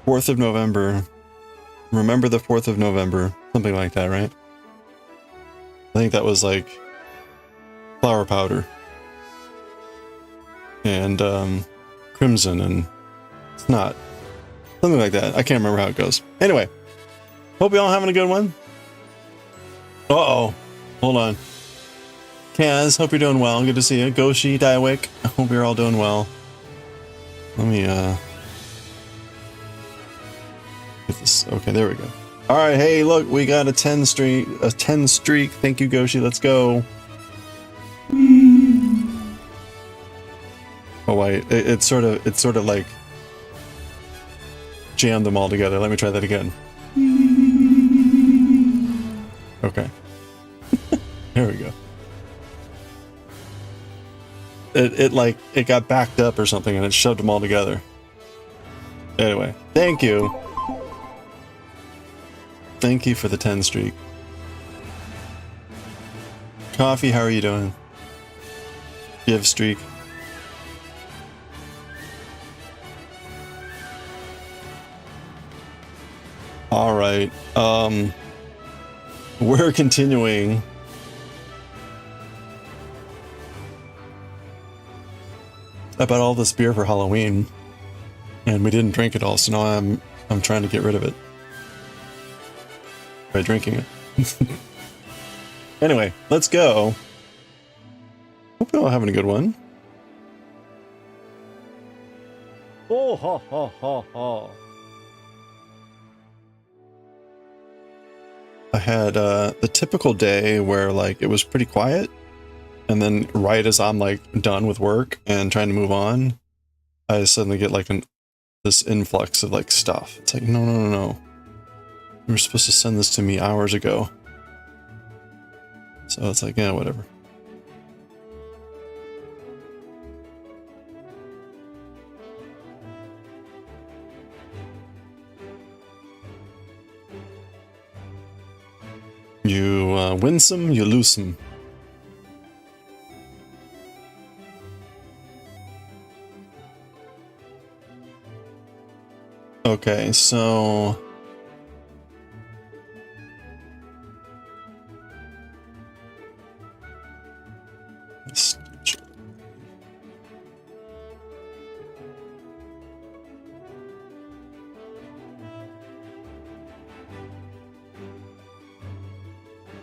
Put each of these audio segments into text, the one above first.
4th of November. Remember the 4th of November. Something like that, right? I think that was like flower powder. And crimson and it's not. Something like that. I can't remember how it goes. Anyway. Hope you all having a good one. Uh-oh. Hold on. Kaz, hope you're doing well. Good to see you. Goshi, Daioh, I hope you're all doing well. Let me, get this. Okay, there we go. Alright, hey, look, we got a 10 streak. A 10 streak. Thank you, Goshi. Let's go. Oh, wait. It's sort of like jammed them all together. Let me try that again. Okay. There we go. It got backed up or something and it shoved them all together. Anyway, thank you. Thank you for the 10 streak. Coffee, how are you doing? Give streak. Alright, we're continuing. About all this beer for Halloween, and we didn't drink it all, so now I'm trying to get rid of it by drinking it. Anyway, let's go. Hope you're all having a good one. Oh ha ha ha ha. I had the typical day where like it was pretty quiet, and then right as I'm like done with work and trying to move on, I suddenly get like this influx of like stuff. It's like, no. You were supposed to send this to me hours ago. So it's like, yeah, whatever. You win some, you lose some. Okay, so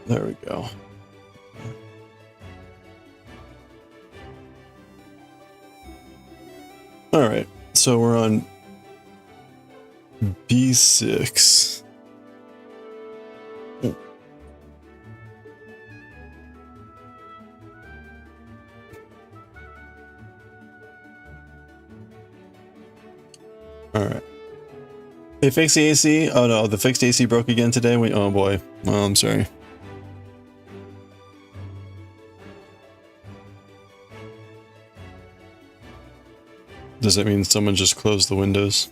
there we go. All right, so we're on B6. Oh. All right. They fixed the AC. Oh no, the fixed AC broke again today. Oh boy. Oh, I'm sorry. Does that mean someone just closed the windows?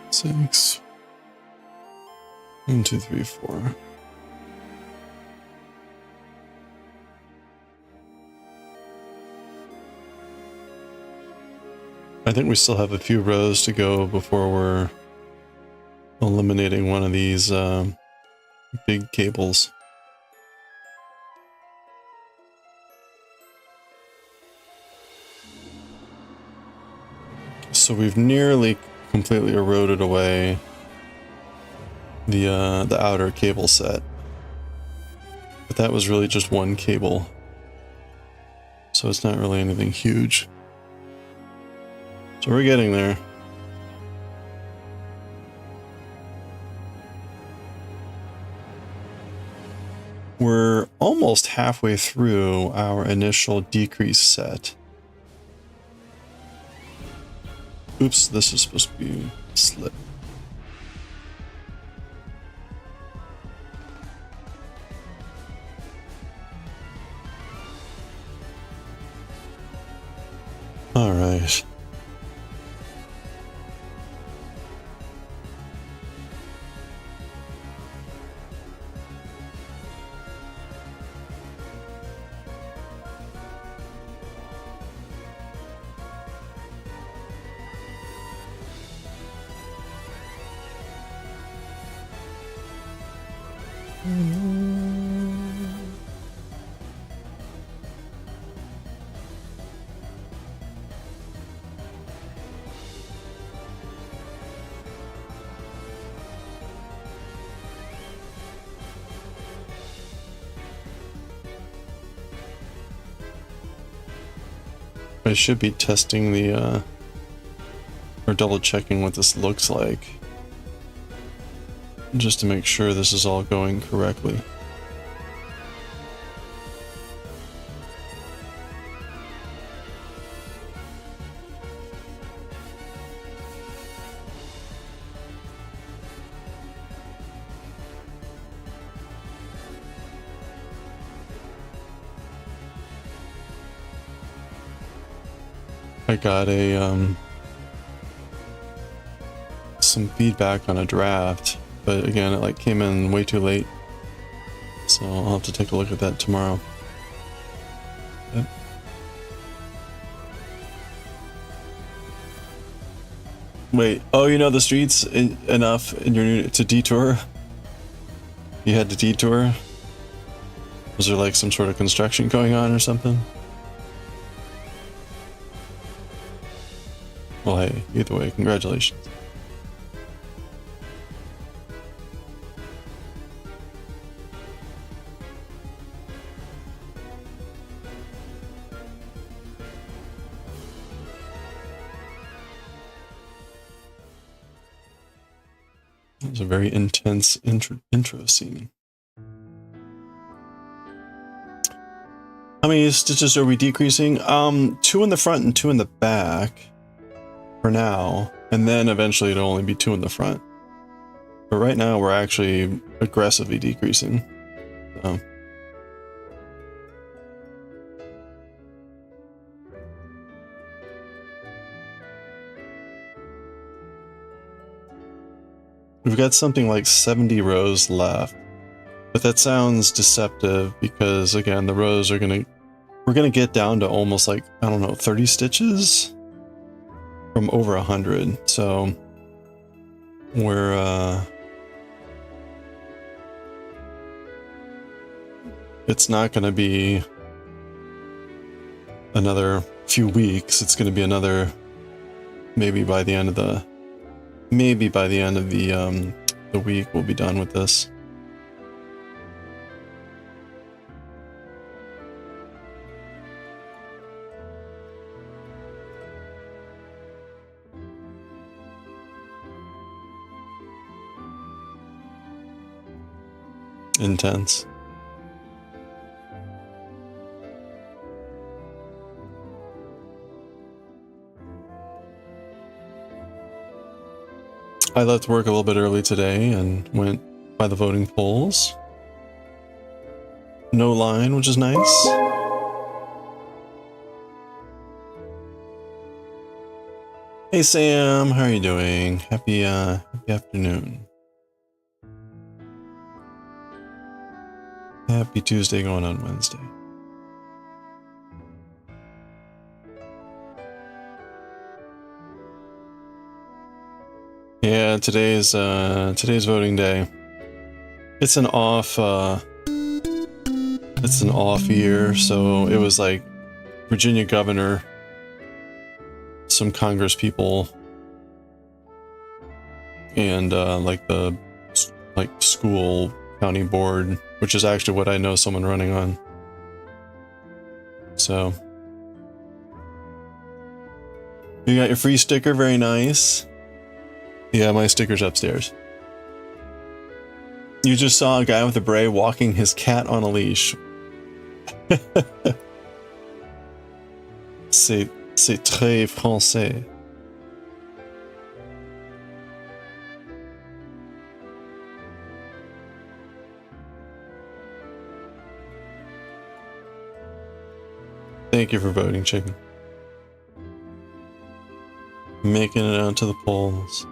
Six. 1, 2, 3, 4. I think we still have a few rows to go before we're eliminating one of these big cables. So we've nearly completely eroded away the outer cable set, but that was really just one cable, so it's not really anything huge. So we're getting there. We're almost halfway through our initial decrease set. Oops, this is supposed to be slip. All right. I should be testing the, or double checking what this looks like, just to make sure this is all going correctly. I got a some feedback on a draft, but again, it like came in way too late, so I'll have to take a look at that tomorrow. Yep. Wait, oh, you know the streets enough in your to detour? You had to detour? Was there like some sort of construction going on or something? Well, hey, either way, congratulations. It was a very intense intro scene. How many stitches are we decreasing? 2 in the front and 2 in the back. For now, and then eventually it'll only be 2 in the front. But right now we're actually aggressively decreasing. So. We've got something like 70 rows left, but that sounds deceptive because again, the rows are we're gonna get down to almost like, I don't know, 30 stitches? From over 100, so we're it's not going to be another few weeks. It's going to be another maybe by the end of the week we'll be done with this. Intense. I left work a little bit early today and went by the voting polls. No line, which is nice. Hey Sam, how are you doing? Happy afternoon. Happy Tuesday going on Wednesday. Yeah, today's voting day. It's an off year, so it was like Virginia governor, some Congress people, and like the school county board, which is actually what I know someone running on. So you got your free sticker, very nice. Yeah, my sticker's upstairs. You just saw a guy with a beret walking his cat on a leash. C'est très français. Thank you for voting, chicken. Making it out to the polls.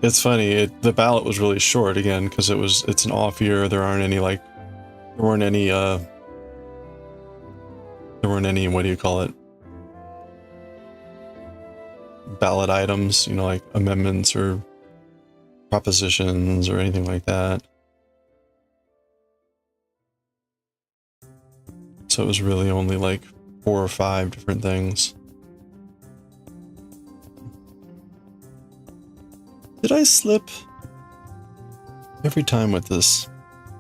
It's funny, the ballot was really short again because it's an off year. There weren't any what do you call it? Ballot items, you know, like amendments or propositions or anything like that. So it was really only like 4 or 5 different things. Did I slip? Every time with this.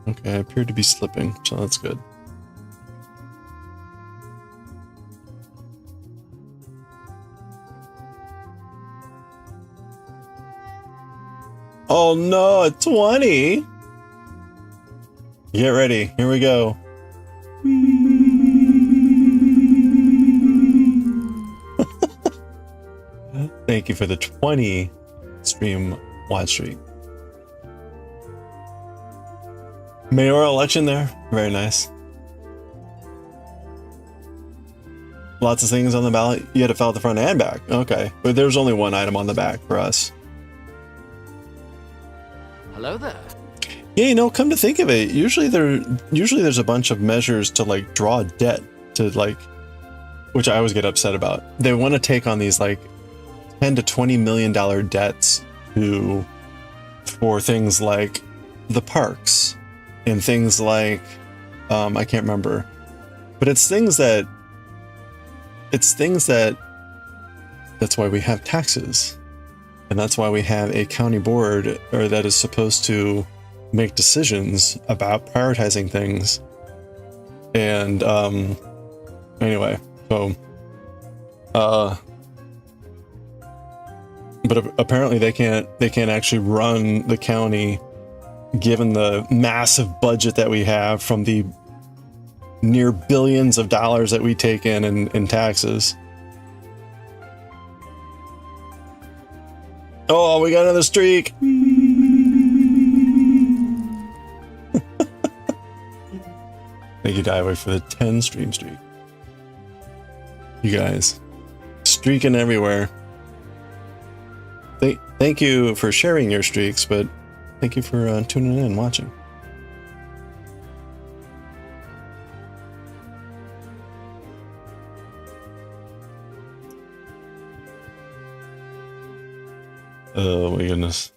Okay, I appear to be slipping, so that's good. Oh no, a 20! Get ready, here we go. Thank you for the 20 stream watch streak. Mayoral election there, very nice. Lots of things on the ballot. You had to fill out the front and back. Okay, but there's only one item on the back for us. Hello there. Yeah, you know, come to think of it, usually there's a bunch of measures to like draw debt to like, which I always get upset about. They want to take on these like $10 to $20 million debts for things like the parks and things like I can't remember, but it's things that that's why we have taxes, and that's why we have a county board that is supposed to make decisions about prioritizing things. And anyway, so but apparently they can't actually run the county given the massive budget that we have from the near billions of dollars that we take in taxes. Oh, we got another streak. Thank you, Daioh, for the 10 stream streak. You guys streaking everywhere. Thank you for sharing your streaks, but thank you for tuning in and watching. Oh my goodness.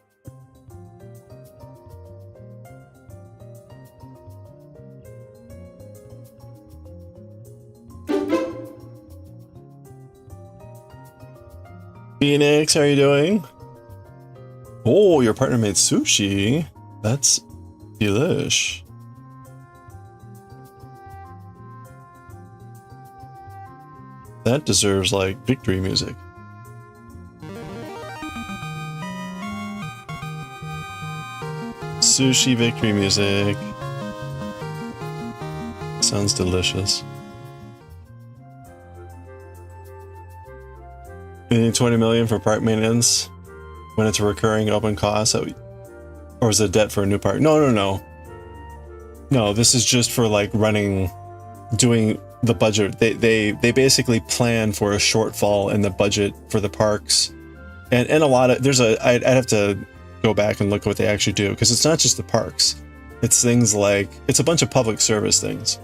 Phoenix, how are you doing? Oh, your partner made sushi. That's delish. That deserves like victory music. Sushi victory music. Sounds delicious. You need 20 million for park maintenance when it's a recurring open cost, or is it debt for a new park? No, this is just for like doing the budget. They basically plan for a shortfall in the budget for the parks, and a lot of I'd have to go back and look at what they actually do, because it's not just the parks. It's things like, it's a bunch of public service things,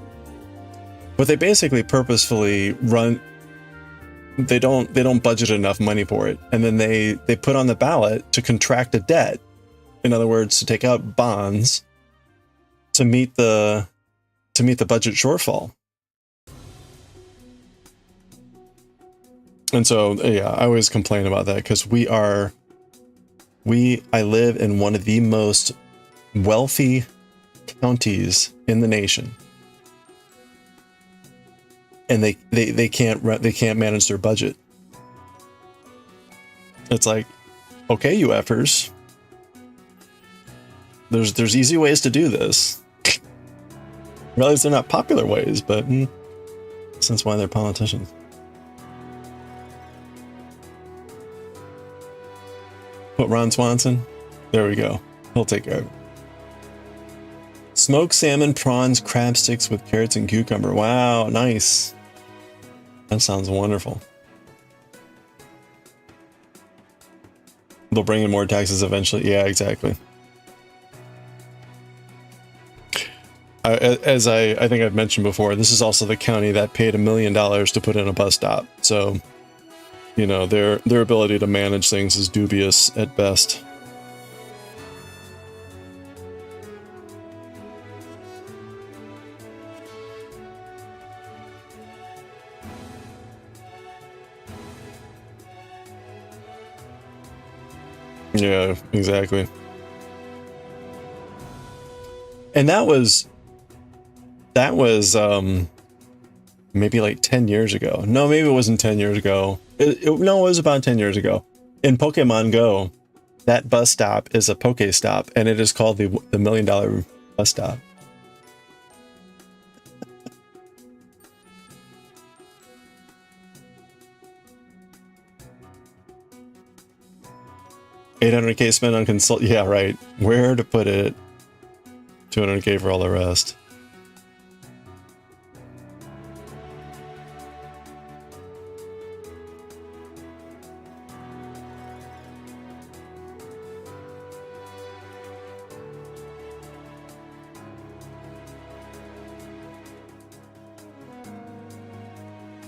but they basically purposefully run. They don't budget enough money for it, and then they put on the ballot to contract a debt. In other words, to take out bonds to meet the budget shortfall. And so yeah, I always complain about that, because I live in one of the most wealthy counties in the nation. And they can't manage their budget. It's like, okay, you effers, There's easy ways to do this. Realize they're not popular ways, but that's why they're politicians. Put Ron Swanson. There we go. He'll take care of it. Smoked salmon, prawns, crab sticks with carrots and cucumber. Wow, nice. That sounds wonderful. They'll bring in more taxes eventually. Yeah, exactly. As I think I've mentioned before, this is also the county that paid $1 million to put in a bus stop. So, you know, their ability to manage things is dubious at best. Yeah, exactly. And that was maybe like 10 years ago. No, maybe it wasn't 10 years ago. No, it was about 10 years ago. In Pokemon Go, that bus stop is a Pokestop, and it is called the $1 million bus stop. $800K spent on consult. Yeah, right. Where to put it? $200K for all the rest.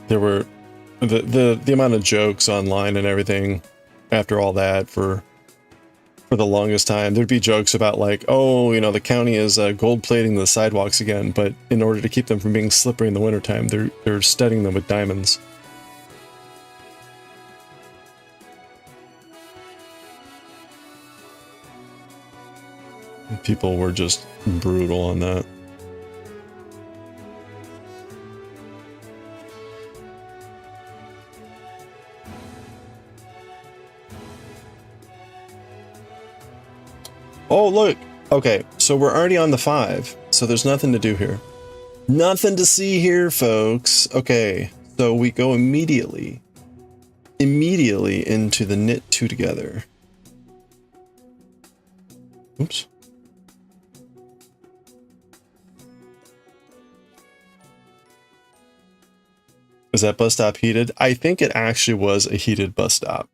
There were the amount of jokes online and everything after all that for the longest time. There'd be jokes about like, oh, you know, the county is gold plating the sidewalks again, but in order to keep them from being slippery in the wintertime, they're studding them with diamonds. People were just brutal on that. Oh, look. Okay, so we're already on the 5, so there's nothing to do here. Nothing to see here, folks. Okay, so we go immediately into the knit 2 together. Oops. Is that bus stop heated? I think it actually was a heated bus stop.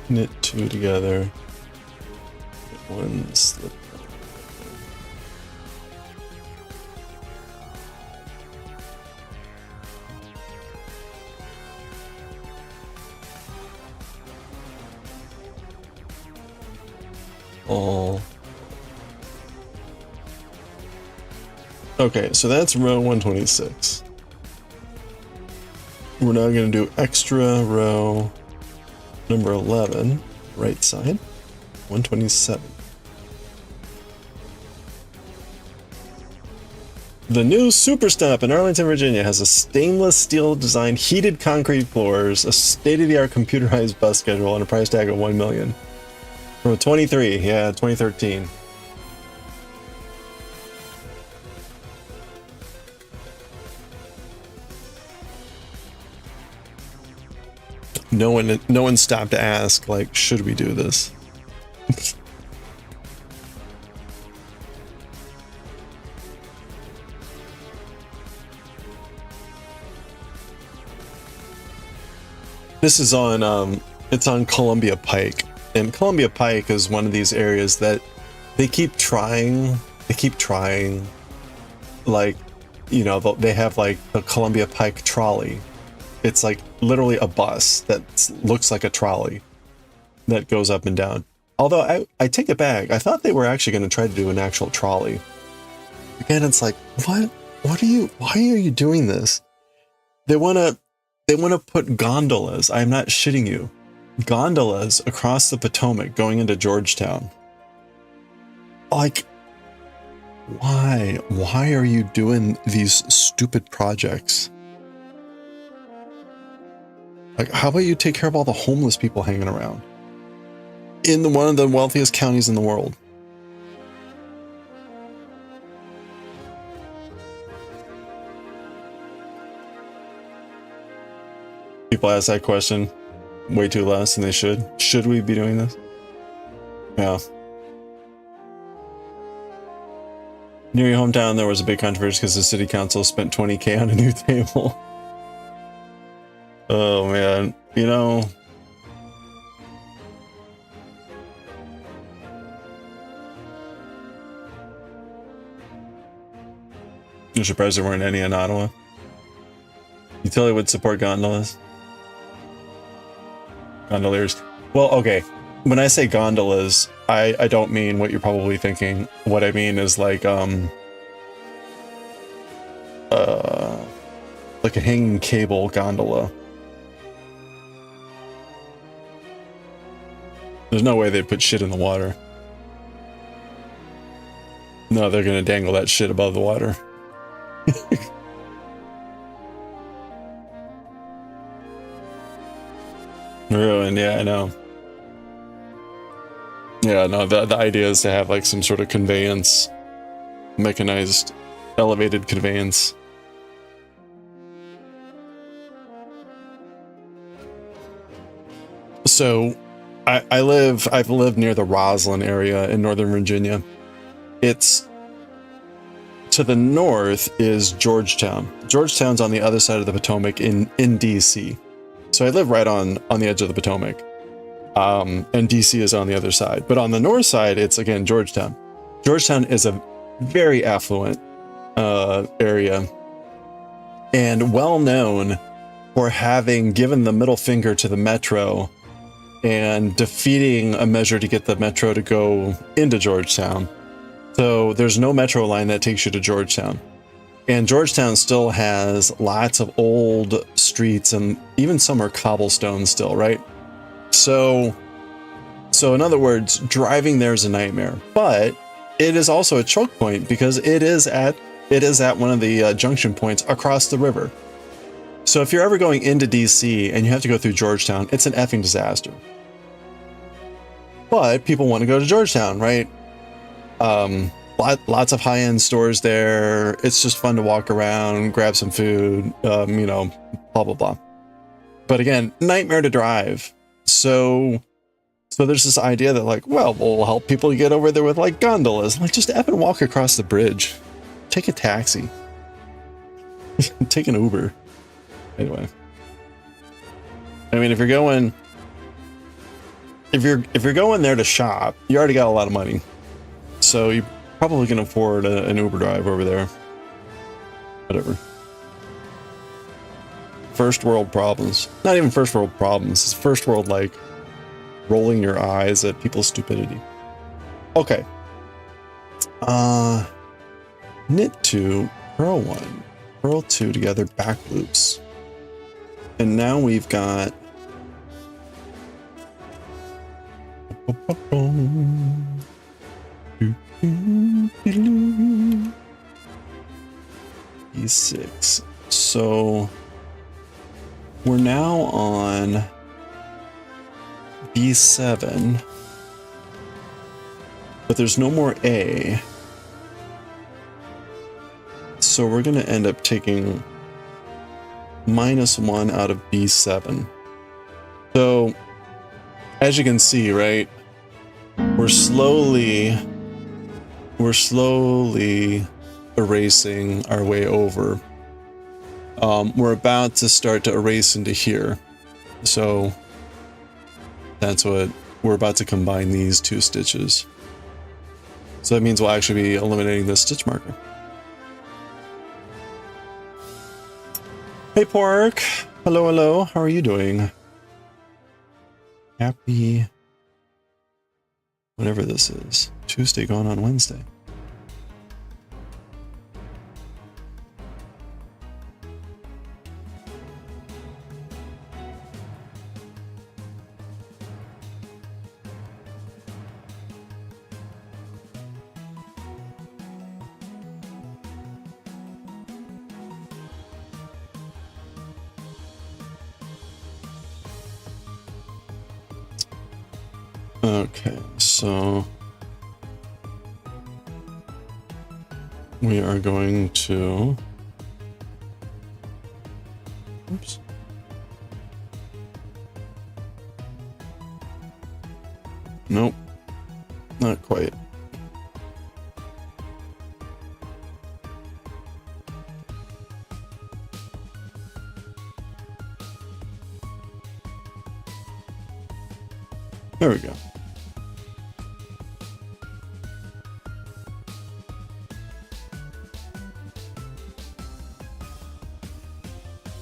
Knit 2 together. One slip. All. Okay, so that's row 126. We're now going to do extra row number 11, right side, 127. The new Super Stop in Arlington, Virginia has a stainless steel designed heated concrete floors, a state-of-the-art computerized bus schedule, and a price tag of $1 million. From 23, yeah, 2013. No one stopped to ask, like, should we do this? This is on it's on Columbia Pike, and Columbia Pike is one of these areas that they keep trying, like, you know, they have like the Columbia Pike trolley. It's like literally a bus that looks like a trolley that goes up and down. Although I take it back. I thought they were actually going to try to do an actual trolley. again, it's like, what are you, why are you doing this? They want to put gondolas. I'm not shitting you. Gondolas across the Potomac going into Georgetown. Like, why are you doing these stupid projects? Like, how about you take care of all the homeless people hanging around in one of the wealthiest counties in the world? People ask that question way too less than they should. Should we be doing this? Yeah. Near your hometown, there was a big controversy because the city council spent $20,000 on a new table. Oh man, you know. I'm surprised there weren't any in Ottawa. You totally would support gondolas? Gondoliers. Well, okay. When I say gondolas, I don't mean what you're probably thinking. What I mean is like a hanging cable gondola. There's no way they'd put shit in the water. No, they're gonna dangle that shit above the water. Ruined, yeah, I know. Yeah, no, the idea is to have like some sort of conveyance, mechanized, elevated conveyance. So, I've lived near the Roslyn area in Northern Virginia. It's to the north is Georgetown. Georgetown's on the other side of the Potomac in DC. So I live right on the edge of the Potomac. And DC is on the other side. But on the north side, it's again Georgetown. Georgetown is a very affluent area and well known for having given the middle finger to the metro and defeating a measure to get the metro to go into Georgetown. So there's no metro line that takes you to Georgetown. And Georgetown still has lots of old streets, and even some are cobblestone still, right? So in other words, driving there is a nightmare. But it is also a choke point because it is at one of the junction points across the river. So if you're ever going into DC and you have to go through Georgetown, it's an effing disaster. But people want to go to Georgetown, right? Lots of high-end stores there. It's just fun to walk around, grab some food, blah, blah, blah. But again, nightmare to drive. So there's this idea that like, well, we'll help people get over there with like gondolas. I'm like, just effing walk across the bridge. Take a taxi. Take an Uber. Anyway. I mean, if you're going there to shop, you already got a lot of money. So you probably can afford an Uber drive over there. Whatever. First world problems. Not even first world problems. It's first world, like, rolling your eyes at people's stupidity. Okay. Knit 2, purl 1, purl 2 together, back loops. And now we've got... E6. So we're now on B7, but there's no more A. So we're going to end up taking -1 out of B7. So as you can see, right, we're slowly erasing our way over. We're about to start to erase into here. So that's what we're about to combine these two stitches. So that means we'll actually be eliminating this stitch marker. Hey Pork, hello, how are you doing? Happy whatever this is. Tuesday going on Wednesday. Okay, so we are going to, oops. Nope, not quite. There we go.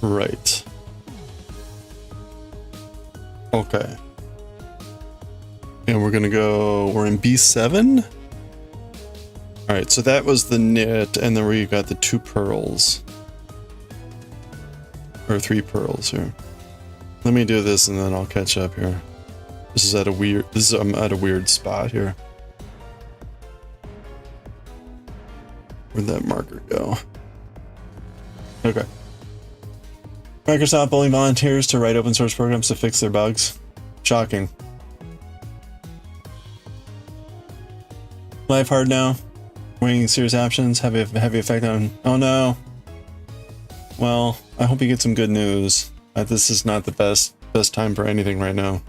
Right. Okay. And we're gonna go, we're in B7? Alright, so that was the knit, and then we got the 2 pearls. Or 3 pearls here. Let me do this and then I'll catch up here. I'm at a weird spot here. Where'd that marker go? Okay. Microsoft bullying volunteers to write open source programs to fix their bugs. Shocking. Life hard now. Weighing serious options. Have a heavy effect on. Oh no. Well, I hope you get some good news. This is not the best time for anything right now.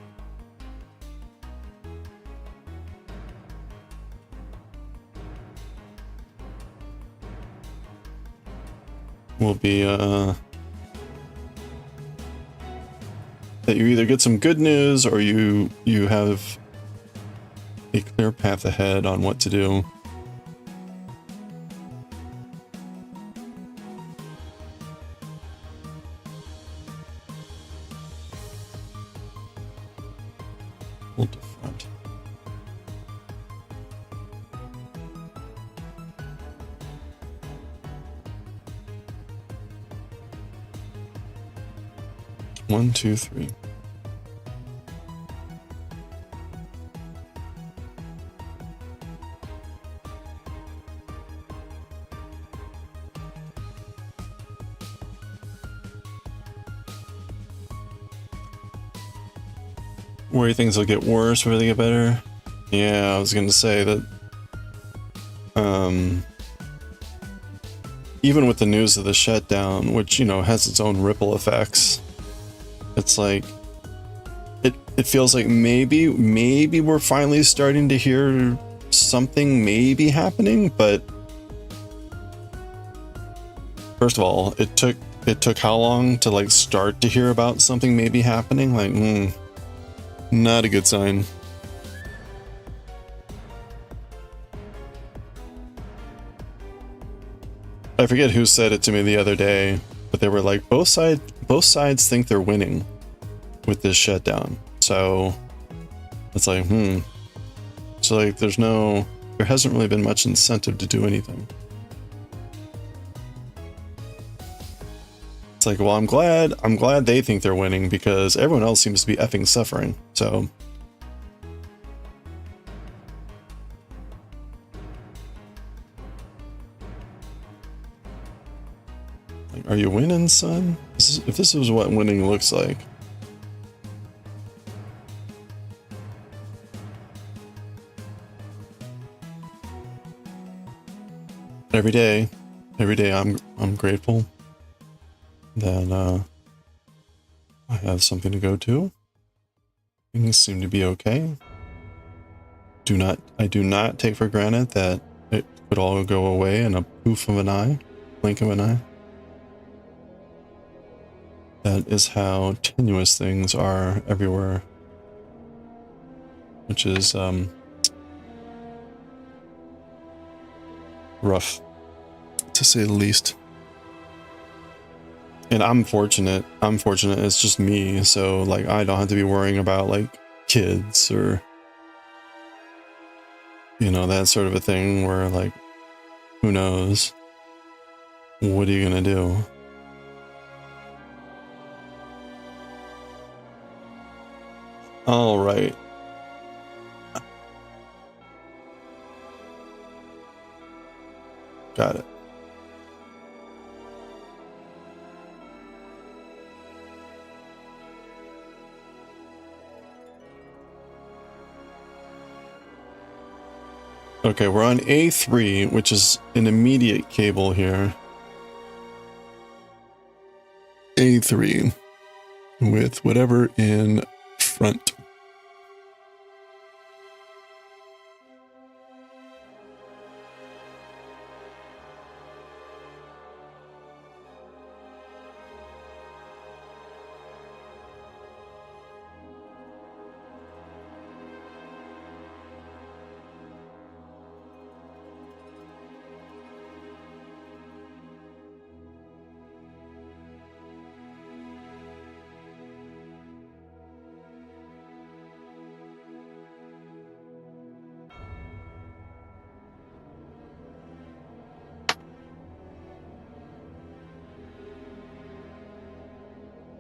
Will be that you either get some good news or you have a clear path ahead on what to do. Hold the front. One, two, three. Worry things will get worse before they get better. Yeah, I was gonna say that. Even with the news of the shutdown, which, you know, has its own ripple effects, it's like it feels like maybe we're finally starting to hear something maybe happening, but first of all, it took how long to like start to hear about something maybe happening? Like, not a good sign. I forget who said it to me the other day, but they were like, both sides think they're winning with this shutdown. So it's like, so like there hasn't really been much incentive to do anything. It's like, well, I'm glad they think they're winning because everyone else seems to be effing suffering. So like, are you winning, son? If this is what winning looks like. Every day I'm grateful that I have something to go to. Things seem to be okay. I do not take for granted that it could all go away in a poof of an eye, blink of an eye. That is how tenuous things are everywhere, which is rough, to say the least. And I'm fortunate it's just me, so like I don't have to be worrying about like kids or, you know, that sort of a thing where like, who knows, what are you gonna do? All right. Got it. Okay, we're on A3, which is an immediate cable here. A3 with whatever in front.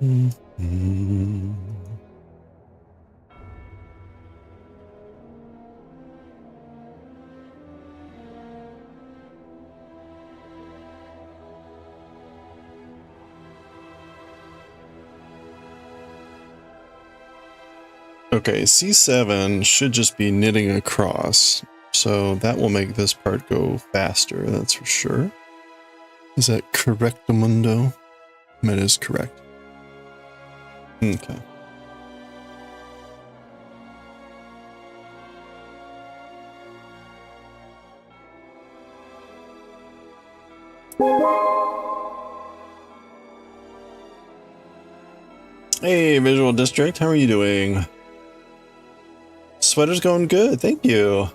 Mm-hmm. Okay, C7 should just be knitting across, so that will make this part go faster, that's for sure. Is that correct, Mundo? That is correct. Okay. Hey, Visual District, how are you doing? Sweater's going good, thank you.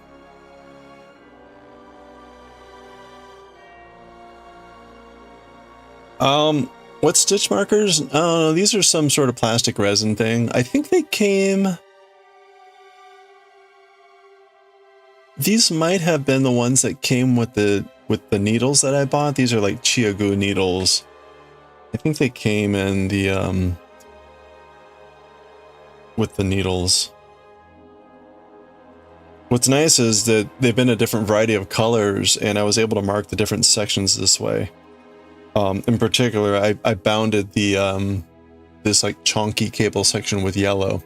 What stitch markers? Oh, these are some sort of plastic resin thing. I think they came... These might have been the ones that came with the needles that I bought. These are like Chiagu needles. I think they came in the with the needles. What's nice is that they've been a different variety of colors, and I was able to mark the different sections this way. In particular, I bounded the this like chunky cable section with yellow,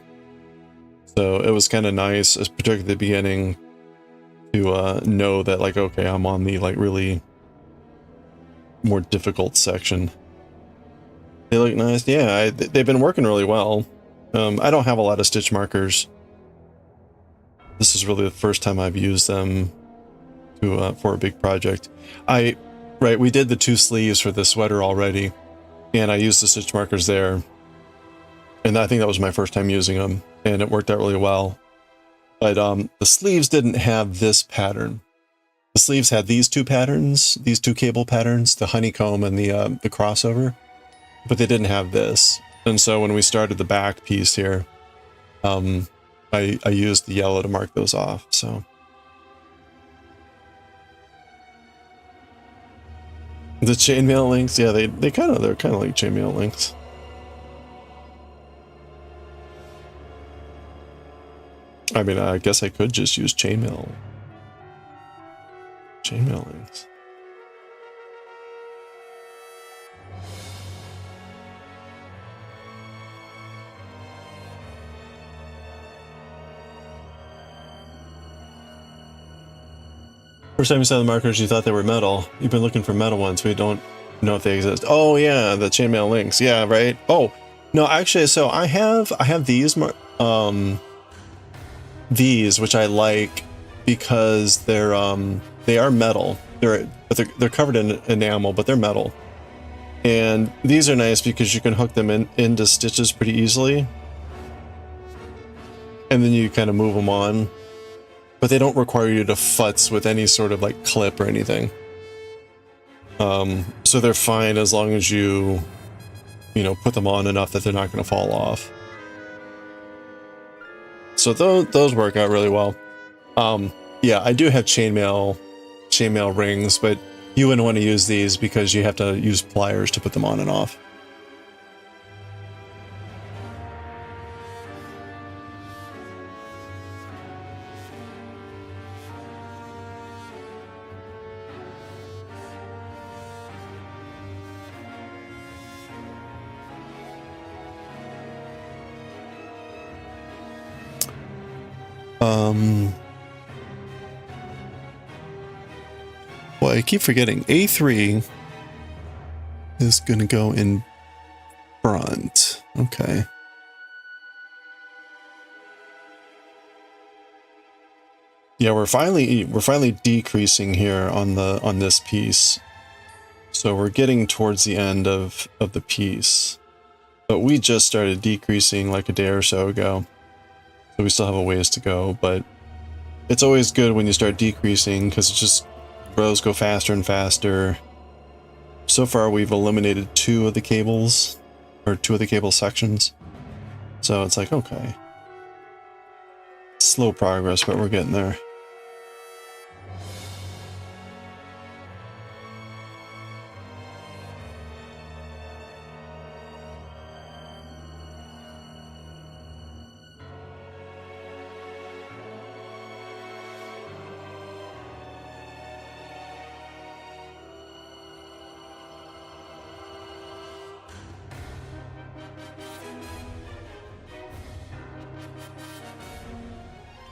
so it was kind of nice, particularly at the beginning, to know that like, okay, I'm on the like really more difficult section. They look nice. Yeah, they've been working really well. I don't have a lot of stitch markers. This is really the first time I've used them to for a big project. Right, we did the 2 sleeves for the sweater already, and I used the stitch markers there. And I think that was my first time using them, and it worked out really well. But the sleeves didn't have this pattern. The sleeves had these 2 patterns, these 2 cable patterns, the honeycomb and the crossover, but they didn't have this. And so when we started the back piece here, I used the yellow to mark those off. So the chainmail links, yeah, they're kind of like chainmail links. I mean, I guess I could just use chainmail links. First time you saw the markers, you thought they were metal. You've been looking for metal ones. We don't know if they exist. Oh yeah, the chainmail links. Yeah, right. Oh no, actually, so I have these these, which I like because they are metal. They're covered in enamel, but they're metal. And these are nice because you can hook them into stitches pretty easily, and then you kind of move them on. But they don't require you to futz with any sort of like clip or anything. So they're fine as long as you put them on enough that they're not going to fall off. So those work out really well. Yeah, I do have chainmail rings, but you wouldn't want to use these because you have to use pliers to put them on and off. Well, I keep forgetting. A3 is going to go in front. Okay. Yeah, we're finally decreasing here on this piece. So we're getting towards the end of the piece. But we just started decreasing like a day or so ago. So we still have a ways to go, but it's always good when you start decreasing because it just rows go faster and faster. So far we've eliminated 2 of the cables, or 2 of the cable sections. So it's like, okay. Slow progress, but we're getting there.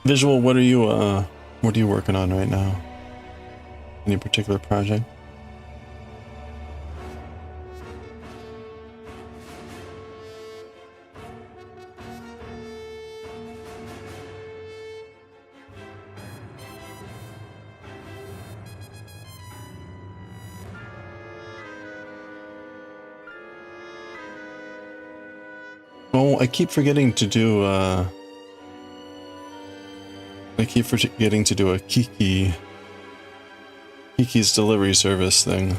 Visual, what are you working on right now? Any particular project? Oh, I keep forgetting to do a Kiki's delivery service thing.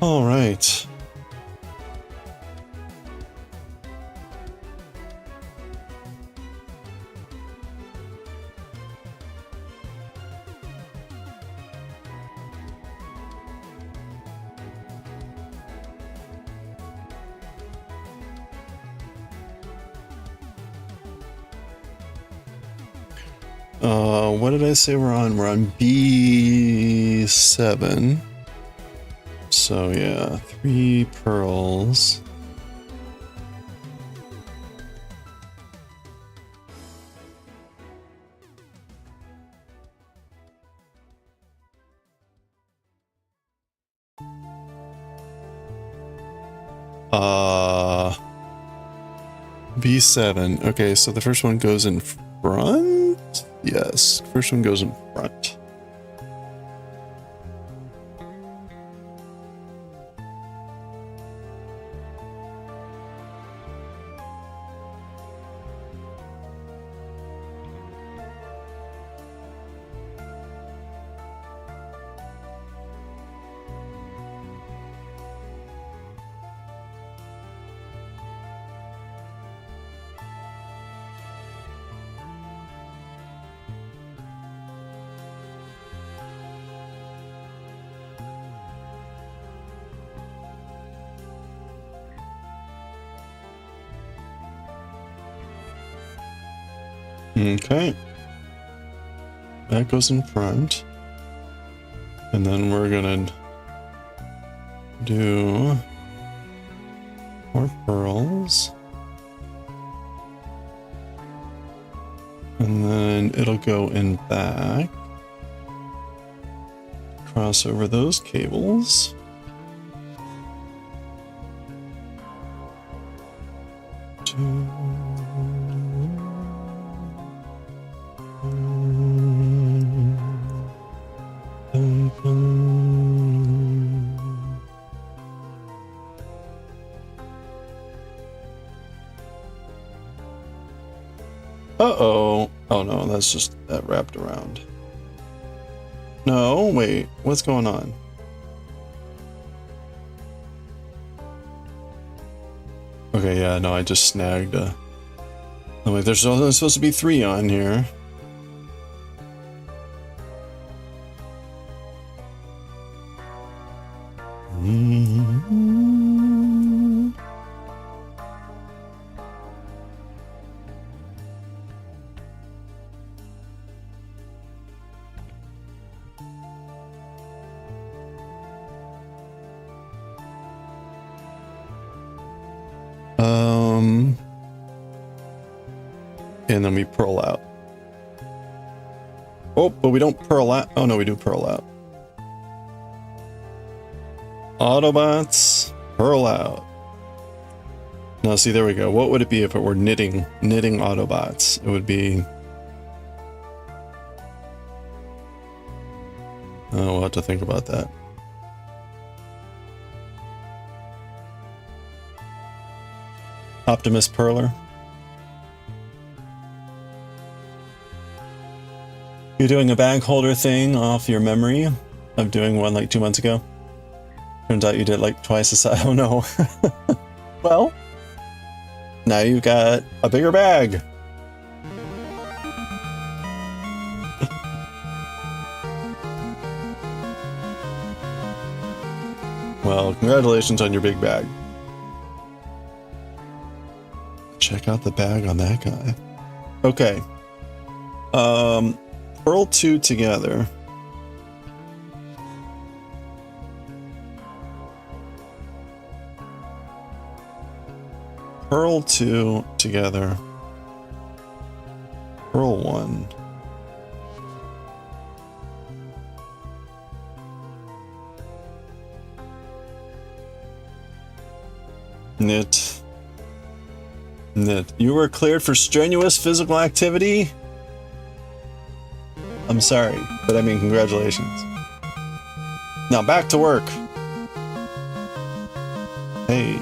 All right. What did I say we're on? We're on B7. So yeah, 3 pearls. B7. Okay, so the first one goes in front? Yes, first one goes in front. Okay. That goes in front. And then we're gonna do 4 pearls. And then it'll go in back. Cross over those cables. Uh-oh. Oh no, that's just that wrapped around. No, wait, what's going on? Okay, yeah, no, I just snagged oh wait, there's only supposed to be 3 on here. And then we pearl out. Oh, but we don't pearl out. Oh no, we do pearl out. Autobots, pearl out. Now see, there we go. What would it be if it were knitting Autobots? It would be... Oh, we'll have to think about that. Optimus Perler. You're doing a bag holder thing off your memory of doing one like 2 months ago. Turns out you did like twice the size. Oh no. Well, now you've got a bigger bag. Well, congratulations on your big bag. Check out the bag on that guy. Okay. Pearl 2 together. Pearl 2 together. Pearl 1. Knit. Knit. You were cleared for strenuous physical activity? I'm sorry, but I mean congratulations. Now back to work. Hey.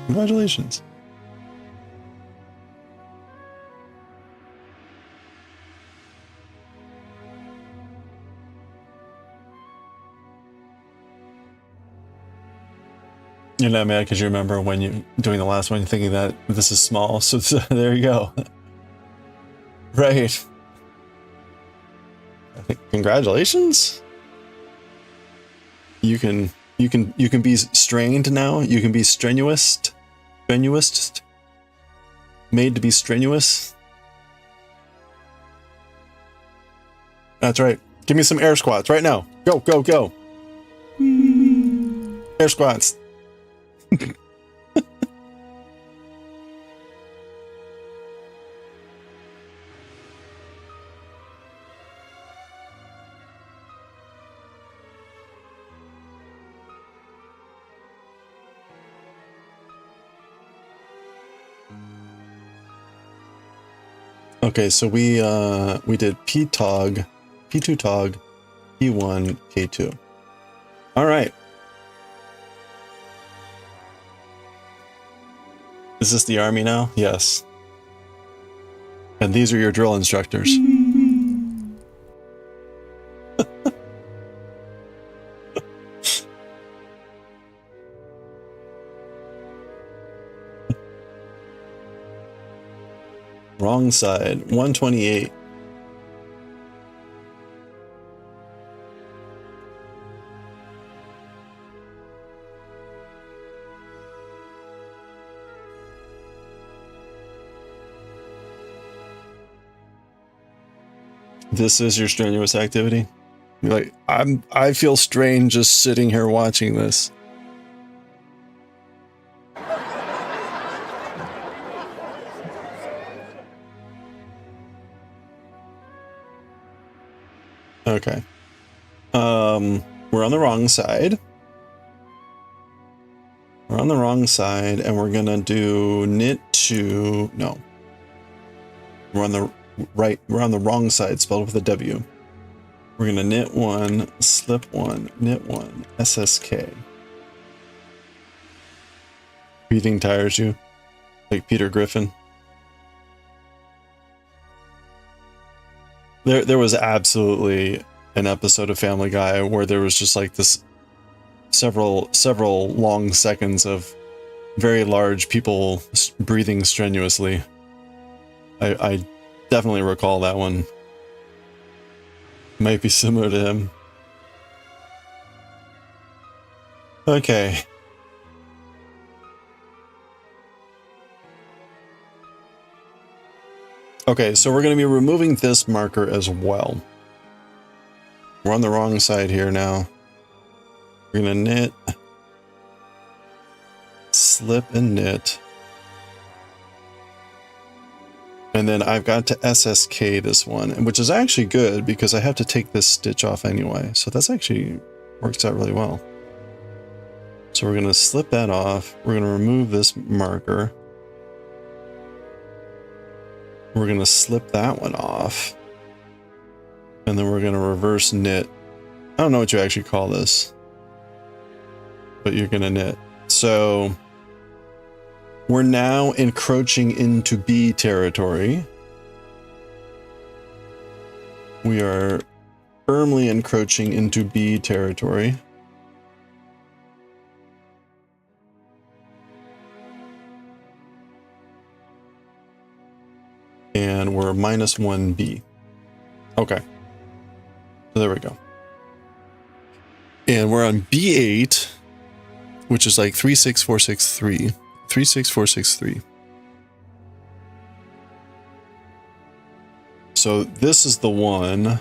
Congratulations. You're not mad because you remember when you doing the last one thinking that this is small, so there you go. Right. I think congratulations. You can be strained now. You can be strenuous. Made to be strenuous. That's right. Give me some air squats right now. Go, go, go. Air squats. Okay, so we did P2 tog, P1, K2. All right. Is this the army now? Yes. And these are your drill instructors. Wrong side, 128. This is your strenuous activity? You're like, I feel strange just sitting here watching this. Okay. We're on the wrong side. We're on the wrong side, and we're gonna do knit to, no. We're on the right, we're on the wrong side, spelled with a W. We're gonna knit one, slip one, knit one, SSK. Breathing tires you, like Peter Griffin. There was absolutely an episode of Family Guy where there was just like this several long seconds of very large people breathing strenuously. I definitely recall that one. Might be similar to him. Okay. Okay, so we're going to be removing this marker as well. We're on the wrong side here now. We're going to knit, slip and knit. And then I've got to SSK this one, which is actually good because I have to take this stitch off anyway. So that's actually works out really well. So we're going to slip that off. We're going to remove this marker. We're going to slip that one off. And then we're going to reverse knit. I don't know what you actually call this, but you're going to knit. So we're now encroaching into B territory. We are firmly encroaching into B territory. And we're -1B. Okay. So there we go. And we're on B8, which is like 36463. 36463. So this is the 1,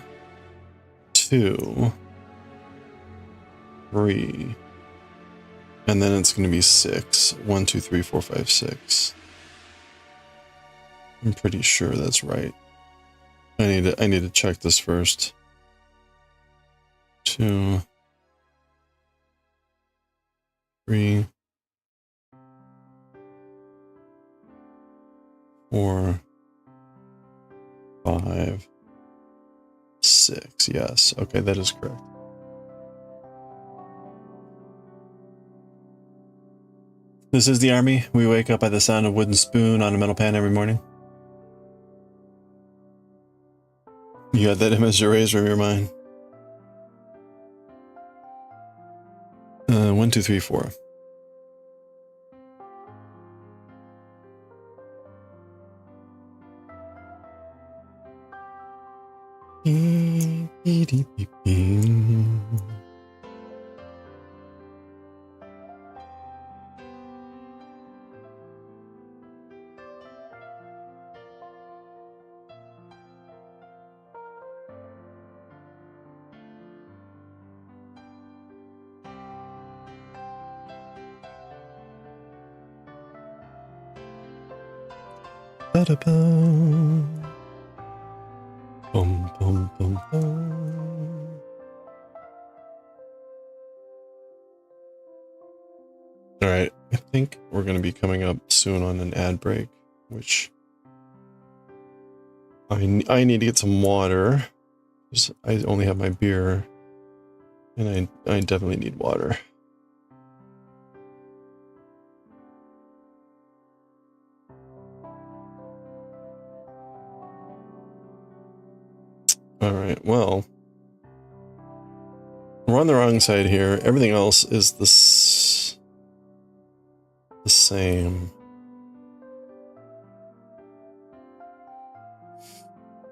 2, 3. And then it's going to be 6. 1, 2, 3, 4, 5, 6. I'm pretty sure that's right. I need to check this first. 2, 3, 4, 5, 6. Yes. Okay, that is correct. This is the army. We wake up by the sound of wooden spoon on a metal pan every morning. You got that image erased from your mind. 1, 2, 3, 4. Ba-da-bum. Bum, bum, bum, bum. All right, I think we're going to be coming up soon on an ad break, which I need to get some water. I only have my beer, and I definitely need water. All right, well, we're on the wrong side here. Everything else is the same.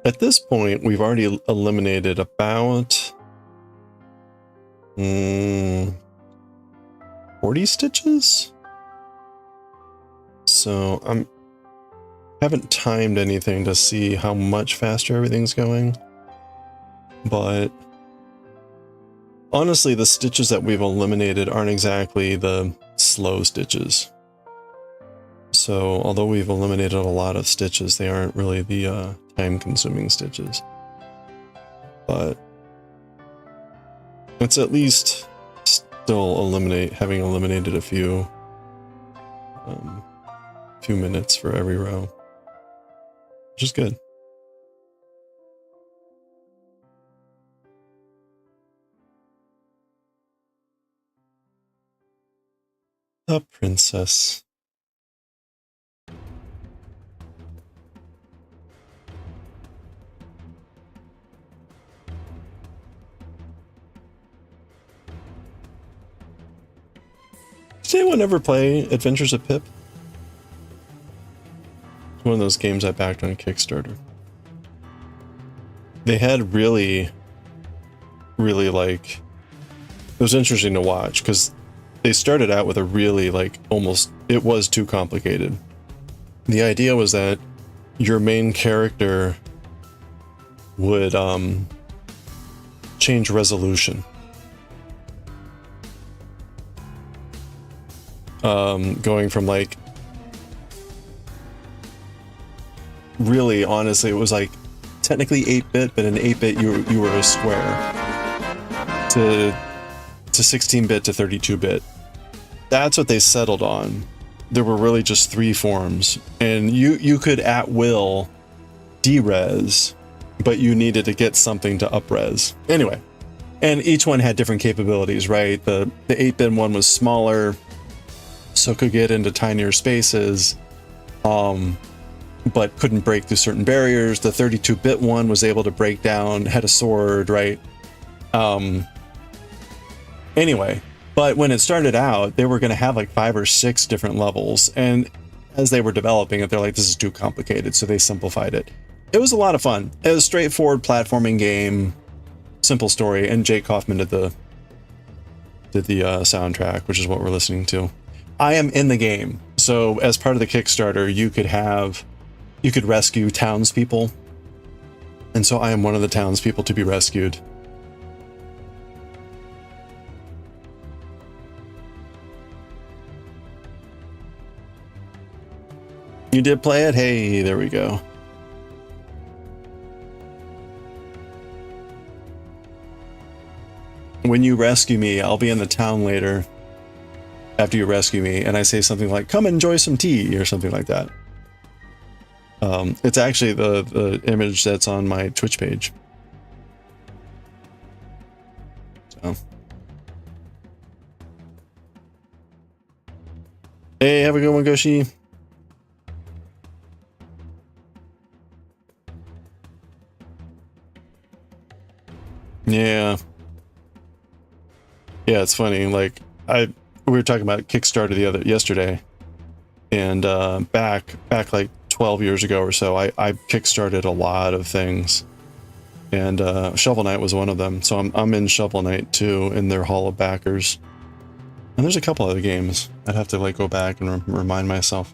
At this point, we've already eliminated about 40 stitches. So haven't timed anything to see how much faster everything's going. But honestly, the stitches that we've eliminated aren't exactly the slow stitches. So although we've eliminated a lot of stitches, they aren't really the time-consuming stitches. But It's at least still having eliminated a few minutes for every row, which is good. The princess. Did anyone ever play Adventures of Pip? It's one of those games I backed on Kickstarter. They had really like, it was interesting to watch because they started out with a really like almost, it was too complicated. The idea was that your main character would change resolution. Going from like, really honestly, it was like technically 8-bit, but in 8-bit you were a square, to 16-bit to 32-bit. That's what they settled on. There were really just 3 forms, and you could at will derez, but you needed to get something to upres. Anyway, and each one had different capabilities, right? The 8-bit one was smaller, so could get into tinier spaces, but couldn't break through certain barriers. The 32-bit one was able to break down, had a sword, right? Anyway, but when it started out, they were going to have like 5 or 6 different levels, and as they were developing it, they're like, this is too complicated, so they simplified it. It was a lot of fun. It was a straightforward platforming game, simple story, and Jake Kaufman did the soundtrack, which is what we're listening to. I am in the game, so as part of the Kickstarter, you could rescue townspeople, and so I am one of the townspeople to be rescued. You did play it? Hey, there we go. When you rescue me, I'll be in the town later after you rescue me, and I say something like, come enjoy some tea, or something like that. It's actually the image that's on my Twitch page. So. Hey, have a good one, Goshi. Yeah. Yeah, it's funny. Like, we were talking about Kickstarter yesterday, and back like 12 years ago or so, I kickstarted a lot of things, and Shovel Knight was one of them. So I'm in Shovel Knight too, in their Hall of Backers, and there's a couple other games. I'd have to like go back and remind myself.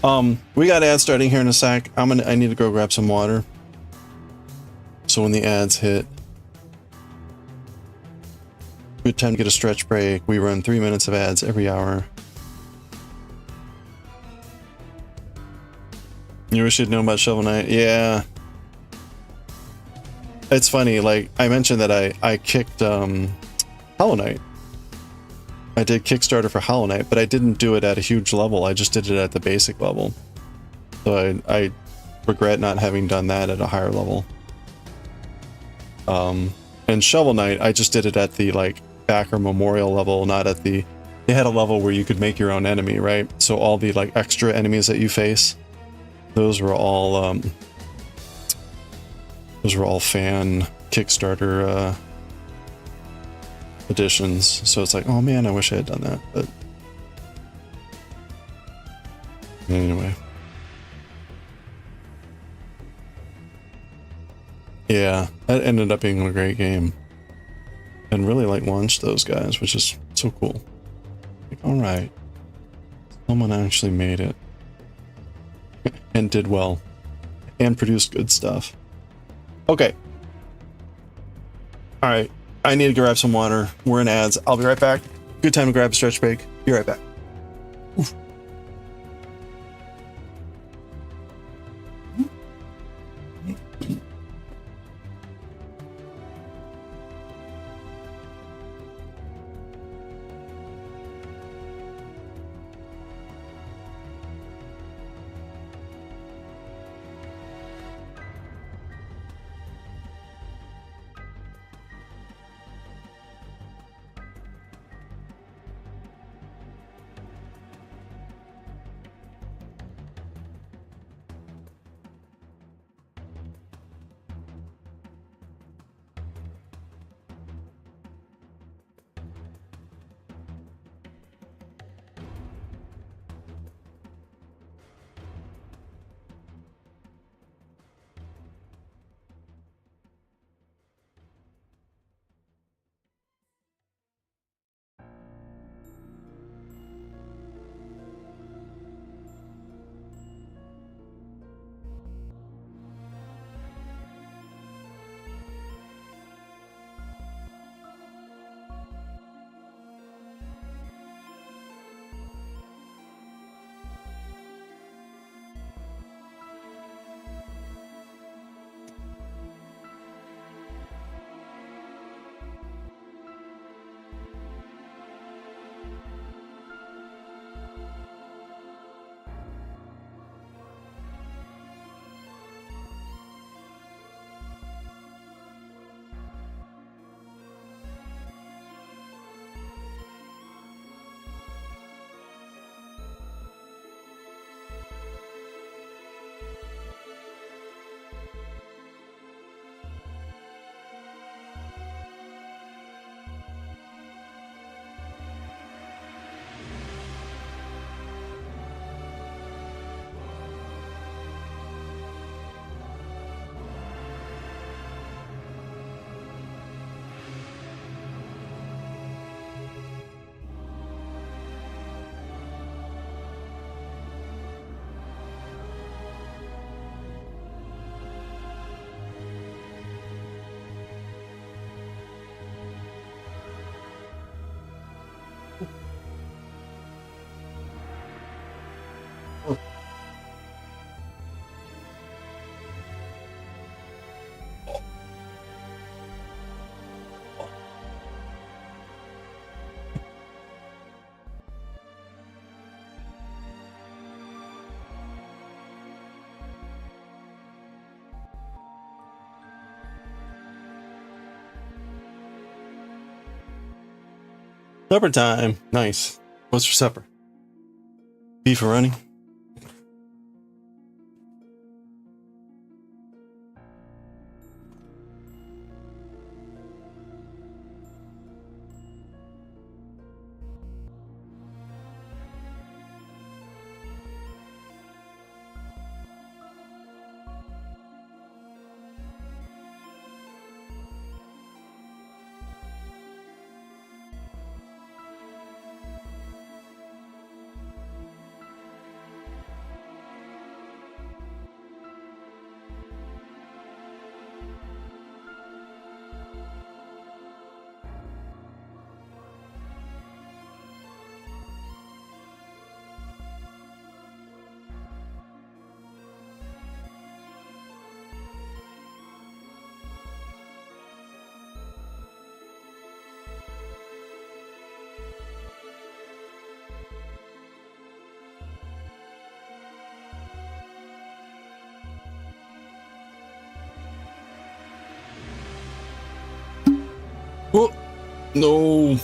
We got ads starting here in a sec. I need to go grab some water, so when the ads hit, good time to get a stretch break. We run 3 minutes of ads every hour. You wish you'd known about Shovel Knight? Yeah. It's funny, like, I mentioned that I kicked Hollow Knight. I did Kickstarter for Hollow Knight, but I didn't do it at a huge level. I just did it at the basic level. So I regret not having done that at a higher level. And Shovel Knight, I just did it at the, like, backer memorial level, not at the... They had a level where you could make your own enemy, right? So all the, like, extra enemies that you face, those were all fan Kickstarter editions. So it's like, oh man, I wish I had done that. But anyway, yeah, that ended up being a great game, and really like launched those guys, which is so cool. Like, all right, someone actually made it and did well and produced good stuff. Okay. All right. I need to grab some water. We're in ads. I'll be right back. Good time to grab a stretch break. Be right back. Oof. Supper time. Nice. What's for supper? Beef and running. Oh, no.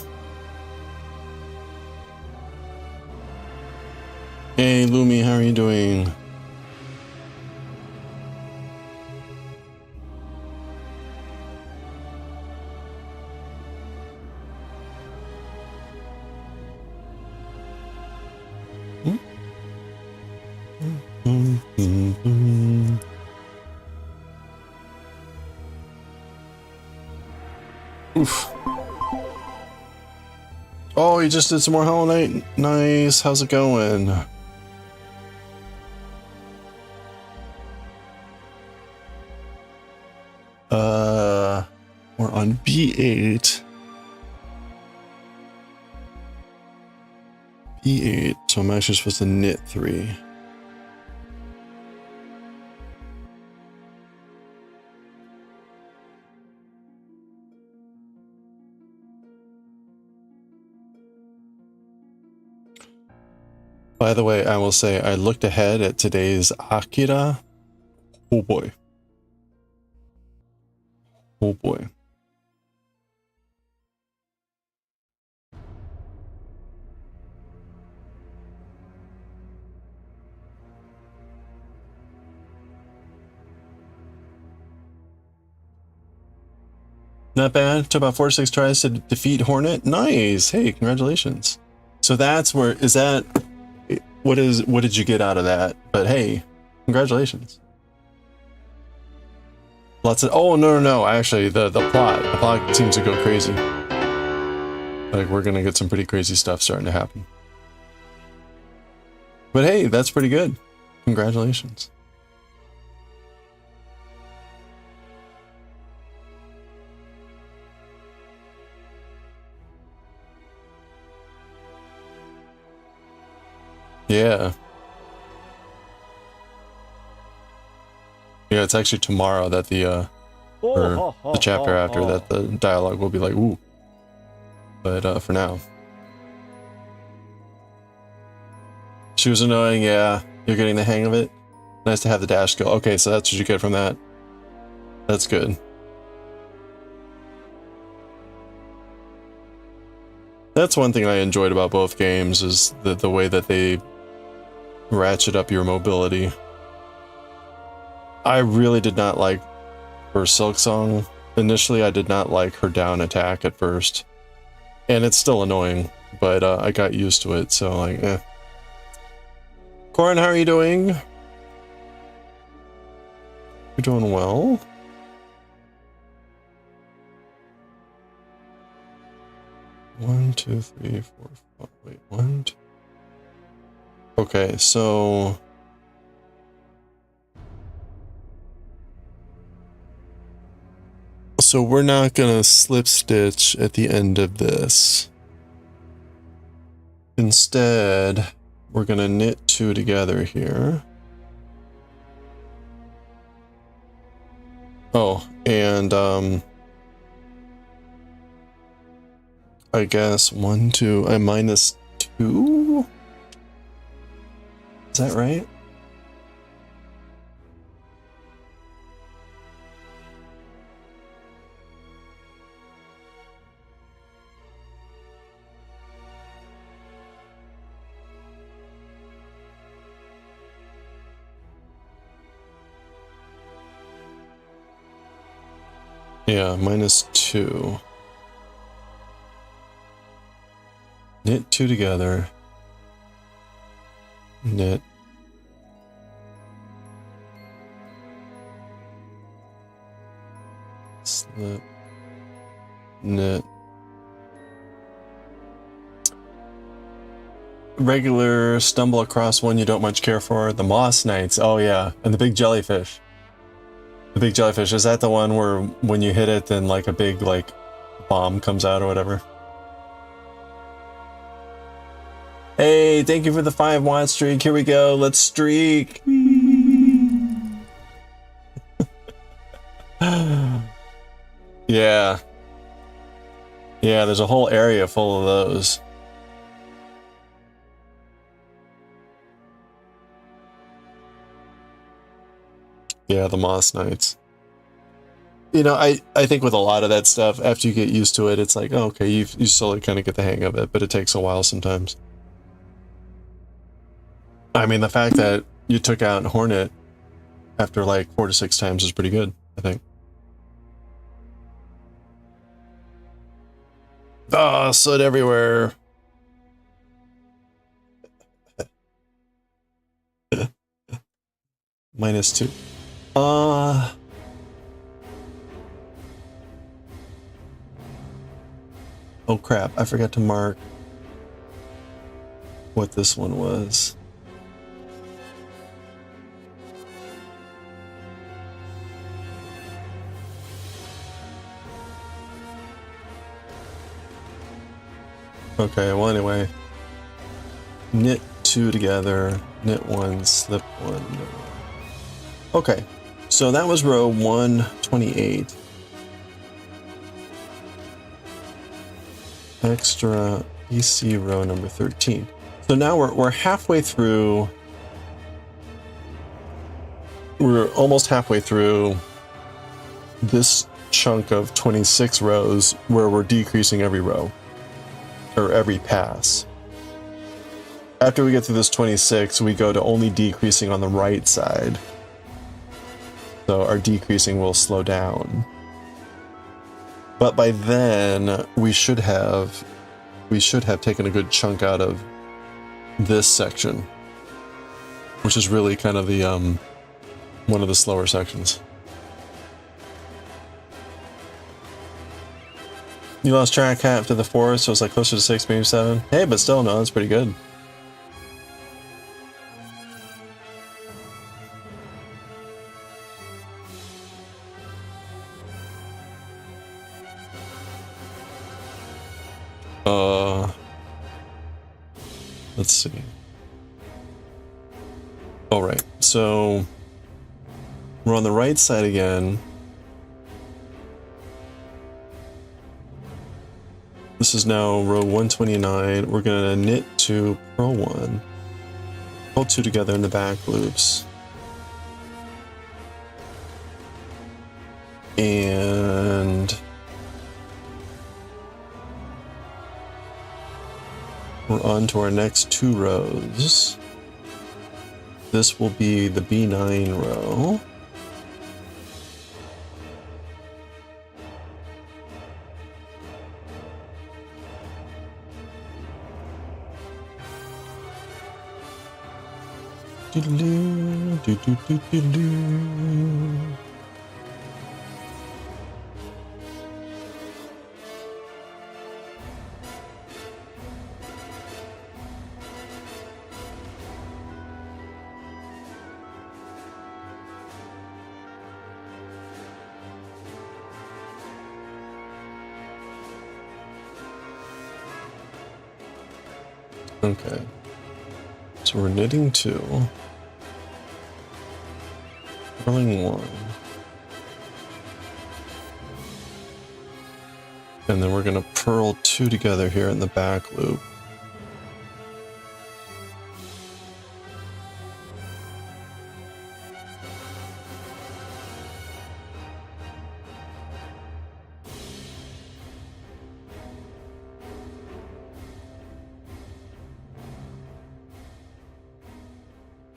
Hey, Lumi, how are you doing? Oof. Oh, you just did some more Hollow Knight? Nice. How's it going? We're on B8. B8, so I'm actually supposed to knit 3. By the way, I will say I looked ahead at today's Akira. Oh boy. Oh boy. Not bad. Took about 4 to 6 tries to defeat Hornet. Nice. Hey, congratulations. So that's where is that? What did you get out of that? But hey, congratulations. Lots of no. Actually, the plot seems to go crazy. Like we're gonna get some pretty crazy stuff starting to happen. But hey, that's pretty good. Congratulations. Yeah. Yeah, it's actually tomorrow that the chapter after that the dialogue will be like, ooh. But for now. She was annoying, yeah. You're getting the hang of it. Nice to have the dash skill. Okay, so that's what you get from that. That's good. That's one thing I enjoyed about both games is the way that they ratchet up your mobility. I really did not like her Silk Song. Initially, I did not like her down attack at first. And it's still annoying, but I got used to it, so like, eh. Corin, how are you doing? You're doing well. One, two, three, four, five. Wait, 1, 2. Okay, so we're not gonna slip stitch at the end of this. Instead, we're gonna knit 2 together here. Oh, and I guess 1, 2, I minus 2? Is that right? Yeah, -2. Knit 2 together. Knit. Slip. Knit. Regular stumble across one you don't much care for. The moss knights. Oh yeah, and the big jellyfish. The big jellyfish, is that the one where when you hit it then like a big like bomb comes out or whatever? Hey, thank you for the 5-watt streak. Here we go. Let's streak. Yeah. Yeah, there's a whole area full of those. Yeah, the moss knights. You know, I think with a lot of that stuff, after you get used to it, it's like, oh, okay, you slowly kind of get the hang of it, but it takes a while sometimes. I mean, the fact that you took out Hornet after like 4 to 6 times is pretty good, I think. Oh, soot everywhere. -2. Oh crap, I forgot to mark what this one was. Okay, well anyway. Knit 2 together, knit 1, slip 1, knit 1. Okay, so that was row 128. Extra EC row number 13. So now we're halfway through. We're almost halfway through this chunk of 26 rows where we're decreasing every row or every pass. After we get through this 26, we go to only decreasing on the right side. So our decreasing will slow down. But by then, we should have taken a good chunk out of this section, which is really kind of the one of the slower sections. You lost track after the 4, so it's like closer to 6, maybe 7. Hey, but still, no, that's pretty good. Let's see. All right, so we're on the right side again. This is now row 129. We're gonna knit 2, purl 1, purl 2 together in the back loops, and we're on to our next 2 rows. This will be the B9 row. Doodaloo, doo-doo-doo-doo-doo. Okay, so we're knitting 2, purling 1, and then we're going to purl 2 together here in the back loop.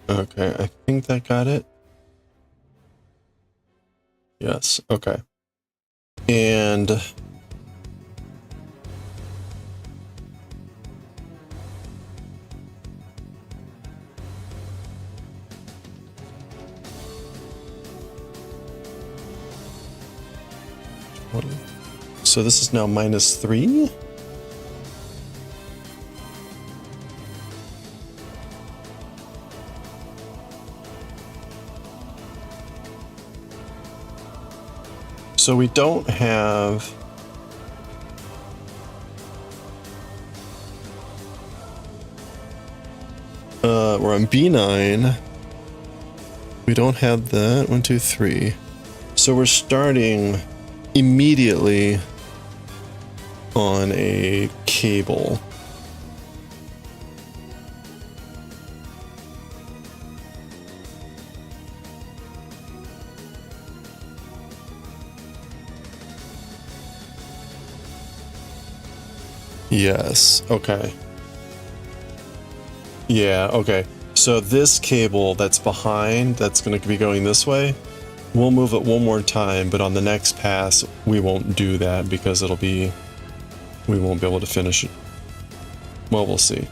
Okay, I think that got it. Yes, okay. And so this is now -3. So we don't have we're on B9. We don't have that. 1, 2, 3. So we're starting immediately on a cable. Yes, okay. Yeah, okay. So this cable that's behind, that's going to be going this way, we'll move it one more time, but on the next pass, we won't do that because we won't be able to finish it. Well, we'll see.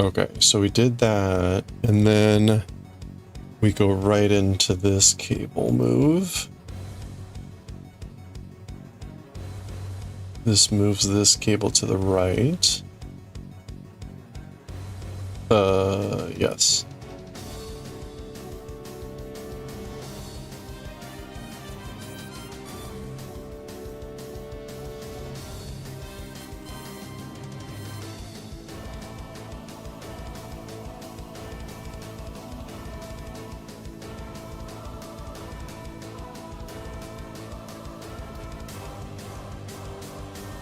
Okay, so we did that, and then we go right into this cable move. This moves this cable to the right. Yes.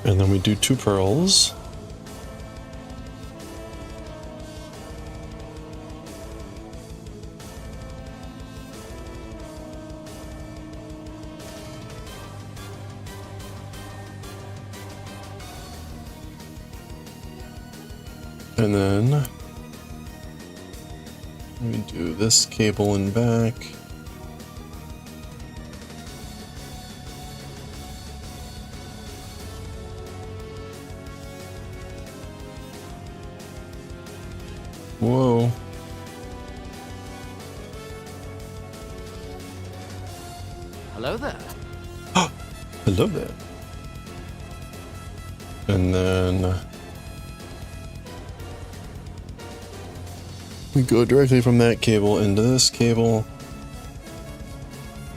And then we do 2 pearls. And then we do this cable and back. Whoa. Hello there. Hello there. And then we go directly from that cable into this cable.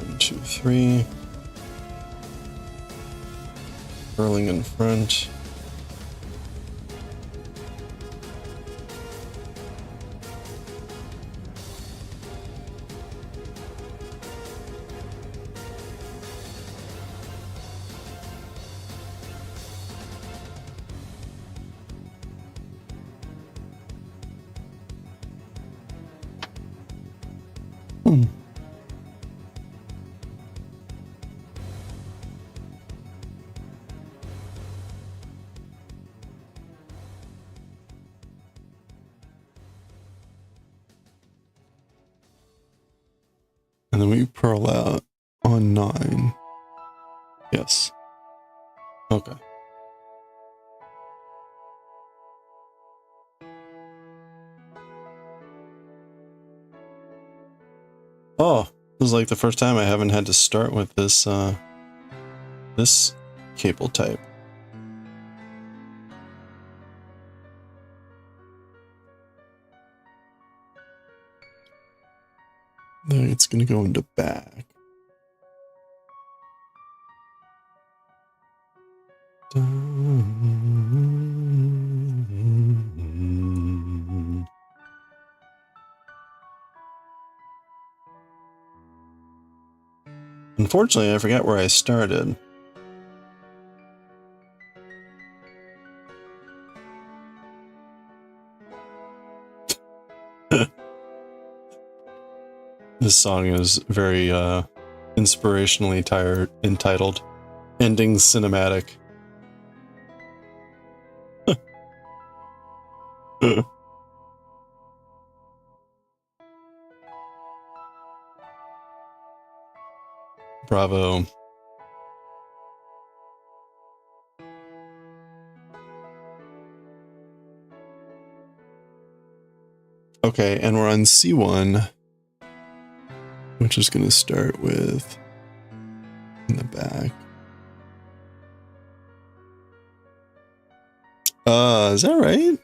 1, 2, 3. Curling in front. And then we pearl out on 9. Yes. Okay. Oh, this is like the first time I haven't had to start with this this cable type. Then it's gonna go into back. Unfortunately, I forgot where I started. This song is very inspirationally entitled Ending Cinematic. Bravo. Okay, and we're on C1, which is going to start with in the back. Is that right?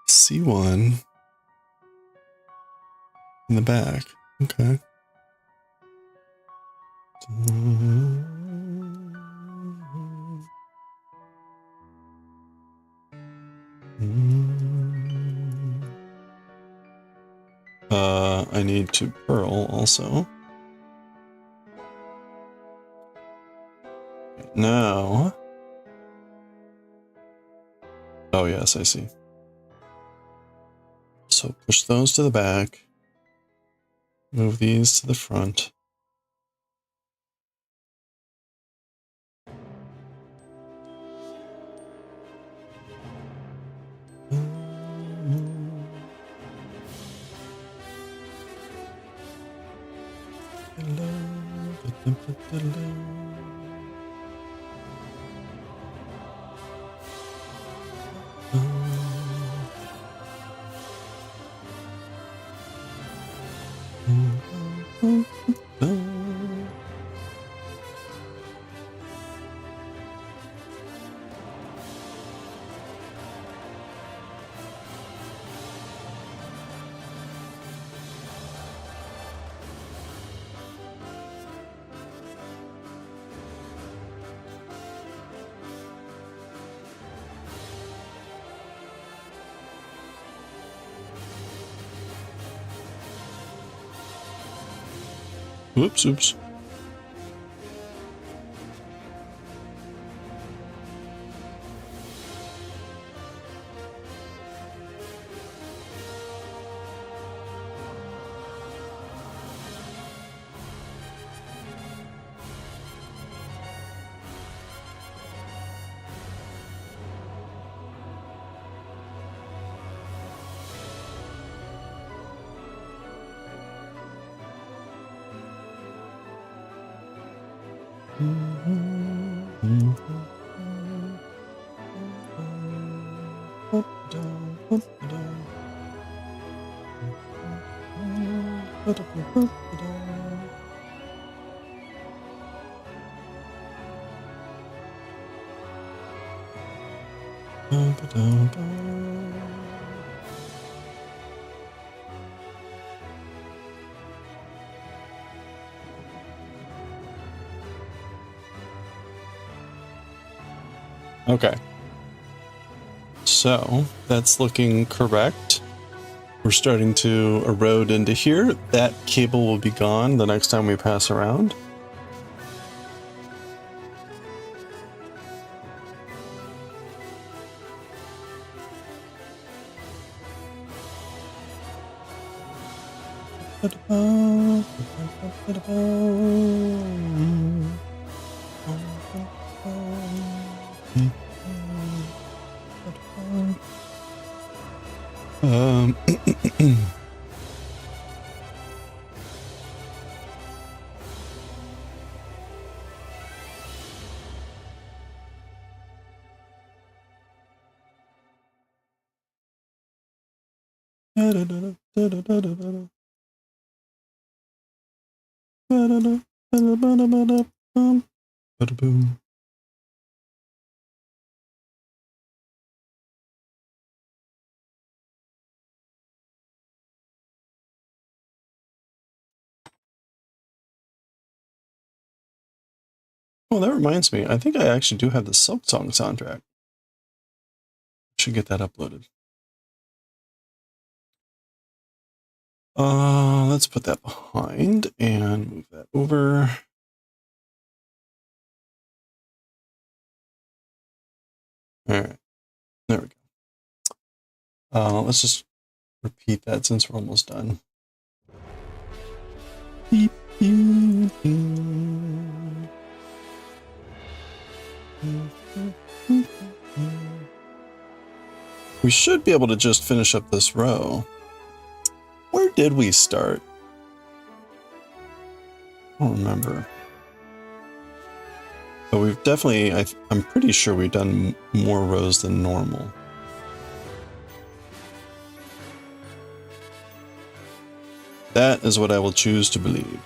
C1 in the back. Okay. I need to purl also. Now. Oh, yes, I see. So push those to the back. Move these to the front. Oops, oops. Okay. So that's looking correct. We're starting to erode into here. That cable will be gone the next time we pass around. Oh, that reminds me. I think I actually do have the Silk Song soundtrack. Should get that uploaded. Let's put that behind and move that over. All right, there we go. Let's just repeat that since we're almost done. Beep, beep, beep. We should be able to just finish up this row. Where did we start? I don't remember. But we've definitely, I'm pretty sure we've done more rows than normal. That is what I will choose to believe.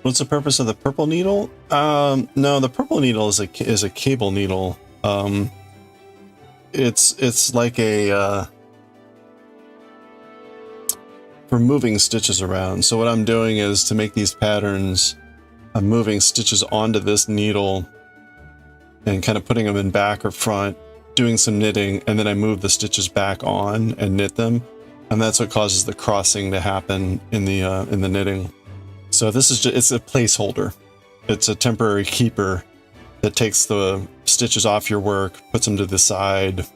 What's the purpose of the purple needle? No, the purple needle is a cable needle. It's like a for moving stitches around. So what I'm doing is to make these patterns, I'm moving stitches onto this needle and kind of putting them in back or front, doing some knitting, and then I move the stitches back on and knit them, and that's what causes the crossing to happen in the knitting. So this is it's a placeholder. It's a temporary keeper that takes the stitches off your work, puts them to the side,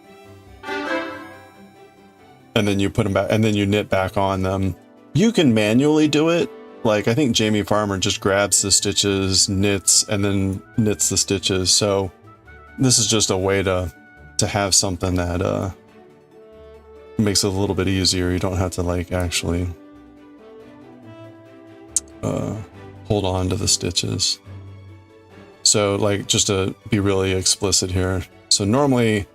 and then you put them back, and then you knit back on them. You can manually do it. Like, I think Jamie Farmer just grabs the stitches, knits, and then knits the stitches. So this is just a way to have something that makes it a little bit easier. You don't have to like actually hold on to the stitches. So like, just to be really explicit here. So normally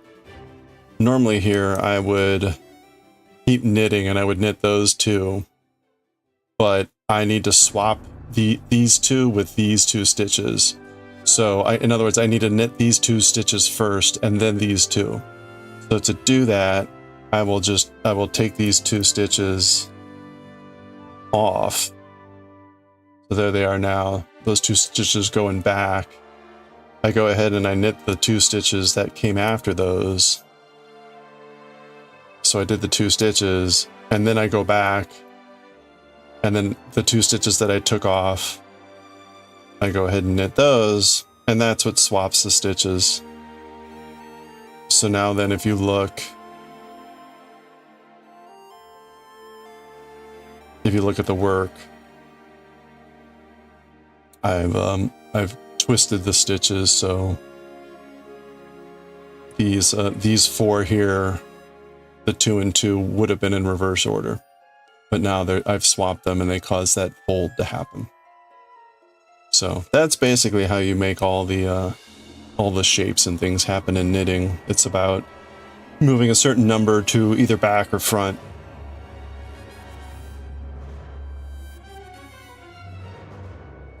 here I would keep knitting and I would knit those two, but I need to swap these two with these two stitches. So in other words, I need to knit these two stitches first and then these two. So to do that, I will take these two stitches off. So there they are now. Those two stitches going back. I go ahead and I knit the two stitches that came after those. So I did the two stitches, and then I go back, and then the two stitches that I took off, I go ahead and knit those, and that's what swaps the stitches. So now then, if you look at the work, I've twisted the stitches, so these four here, the 2 and 2, would have been in reverse order. but now I've swapped them and they cause that fold to happen. So that's basically how you make all the shapes and things happen in knitting. It's about moving a certain number to either back or front.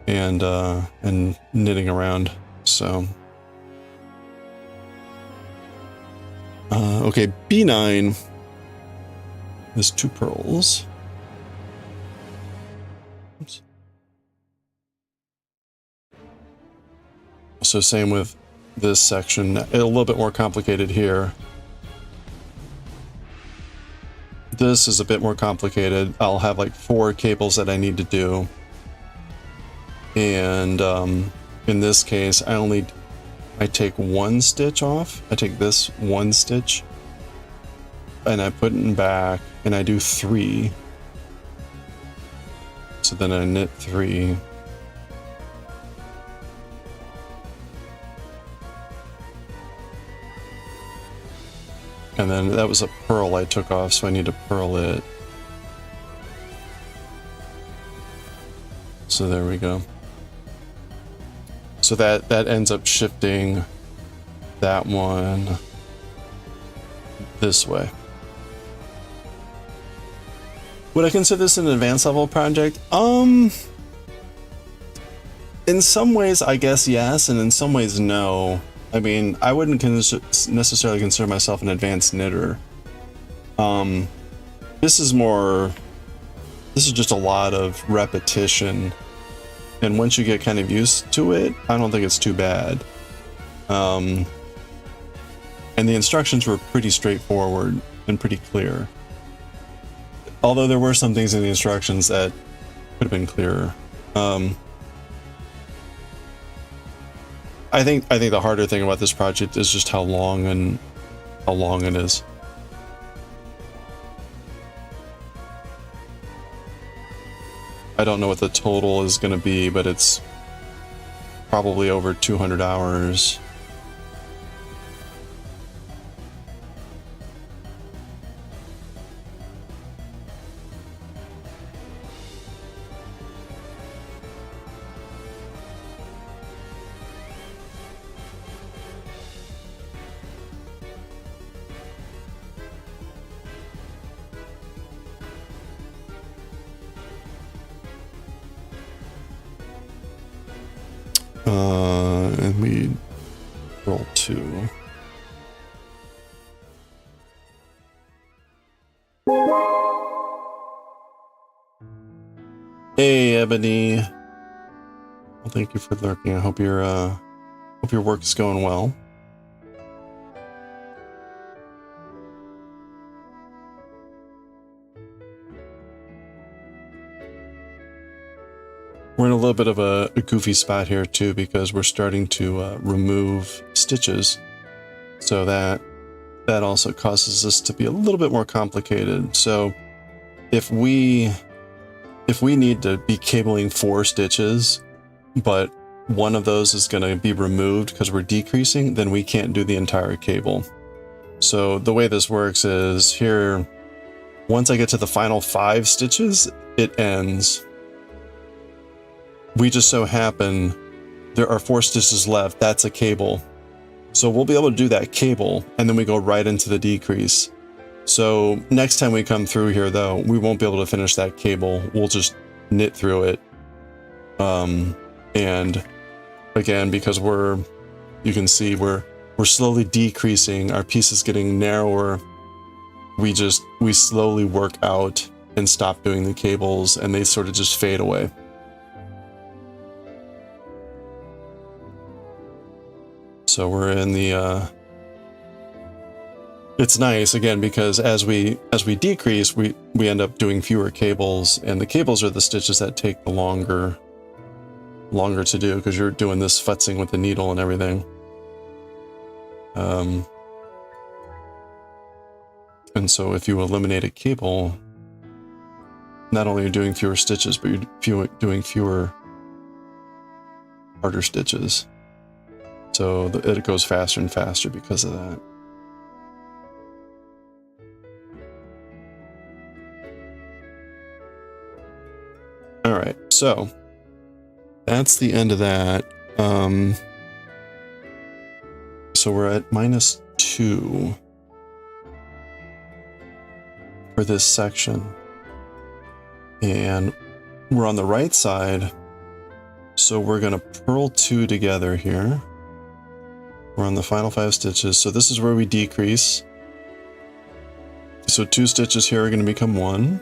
And knitting around. So okay, B9 is 2 pearls. Oops. So same with this section, a little bit more complicated here. This is a bit more complicated. I'll have like 4 cables that I need to do. And in this case, I take 1 stitch off. I take this 1 stitch and I put it in back and I do 3. So then I knit 3. And then that was a pearl I took off, so I need to purl it. So there we go. So that ends up shifting that one this way. Would I consider this an advanced level project? In some ways, I guess yes, and in some ways, no. I mean, I wouldn't necessarily consider myself an advanced knitter. This is just a lot of repetition. And once you get kind of used to it, I don't think it's too bad. And the instructions were pretty straightforward and pretty clear. Although there were some things in the instructions that could have been clearer. I think the harder thing about this project is just how long it is. I don't know what the total is going to be, but it's probably over 200 hours. And we roll 2. Hey, Ebony. Well, thank you for lurking. I hope your work is going well. We're in a little bit of a goofy spot here too, because we're starting to remove stitches, so that also causes this to be a little bit more complicated. So if we need to be cabling 4 stitches, but one of those is going to be removed because we're decreasing, then we can't do the entire cable. So the way this works is here, once I get to the final 5 stitches, it ends. We just so happen there are 4 stitches left. That's a cable. So we'll be able to do that cable, and then we go right into the decrease. So next time we come through here, though, we won't be able to finish that cable. We'll just knit through it. And again, because you can see we're slowly decreasing, our piece is getting narrower. We slowly work out and stop doing the cables, and they sort of just fade away. So we're in the, it's nice again, because as we decrease, we end up doing fewer cables, and the cables are the stitches that take the longer to do, because you're doing this futzing with the needle and everything. And so if you eliminate a cable, not only are you doing fewer stitches, but you're doing fewer harder stitches. So it goes faster and faster because of that. All right, so that's the end of that. So we're at -2 for this section. And we're on the right side. So we're going to purl 2 together here. We're on the final 5 stitches. So this is where we decrease. So 2 stitches here are going to become 1.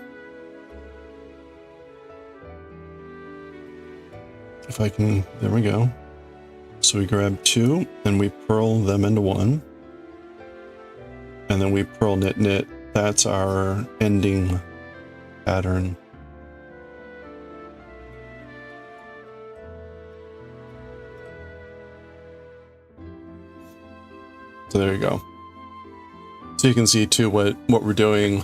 If I can, there we go. So we grab 2 and we purl them into 1. And then we purl knit knit. That's our ending pattern. So there you go. So you can see too what we're doing.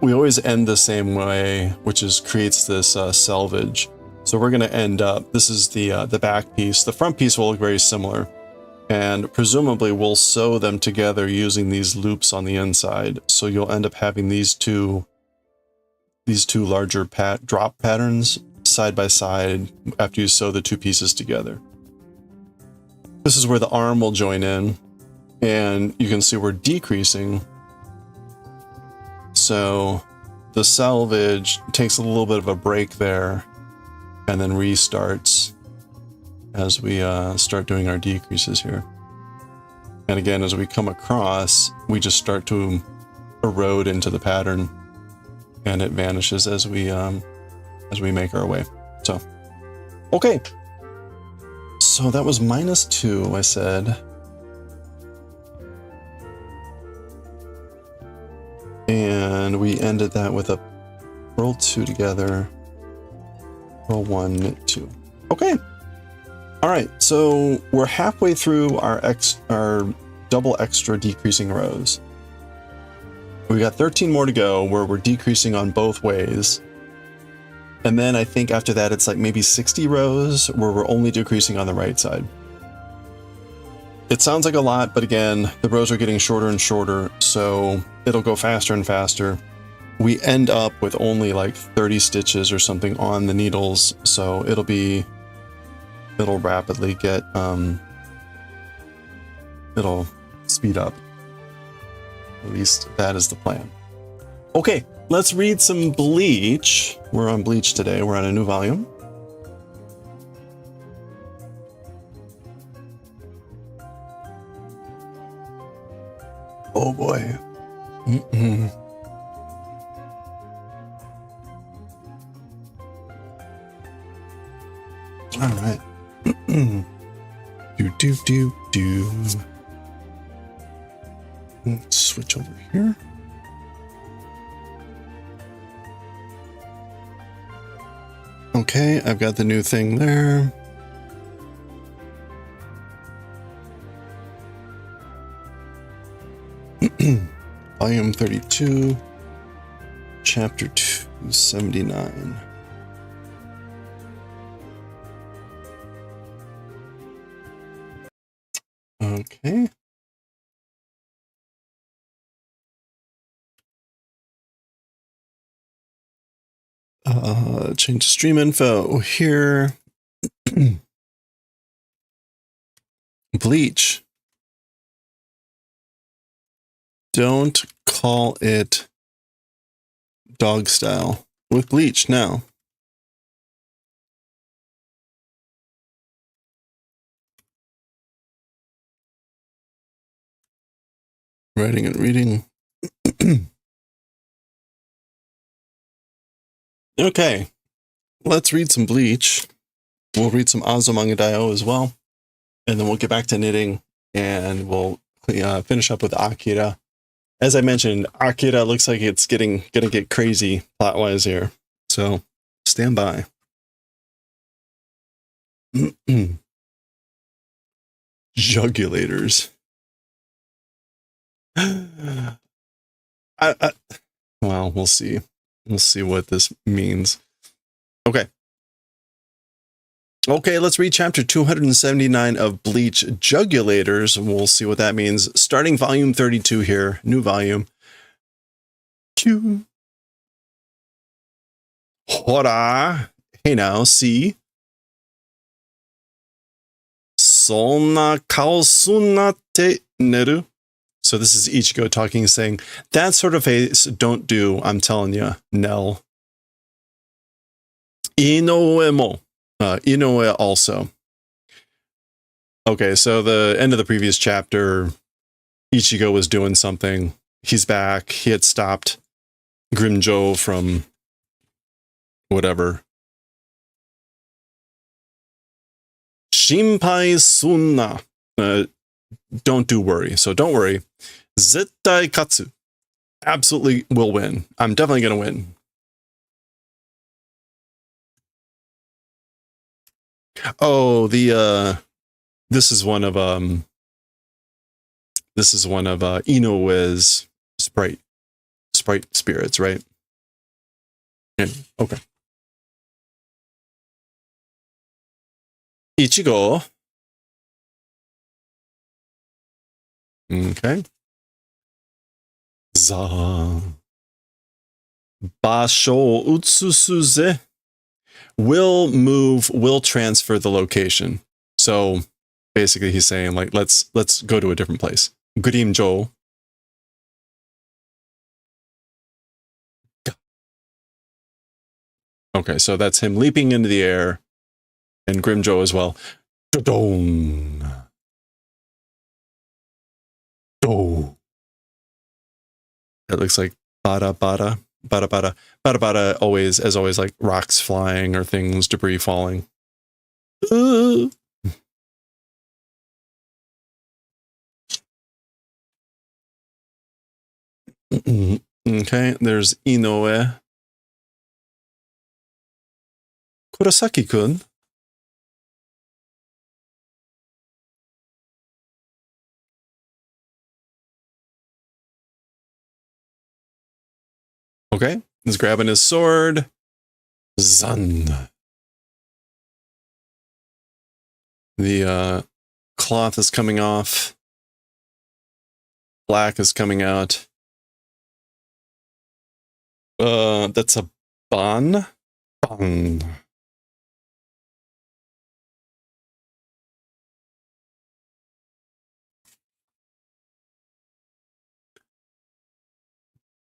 We always end the same way, which is creates this selvage. So we're going to end up, this is the back piece. The front piece will look very similar. And presumably we'll sew them together using these loops on the inside. So you'll end up having these two larger drop patterns side by side after you sew the 2 pieces together. This is where the arm will join in, and you can see we're decreasing. So the selvage takes a little bit of a break there and then restarts as we start doing our decreases here. And again, as we come across, we just start to erode into the pattern, and it vanishes as we make our way. So, okay. So that was -2, I said. And we ended that with a purl 2 together, purl 1, knit 2. Okay. All right, so we're halfway through our double extra decreasing rows. We got 13 more to go where we're decreasing on both ways. And then I think after that, it's like maybe 60 rows where we're only decreasing on the right side. It sounds like a lot, but again, the rows are getting shorter and shorter, so it'll go faster and faster. We end up with only like 30 stitches or something on the needles, so it'll rapidly get, it'll speed up. At least that is the plan. Okay, let's read some Bleach. We're on Bleach today. We're on a new volume. Oh boy. All right. do. Let's switch over here. Okay, I've got the new thing there. Volume 32, Chapter 279. Okay. Change the stream info here. Bleach. Don't call it dog style with Bleach now. Writing and reading. Okay, let's read some Bleach. We'll read some Azumanga Daioh as well. And then we'll get back to knitting and we'll finish up with Akira. As I mentioned, Akira looks like it's gonna get crazy plot-wise here. So stand by. Jugulators. Well, we'll see. We'll see what this means. Okay. Okay, let's read chapter 279 of Bleach, Jugulators. We'll see what that means. Starting volume 32 here, new volume. Hora. Hey now, see? Sonna kao sunnate neru. So this is Ichigo talking, saying, that sort of face don't do, I'm telling you, Nell. Inoue mo. Inoue also. Okay, so the end of the previous chapter, Ichigo was doing something. He's back. He had stopped Grimjo from whatever. Shinpai sunna. Don't do worry. So don't worry. Zettai katsu. Absolutely will win. I'm definitely going to win. Oh, this is one of Inoue's sprite spirits, right? Yeah, okay. Ichigo. Okay. Za. Basho utsusuze. Will move, will transfer the location. So basically he's saying, like, let's go to a different place. Grimjo. Okay, so that's him leaping into the air, and Grimjo as well. Do-dong. Do. That looks like bada bada. Bada bada. Bada bada always, as always, like rocks flying or things, debris falling. Okay, there's Inoue. Kurosaki-kun. Okay, he's grabbing his sword. Zun. The cloth is coming off. Black is coming out. That's a ban. Ban.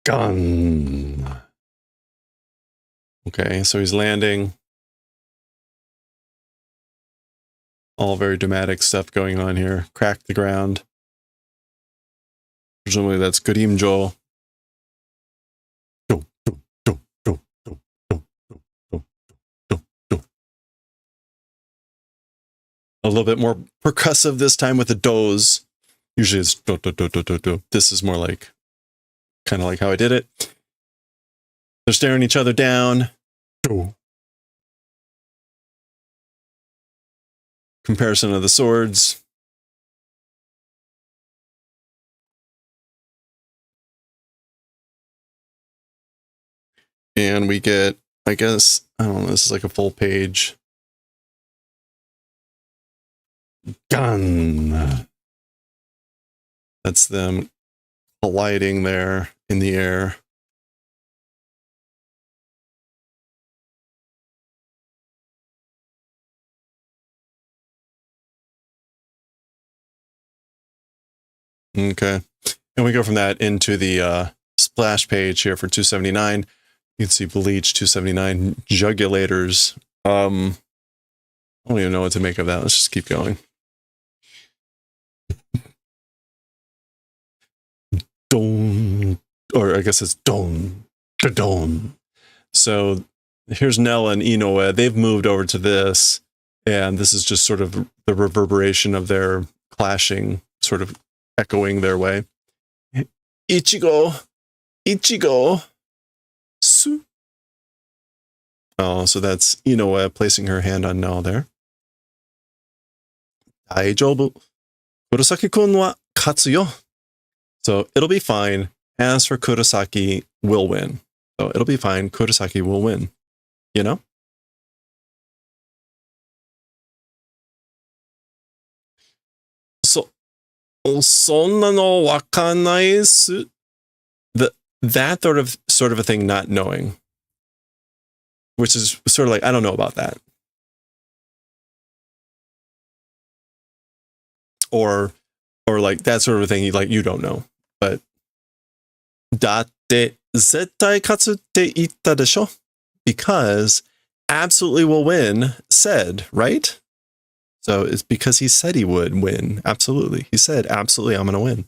Gun. Okay, so he's landing. All very dramatic stuff going on here. Crack the ground. Presumably that's Grimjo. A little bit more percussive this time with the does. Usually it's do, do, do, do, do, do. This is more like, kind of like how I did it. They're staring each other down. Do. Comparison of the swords. And we get, I guess, I don't know, this is like a full page. Gun. That's them colliding there in the air. Okay. And we go from that into the splash page here for 279. You can see Bleach 279 jugulators. I don't even know what to make of that. Let's just keep going. Don, or I guess it's don, don. So here's Nell and Inoue. They've moved over to this, and this is just sort of the reverberation of their clashing, sort of echoing their way. Ichigo, Ichigo, su. Oh, so that's Inoue placing her hand on Nell there. Daijoubu. Kurosaki-kun wa katsu yo. So it'll be fine. As for Kurosaki, will win. So it'll be fine. Kurosaki will win. You know? So, そんなのわかんないっす. That sort of a thing, not knowing. which is sort of like, I don't know about that. Or like that sort of a thing, like you don't know. But だって絶対勝つって言ったでしょ? Because absolutely will win said, right? So it's because he said he would win. Absolutely. He said, absolutely, I'm going to win.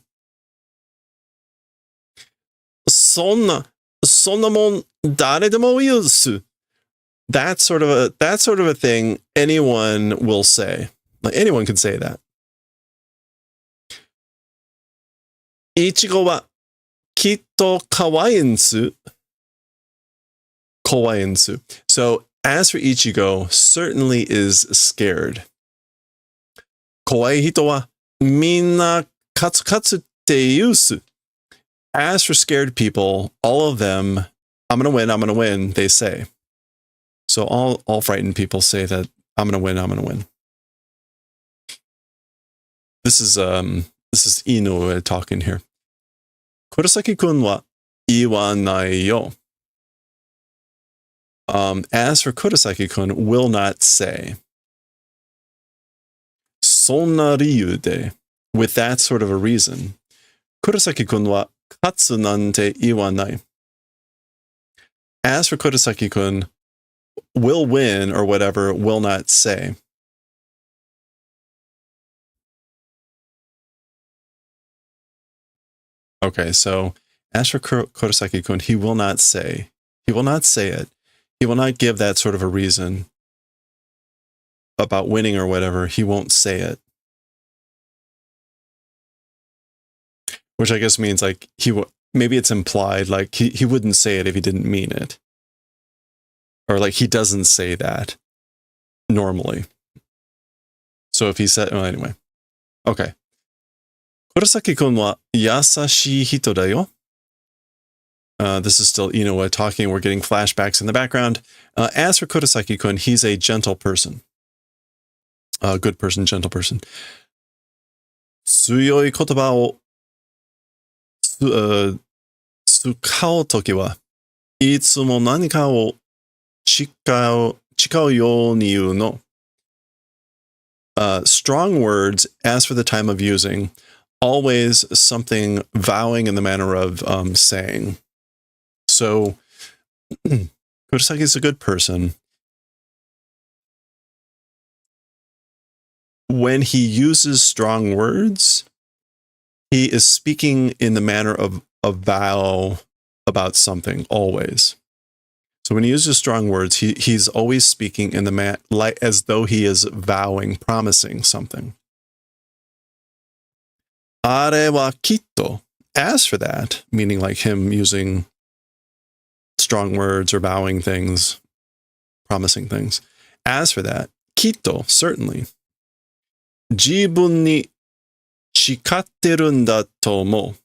そんなもん誰でも言うっす. That's sort of a thing anyone will say. Like anyone can say that. いちごはきっと可愛いんす. Kawaii-nsu. So as for Ichigo, certainly is scared. Kawaii hito wa minna katsu katsu te yusu. As for scared people, all of them, I'm going to win, they say. So all frightened people say that I'm going to win. This is Inoue talking here. Kurosaki-kun wa iwanai yo. As for Kurosaki-kun, will not say. Sonna ryu de, with that sort of a reason. Kurosaki-kun wa katsu nante iwanai. As for Kurosaki-kun, will win or whatever, will not say. Okay, so as for Kurosaki-kun, he will not say. He will not say it. He will not give that sort of a reason about winning or whatever. He won't say it. Which I guess means like maybe it's implied like he wouldn't say it if he didn't mean it. Or like he doesn't say that normally. So if he said, well, anyway. Okay. Kurosaki-kun wa yasashii hito da yo. This is still Inoue talking. We're getting flashbacks in the background. As for Kurosaki-kun, he's a gentle person. Good person, gentle person. Tsuyoi kotoba o tsukao toki wa itsumo nanika o chikao yo ni iu no. Strong words, as for the time of using, always something vowing in the manner of saying. So, Kurosaki is a good person. When he uses strong words, he is speaking in the manner of a vow about something, always. So when he uses strong words, he's always speaking in the like as though he is vowing, promising something. Are wa kitto. As for that, meaning like him using strong words or vowing things, promising things. As for that, kitto, certainly. Jibun ni chikatteru n da tomo.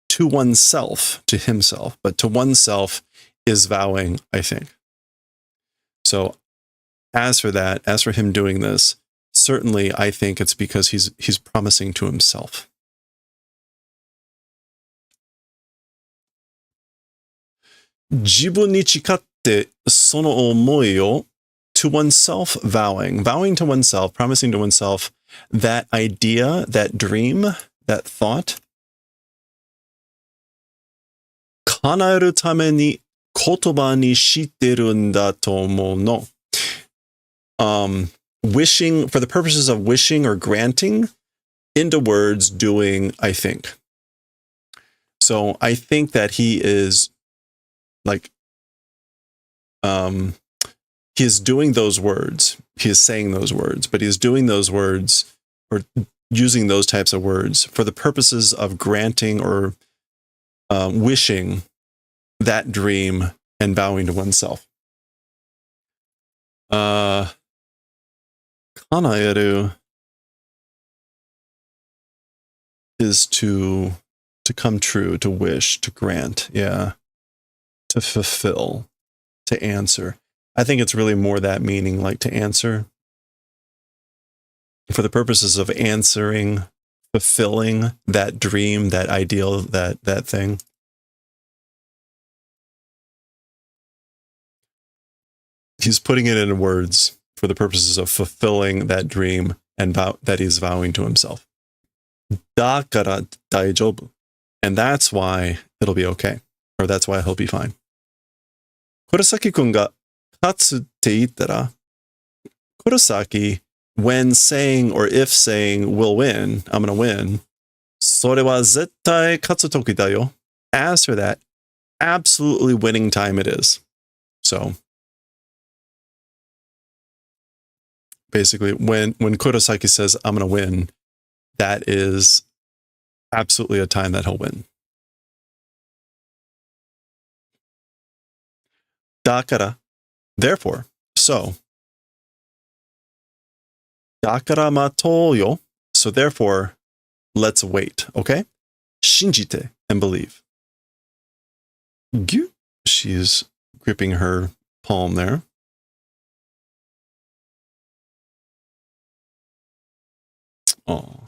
To oneself, to himself, but to oneself is vowing, I think. So as for that, as for him doing this, certainly I think it's because he's promising to himself. Jibun ni chikatte sono omoi o, to oneself vowing to oneself, promising to oneself that idea, that dream, that thought. Kanaeru tame ni kotoba ni shitteru n da tomo no. Wishing, for the purposes of wishing or granting, into words, doing, I think. So I think that he is like, he is doing those words. He is saying those words, but he is doing those words or using those types of words for the purposes of granting or wishing that dream and vowing to oneself. Kanaeru is to come true, to wish, to grant, yeah. To fulfill, to answer. I think it's really more that meaning, like to answer. For the purposes of answering, fulfilling that dream, that ideal, that thing. He's putting it into words for the purposes of fulfilling that dream and that he's vowing to himself. Dakara daijoubu. And that's why it'll be okay. Or that's why he'll be fine. Kurosaki-kun ga katsu te ittara. Kurosaki, when saying or if saying will win, I'm going to win. Sore wa zettai katsu toki da yo. As for that, absolutely winning time it is. So basically, when Kurosaki says, I'm going to win, that is absolutely a time that he'll win. Dakara, therefore, so. Dakara matou yo. So therefore, let's wait, okay? Shinjite, and believe. Gyu. She's gripping her palm there. Oh.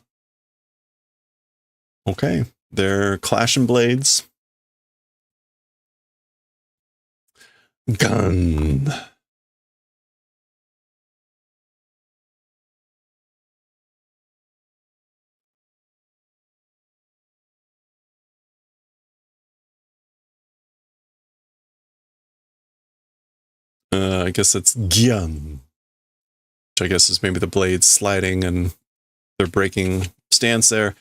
Okay, they're clashing blades. Gun. I guess it's gyan. Which I guess is maybe the blades sliding and they're breaking stance there.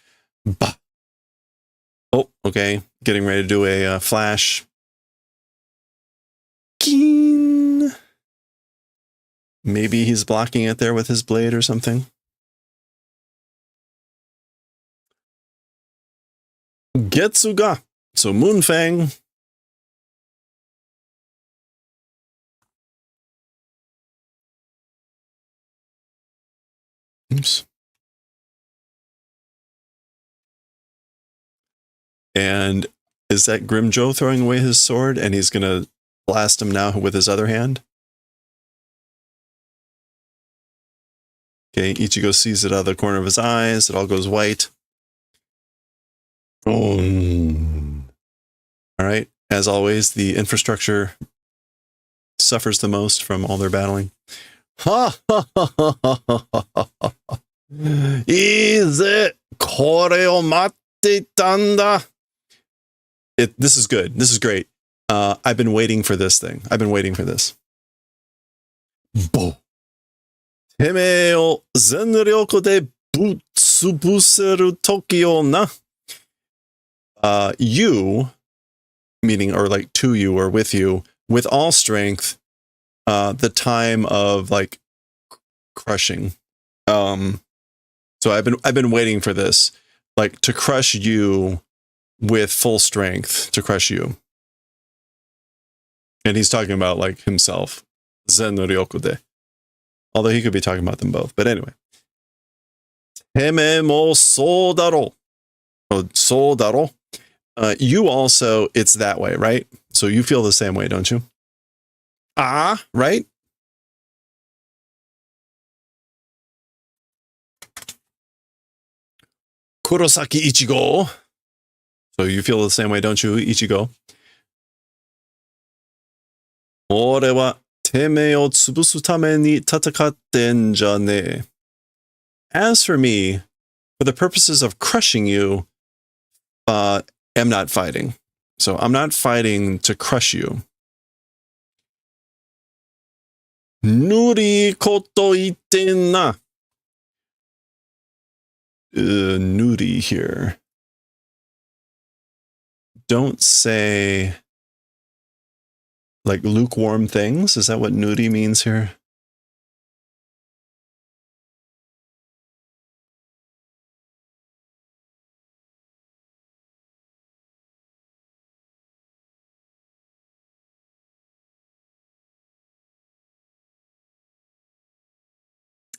Bah. Oh, okay. Getting ready to do a flash. Keen. Maybe he's blocking it there with his blade or something. Getsuga. So Moonfang. Oops. And is that Grimjo throwing away his sword and he's going to blast him now with his other hand? Okay, Ichigo sees it out of the corner of his eyes. It all goes white. Boom. All right. As always, the infrastructure suffers the most from all their battling. Ha ha ha ha ha ha ha. Ize kore o matte itanda. This is good. This is great. I've been waiting for this thing. I've been waiting for this. Bo. Teme o zenryoku de butsubuseru toki o na. You, meaning, or like to you or with you, with all strength, the time of like crushing. So I've been waiting for this, like to crush you with full strength, to crush you. And he's talking about like himself, Zen no Ryoku de. Although he could be talking about them both. But anyway. Teme mo so daro. Oh, so daro. You also, it's that way, right? So you feel the same way, don't you? Ah, right? Kurosaki Ichigo. So you feel the same way, don't you, Ichigo? Ore wa teme o tsubusu tame ni tatakatte n ja ne. As for me, for the purposes of crushing you, am not fighting. So I'm not fighting to crush you. Nuri koto ite na. Nuri here. Don't say like lukewarm things. Is that what nuri means here?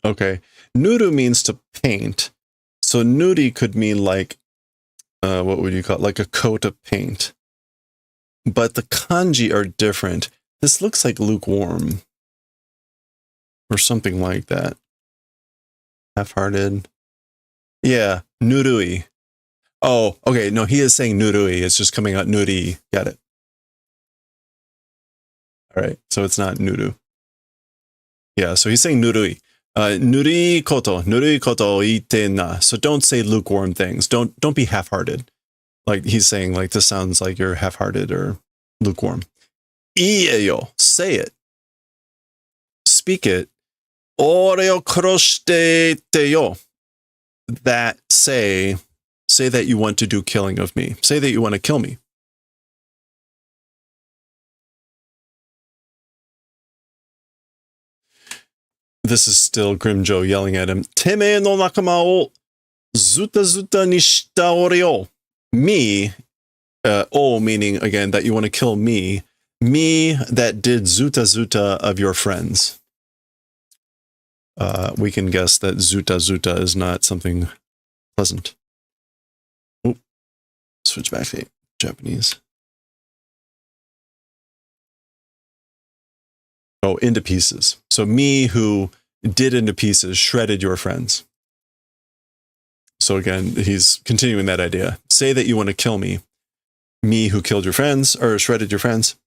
Okay. Nuru means to paint. So nuri could mean like, what would you call it? Like a coat of paint. But the kanji are different. This looks like lukewarm. Or something like that. Half-hearted. Yeah, nurui. Oh, okay. No, he is saying nurui. It's just coming out nuri. Got it. All right. So it's not nuru. Yeah, so he's saying nurui. Nurui koto ite na. So don't say lukewarm things. Don't be half-hearted. Like he's saying, like this sounds like you're half-hearted or lukewarm. Ie yo, say it. Speak it. Ore o kuroshite te yo. That say that you want to do killing of me. Say that you want to kill me. This is still Grimjo yelling at him. Teme no nakama o zuta zuta ni shita ore yo. Me, o meaning again that you want to kill me. Me that did zuta zuta of your friends. We can guess that zuta zuta is not something pleasant. Oop. Switch back to Japanese. Oh, into pieces. So me who did into pieces, shredded your friends. So again, he's continuing that idea. Say that you want to kill me. Me who killed your friends, or shredded your friends.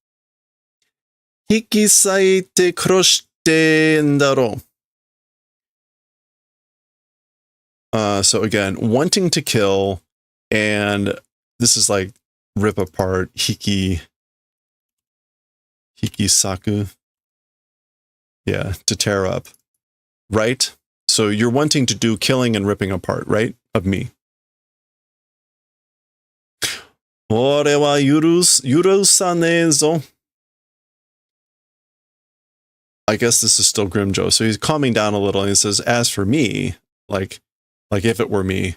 Hikisaite kuroshite ndaro. So again, wanting to kill, and this is like rip apart, hikisaku. Yeah, to tear up. Right? So you're wanting to do killing and ripping apart, right? Of me. Ore wa yurusanee zo. I guess this is still Grimjo. So he's calming down a little and he says, as for me, like if it were me,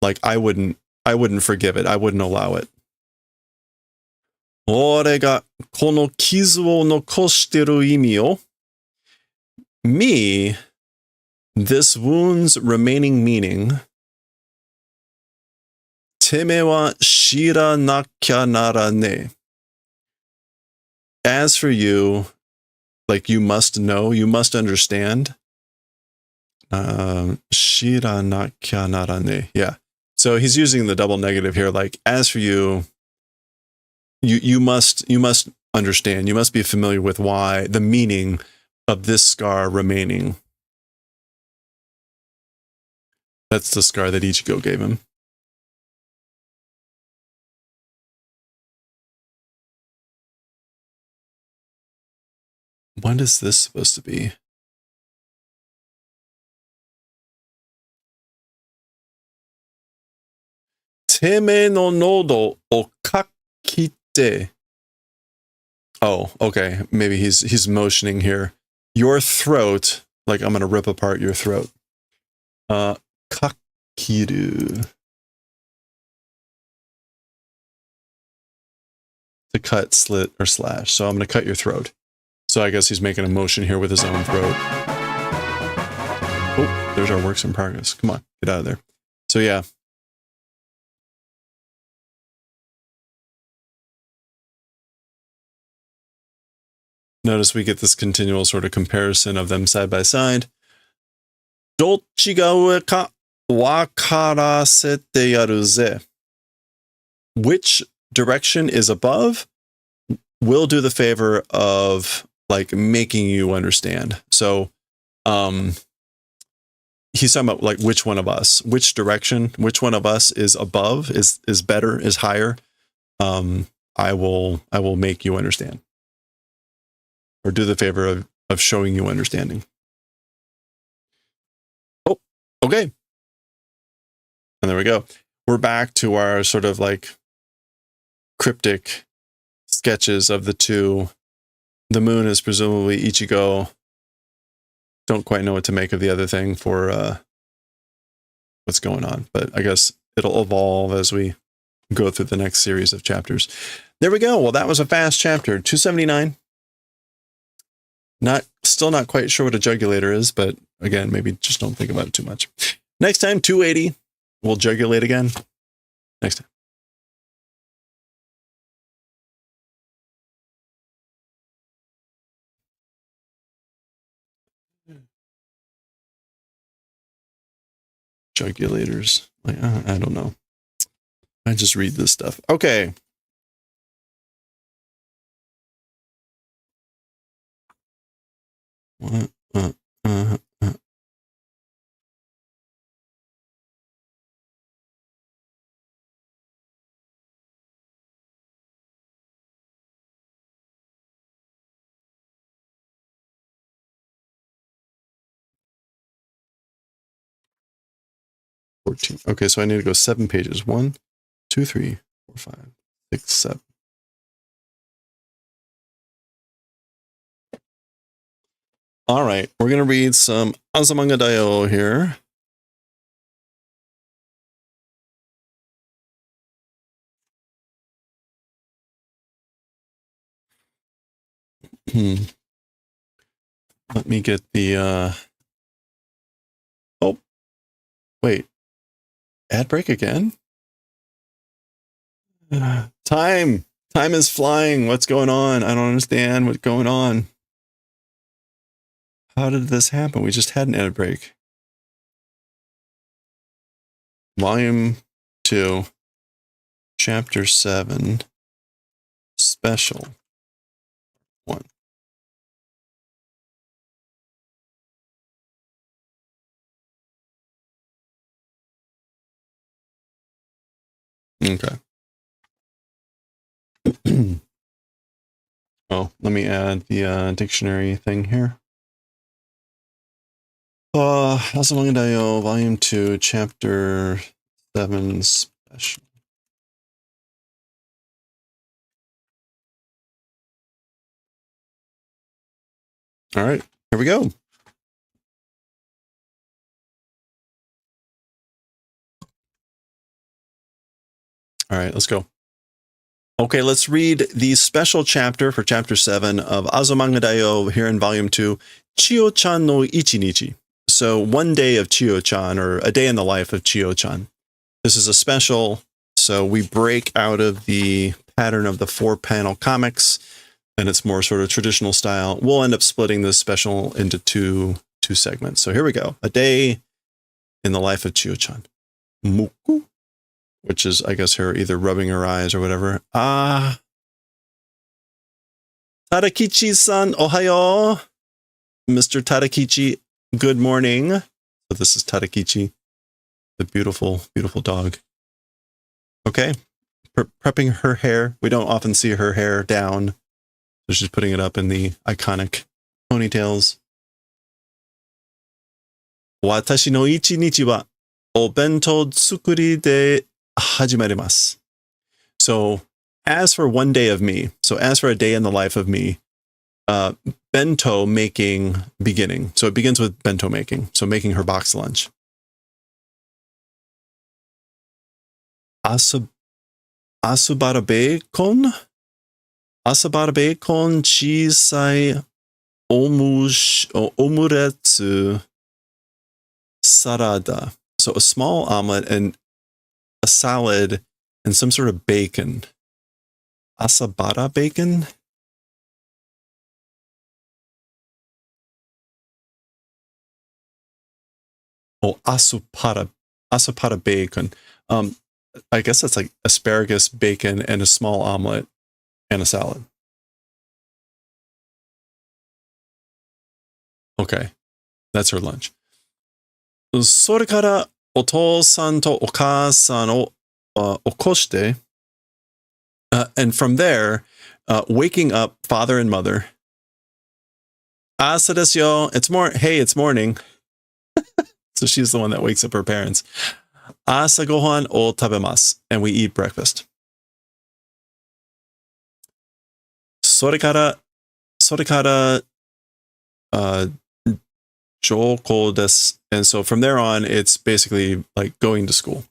like I wouldn't forgive it. I wouldn't allow it. Ore ga kono kizu o nokoshiteru imi o. Me, this wound's remaining meaning. Teme wa shiranakya narane. As for you, like you must know, you must understand. Shiranakya narane. Yeah. So he's using the double negative here. Like, as for you, you must understand. You must be familiar with why the meaning of this scar remaining. That's the scar that Ichigo gave him. What is this supposed to be? Teme no nodo o kakite. Oh, okay. Maybe he's motioning here. Your throat, like I'm gonna rip apart your throat. Kakiru. To cut, slit, or slash. So I'm gonna cut your throat. So I guess he's making a motion here with his own throat. Oh, there's our works in progress. Come on, get out of there. So yeah. Notice we get this continual sort of comparison of them side by side. Dochi ga ue ka wakarasete yaru ze. Which direction is above will do the favor of like making you understand. So he's talking about like which one of us, which direction, which one of us is above, is better, is higher. I will make you understand. Or do the favor of showing you understanding. Oh, okay. And there we go. We're back to our sort of like cryptic sketches of the two. The moon is presumably Ichigo. Don't quite know what to make of the other thing for what's going on. But I guess it'll evolve as we go through the next series of chapters. There we go. Well, that was a fast chapter. 279. Still not quite sure what a jugulator is, but again, maybe just don't think about it too much. Next time, 280. We'll jugulate again. Next time. Jugulators. Like, I don't know. I just read this stuff. Okay. What? 14. Okay, so I need to go 7 pages. 1, 2, 3, 4, 5, 6, 7. All right, we're going to read some Azumanga Daioh here. Let me get the, oh, wait, ad break again? Time is flying. What's going on? I don't understand what's going on. How did this happen? We just had an ad break. Volume 2, Chapter 7, Special 1. Okay. Oh, let me add the dictionary thing here. Azumanga Daioh, Volume 2, Chapter 7, Special. All right, here we go. All right, let's go. Okay, let's read the special chapter for Chapter 7 of Azumanga Daioh here in Volume 2, Chiyo-chan no Ichinichi. So, one day of Chiyo-chan, or a day in the life of Chiyo-chan. This is a special, so we break out of the pattern of the 4-panel comics, and it's more sort of traditional style. We'll end up splitting this special into two segments. So here we go. A day in the life of Chiyo-chan. Muku, which is, I guess, her either rubbing her eyes or whatever. Tadakichi-san, ohayo. Mr. Tadakichi, good morning. So this is Tadakichi, the beautiful, beautiful dog. Okay, prepping her hair. We don't often see her hair down, so she's putting it up in the iconic ponytails. Watashi no ichinichi wa obento tsukuri de hajimarimasu. So, as for one day of me, so as for a day in the life of me, bento making beginning. So it begins with bento making. So making her box lunch. Asubara bacon? Asubara bacon, chisai omuretsu sarada. So a small omelet and a salad and some sort of bacon. Asabara bacon? Oh, asupara bacon. I guess that's like asparagus, bacon, and a small omelet and a salad. Okay, that's her lunch. それからお父さんとお母さんを起こして and from there, waking up father and mother. 朝ですよ. Hey, it's morning. So she's the one that wakes up her parents. 朝ごはんを食べます. And we eat breakfast. それから、上校です. And so from there on, it's basically like going to school.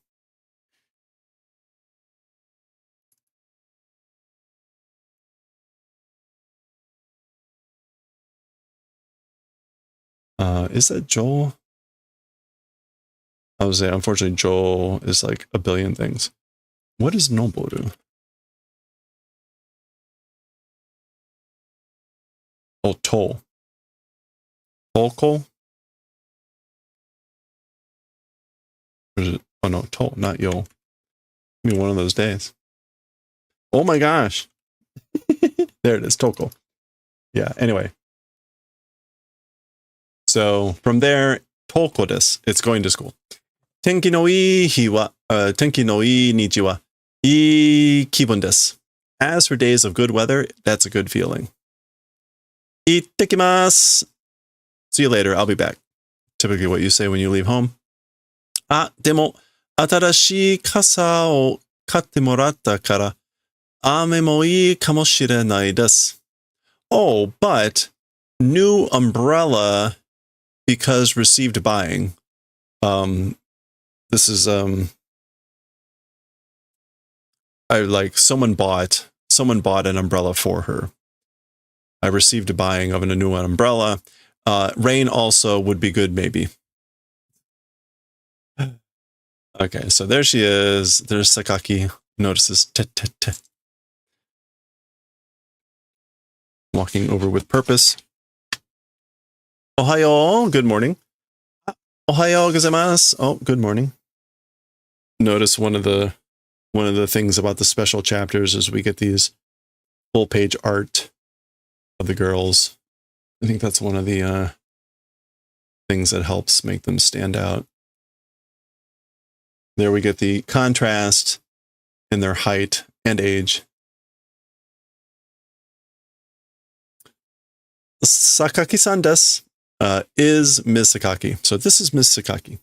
Is that Joel? I would say, unfortunately, Joel is like a billion things. What is Noboru? Oh, Toll. Tolko? Or is it? Oh no, Toll, not Yo. I mean, one of those days. Oh my gosh. There it is, Tolko. Yeah, anyway. So from there, Tolko desu. It's going to school. Tenki no ii hi wa, tenki no ii nichi wa, ii kibun desu. As for days of good weather, that's a good feeling. Ittekimasu. See you later. I'll be back. Typically what you say when you leave home. あ、でも、新しい傘を買ってもらったから、雨もいいかもしれないです。Oh, but new umbrella because received buying. This is someone bought an umbrella for her. I received a buying of a new umbrella. Rain also would be good, maybe. Okay, so there she is. There's Sakaki. Notices walking over with purpose. Ohayo, good morning. Ohayo gozaimasu. Oh, good morning. Notice one of the things about the special chapters is we get these full page art of the girls. I think that's one of the things that helps make them stand out. There we get the contrast in their height and age. Sakaki-san desu is Ms. Sakaki. So this is Ms. Sakaki.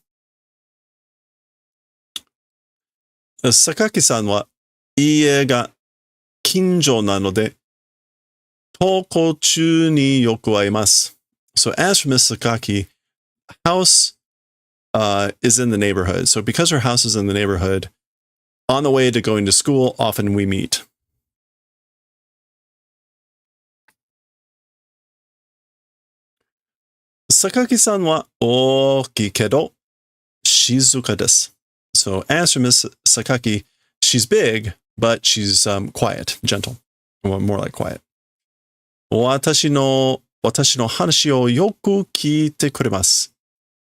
Sakaki-san wa iie ga kinjo nanode toko chū ni yoku aimasu. So as for Ms. Sakaki, house is in the neighborhood. So because her house is in the neighborhood, on the way to going to school, often we meet. Sakaki-san wa ookii kedo shizuka desu. So as for Miss Sakaki, she's big, but she's quiet, gentle, or more like quiet. Watashi no hanashi o yoku kiite kuremasu.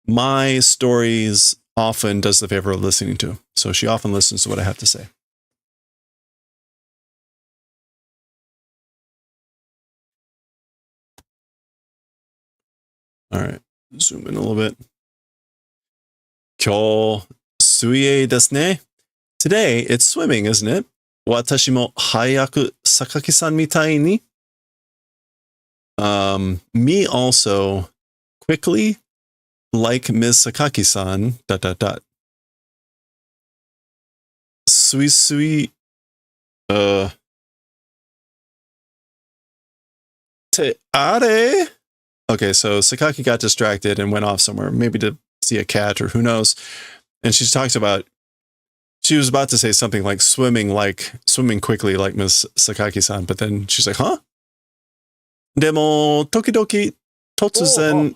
My stories often does the favor of listening to. So she often listens to what I have to say. All right, zoom in a little bit. Kyou suie desu ne. Today it's swimming, isn't it? Watashi mo hayaku Sakaki-san mitai ni. Me also quickly, like Ms. Sakaki-san. ... Sui sui. Te are. Okay, so Sakaki got distracted and went off somewhere, maybe to see a cat or who knows. And she talks about, she was about to say something like swimming quickly like Miss Sakaki-san, but then she's like, huh? Demo tokidoki totsuzen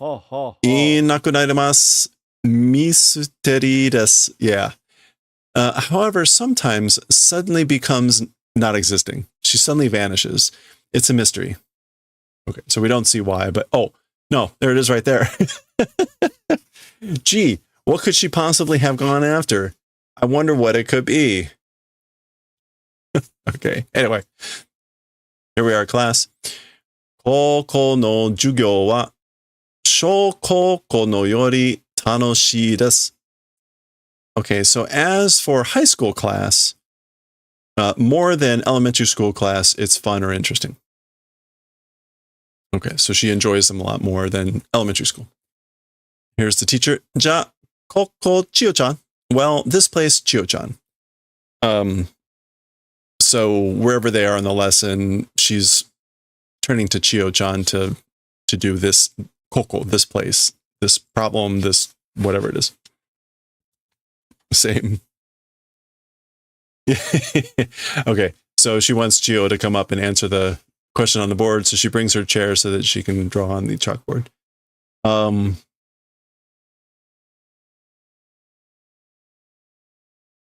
inaku naremasu mysteri desu. Yeah. However, sometimes suddenly becomes not existing. She suddenly vanishes. It's a mystery. Okay, so we don't see why, but oh, no, there it is right there. Gee, what could she possibly have gone after? I wonder what it could be. Okay, anyway. Here we are, class. Koukou no jugyou wa shokoukou no yori tanoshii desu. Okay, so as for high school class, more than elementary school class, it's fun or interesting. Okay, so she enjoys them a lot more than elementary school. Here's the teacher. Ja, koko Chiyo-chan. Well, this place, Chiyo-chan. So wherever they are in the lesson, she's turning to Chiyo-chan to do this koko, this place, this problem, this whatever it is. Same. Okay, so she wants Chiyo to come up and answer the question on the board, so she brings her chair so that she can draw on the chalkboard.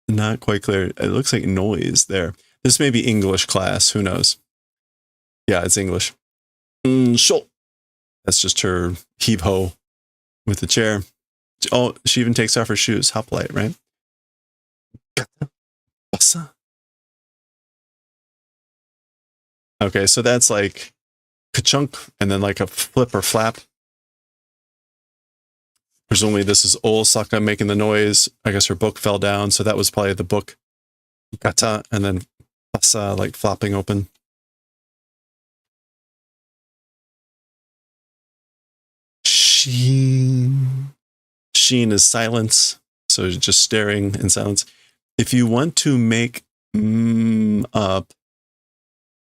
Not quite clear. It looks like noise there. This may be English class. Who knows? Yeah, it's English. Sho. That's just her heave-ho with the chair. Oh, she even takes off her shoes. How polite, right? Okay, so that's like ka-chunk and then like a flip or flap. Presumably this is Osaka making the noise. I guess her book fell down, so that was probably the book. Gata, and then basa, like flopping open. Sheen. Sheen is silence. So just staring in silence. If you want to make up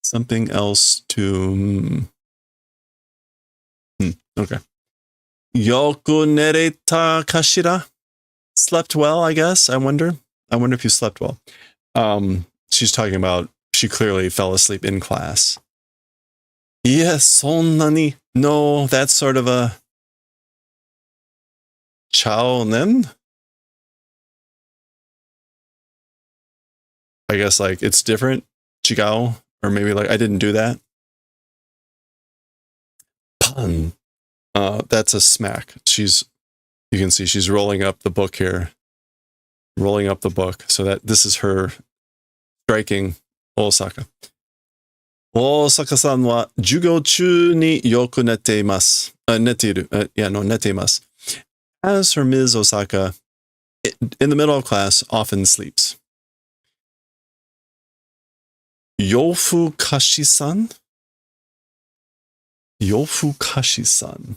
something else to okay. Yoku nereta kashira? Slept well, I guess. I wonder if you slept well. She's talking about she clearly fell asleep in class. Yes, sonnani. No, that's sort of a chaonen. I guess like it's different. Chigao. Or maybe like I didn't do that. Pun. That's a smack. You can see she's rolling up the book here. Rolling up the book. So that this is her striking Osaka. Osaka-san wa jugo chu ni yoku nette imasu. Neteiru. Nette imasu. As for Ms. Osaka, in the middle of class, often sleeps. Yofu kashi-san? Yofu kashi-san.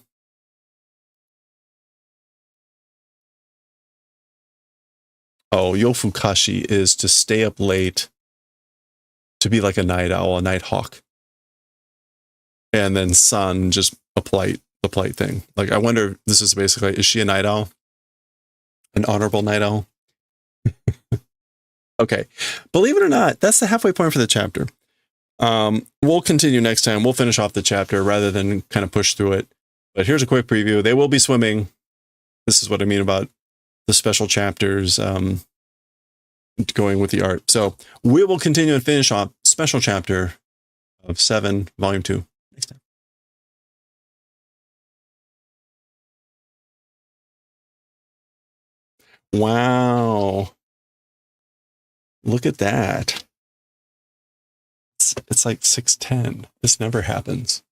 Oh, yofu kashi is to stay up late, to be like a night owl, a night hawk. And then san, just the polite thing. Like, I wonder, this is basically, is she a night owl? An honorable night owl? Okay. Believe it or not, that's the halfway point for the chapter. We'll continue next time. We'll finish off the chapter rather than kind of push through it. But here's a quick preview. They will be swimming. This is what I mean about the special chapters going with the art. So we will continue and finish off special chapter of 7, volume 2 next time. Wow. Look at that. It's like 6:10. This never happens.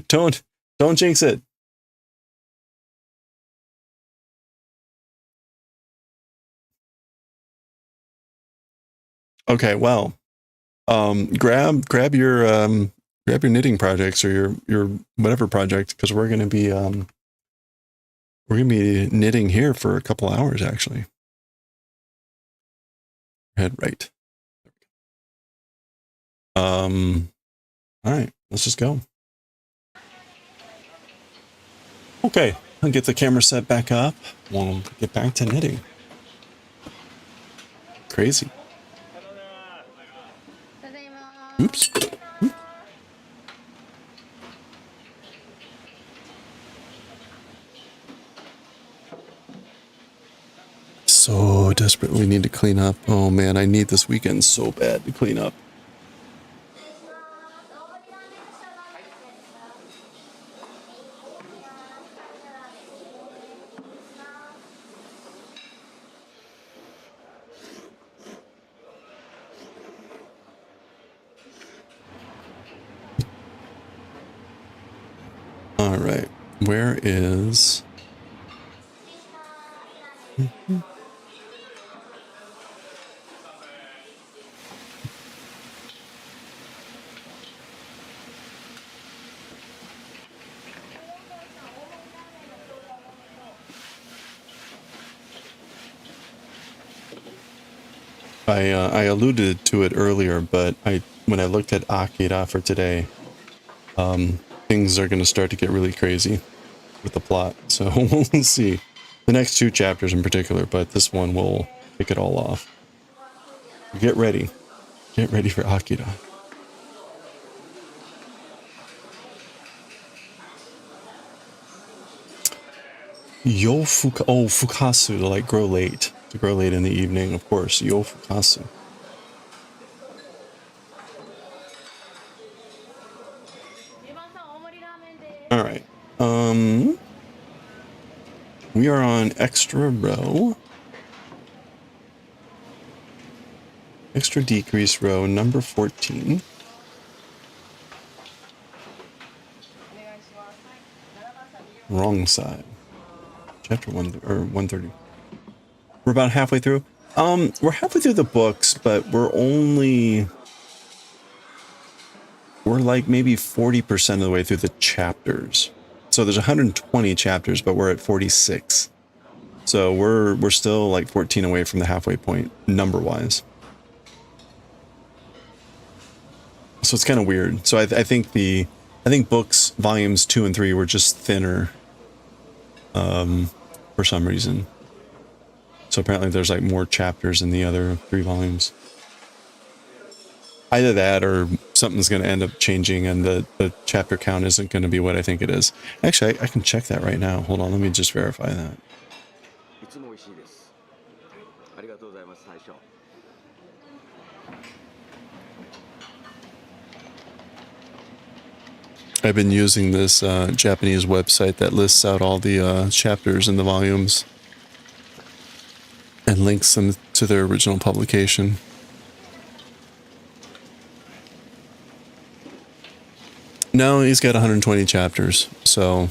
Don't jinx it. Okay, well, grab your knitting projects or your whatever project, because we're gonna be knitting here for a couple hours actually. Head right. All right, let's just go. Okay, I'll get the camera set back up. We'll get back to knitting. Crazy. Oops. So desperately need to clean up. Oh man, I need this weekend so bad to clean up. All right, where is... I alluded to it earlier, but when I looked at Akira for today, things are going to start to get really crazy with the plot. So we'll see. The next 2 chapters in particular, but this one will kick it all off. Get ready. Get ready for Akira. Fukasu, to like grow late. To grow late in the evening, of course. Fukasu. All right. We are on extra row. Extra decrease row number 14. Wrong side. Chapter 130. We're about halfway through. We're halfway through the books, but we're only we're like maybe 40% of the way through the chapters. So there's 120 chapters, but we're at 46. So we're still like 14 away from the halfway point, number-wise. So it's kind of weird. So I think books volumes 2 and 3 were just thinner, for some reason. So apparently there's like more chapters in the other 3 volumes. Either that or something's going to end up changing and the chapter count isn't going to be what I think it is. Actually, I can check that right now. Hold on, let me just verify that. I've been using this Japanese website that lists out all the chapters in the volumes and links them to their original publication. No, he's got 120 chapters, so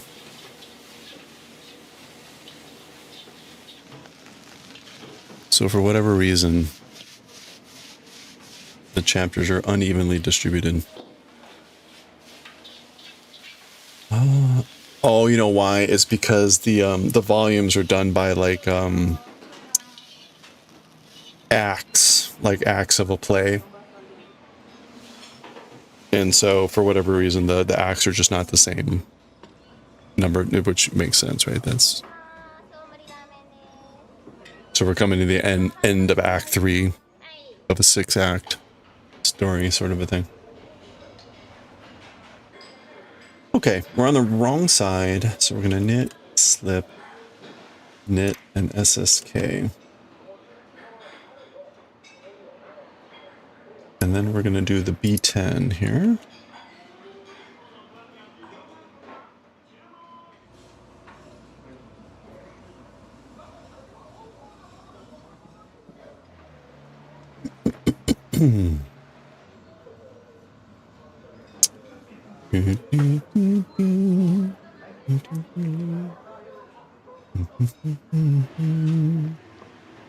for whatever reason, the chapters are unevenly distributed. Oh, you know why? It's because the volumes are done by like acts of a play. And so for whatever reason the acts are just not the same number, which makes sense, right? That's so we're coming to the end of act 3 of a 6-act story sort of a thing. Okay, we're on the wrong side, so we're gonna knit, slip, knit, and SSK. And then we're gonna do the B10 here.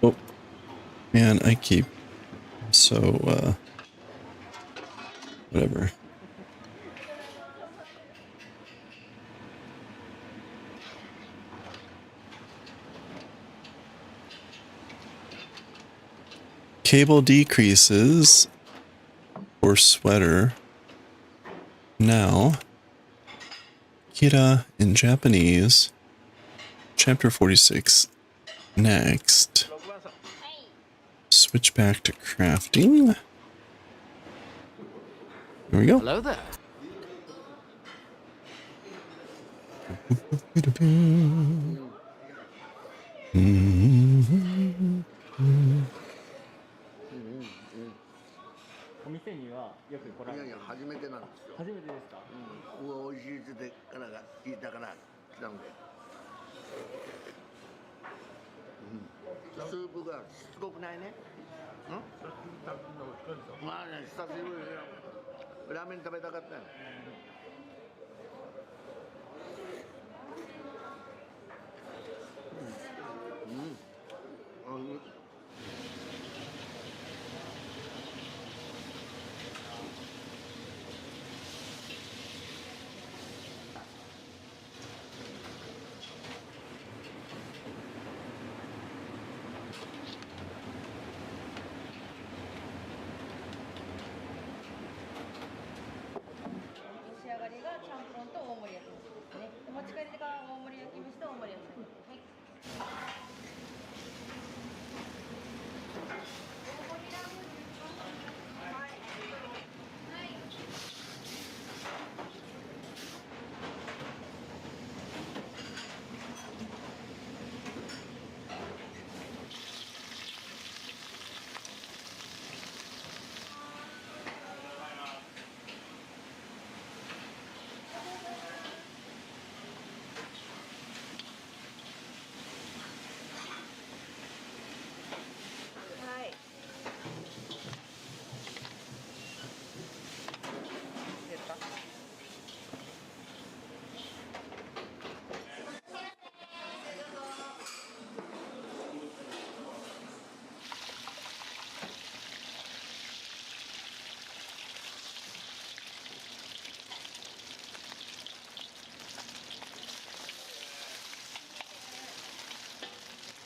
Oh, man, I keep so, whatever. Cable decreases for sweater. Now, Akira in Japanese, chapter 46. Next, switch back to crafting. Here we go. Hello there.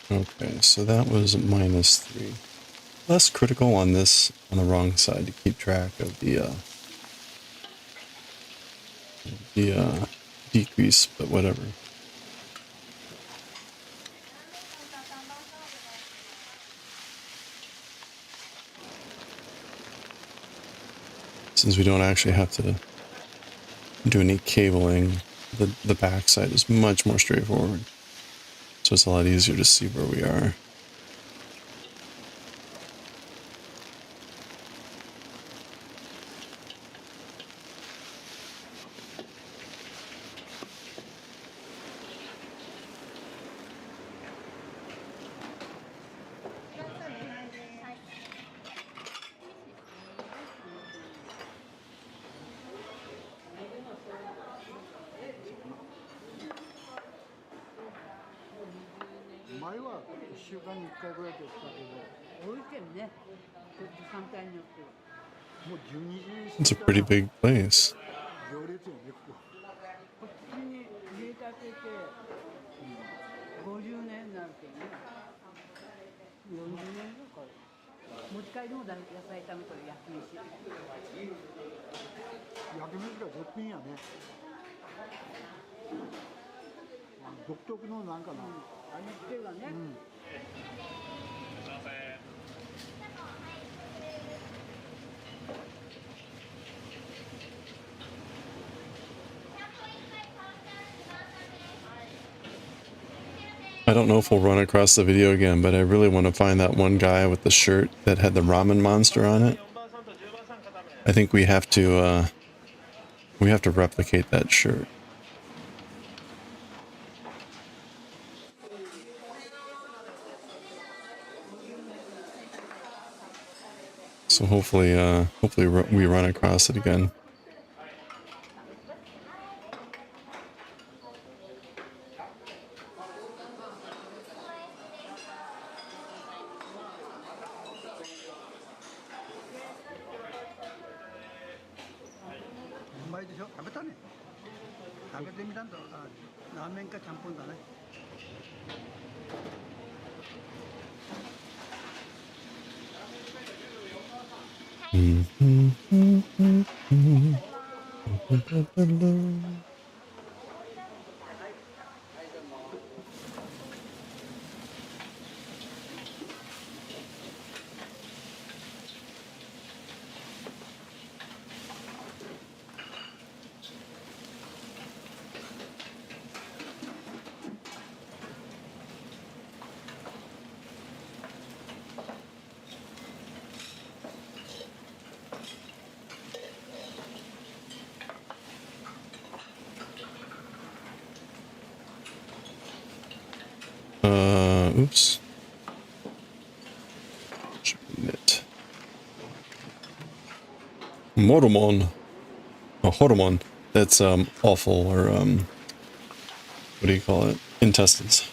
Okay, so that was -3. Less critical on this, on the wrong side, to keep track of the decrease, but whatever. Since we don't actually have to do any cabling, the backside is much more straightforward. So it's a lot easier to see where we are. It's a pretty big place. I don't know if we'll run across the video again, but I really want to find that one guy with the shirt that had the ramen monster on it. I think we have to replicate that shirt. So hopefully we run across it again. Oops. Knit. Moromon. Oh, hormone. That's awful, or what do you call it? Intestines.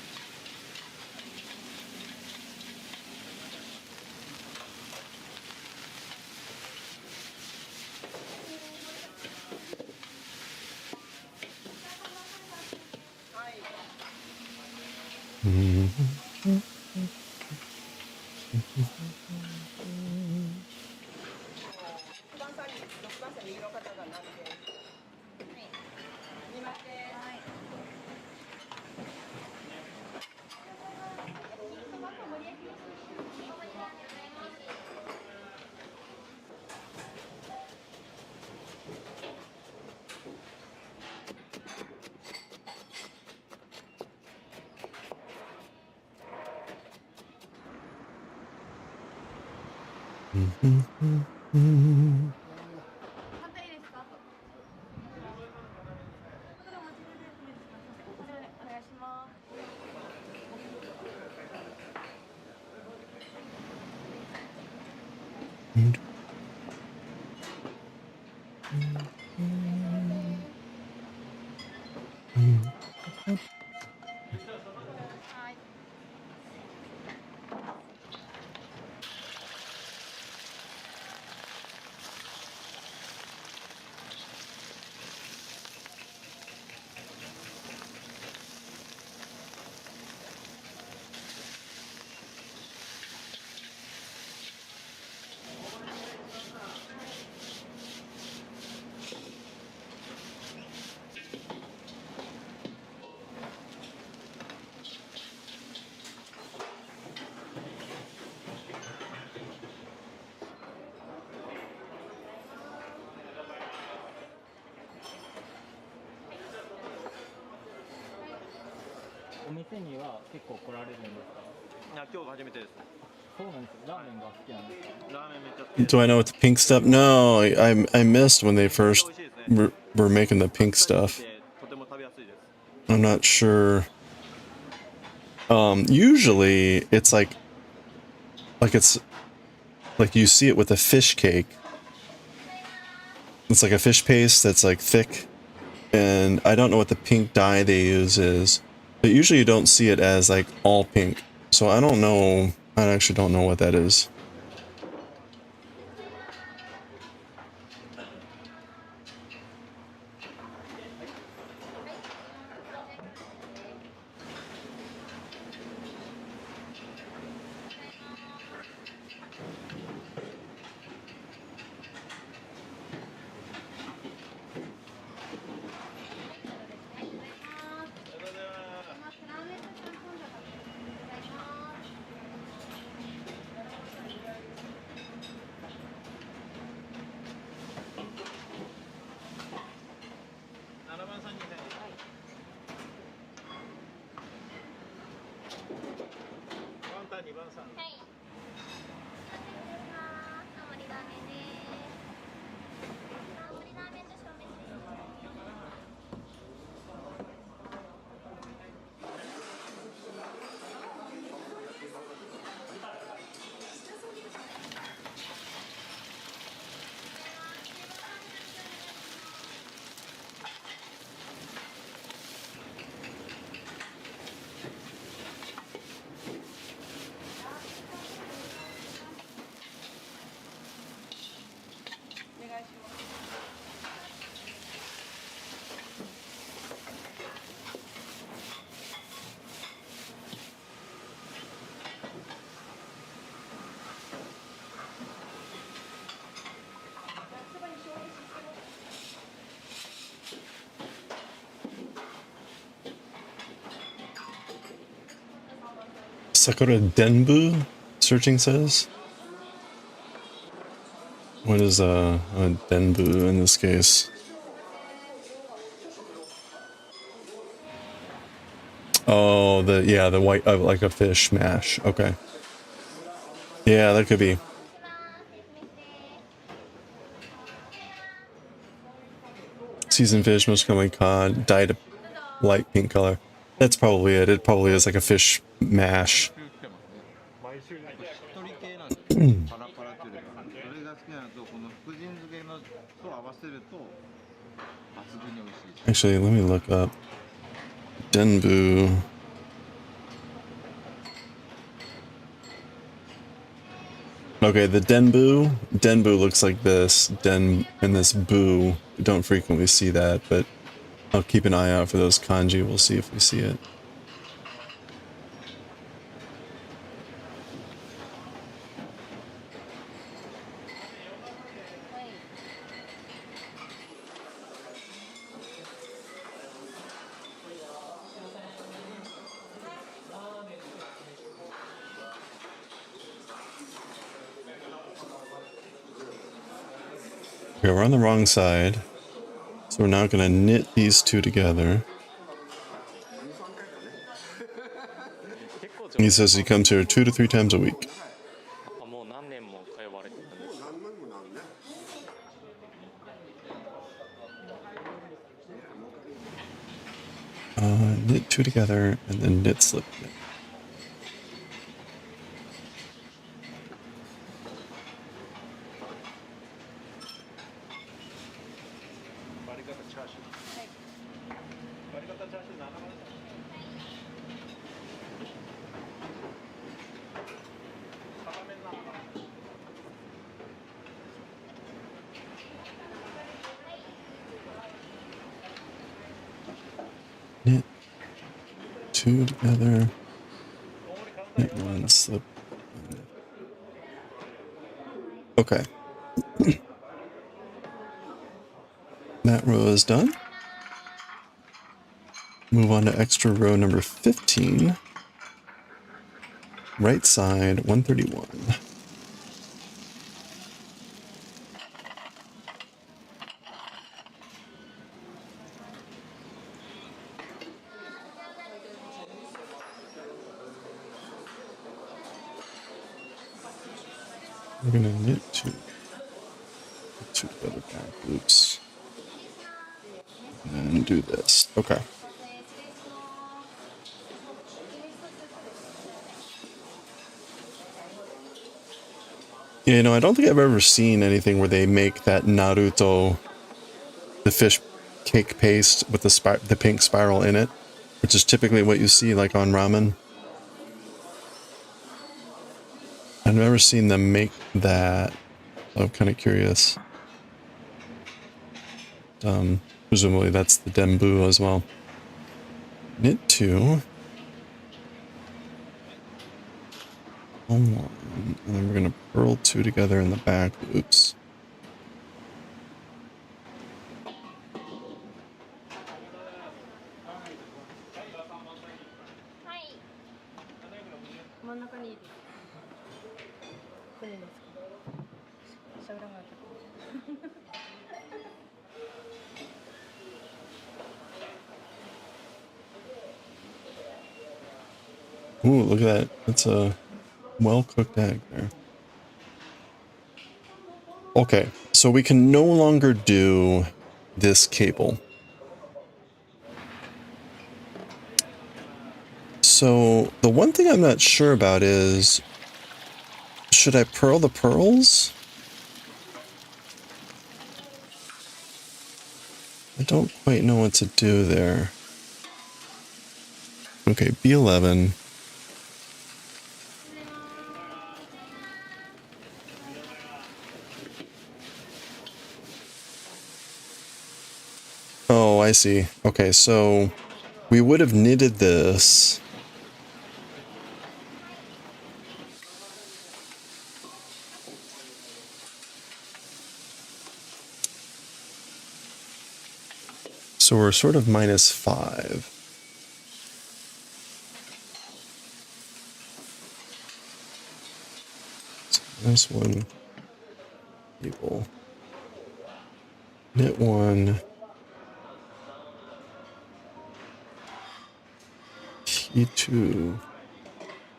店には結構来られるんですか？いや、今日初めてです。そうなんですよ。ラーメンが好きなんですか？ラーメンめっちゃ好きです。Do I know what the pink stuff? No, I missed when they first were making the pink stuff. とても食べやすいです。I'm not sure. Usually it's like it's like you see it with a fish cake. It's like a fish paste that's like thick, and I don't know what the pink dye they use is, but usually you don't see it as like all pink. So I don't know. I actually don't know what that is. Sakura Denbu, searching says. What is a Denbu in this case? Oh, the white, like a fish mash. Okay. Yeah, that could be. Seasoned fish, most commonly cod, dyed a light pink color. That's probably it. It probably is like a fish mash. Actually, let me look up Denbu. Okay, the Denbu looks like this. Den and this boo. We don't frequently see that, but I'll keep an eye out for those kanji. We'll see if we see it. Okay, we're on the wrong side. So we're now going to knit these two together. He says he comes here 2 to 3 times a week. Knit 2 together and then knit slip. Knit 2 together. Knit 1 slip. Okay. That row is done. Move on to extra row number 15. Right side, 131. We're gonna knit two together back loops and do this. Okay. Yeah, you know, I don't think I've ever seen anything where they make that Naruto, the fish cake paste with the pink spiral in it, which is typically what you see like on ramen. I've never seen them make that. So I'm kind of curious. Presumably that's the denbu as well. Knit 2. On 1. And then we're going to purl 2 together in the back loops. Ooh, look at that. That's a well-cooked egg there. Okay, so we can no longer do this cable. So the one thing I'm not sure about is, should I purl the pearls? I don't quite know what to do there. Okay, B11. Oh, I see. Okay, so we would have knitted this. So we're sort of -5. So this one, cable. Knit 1. T2.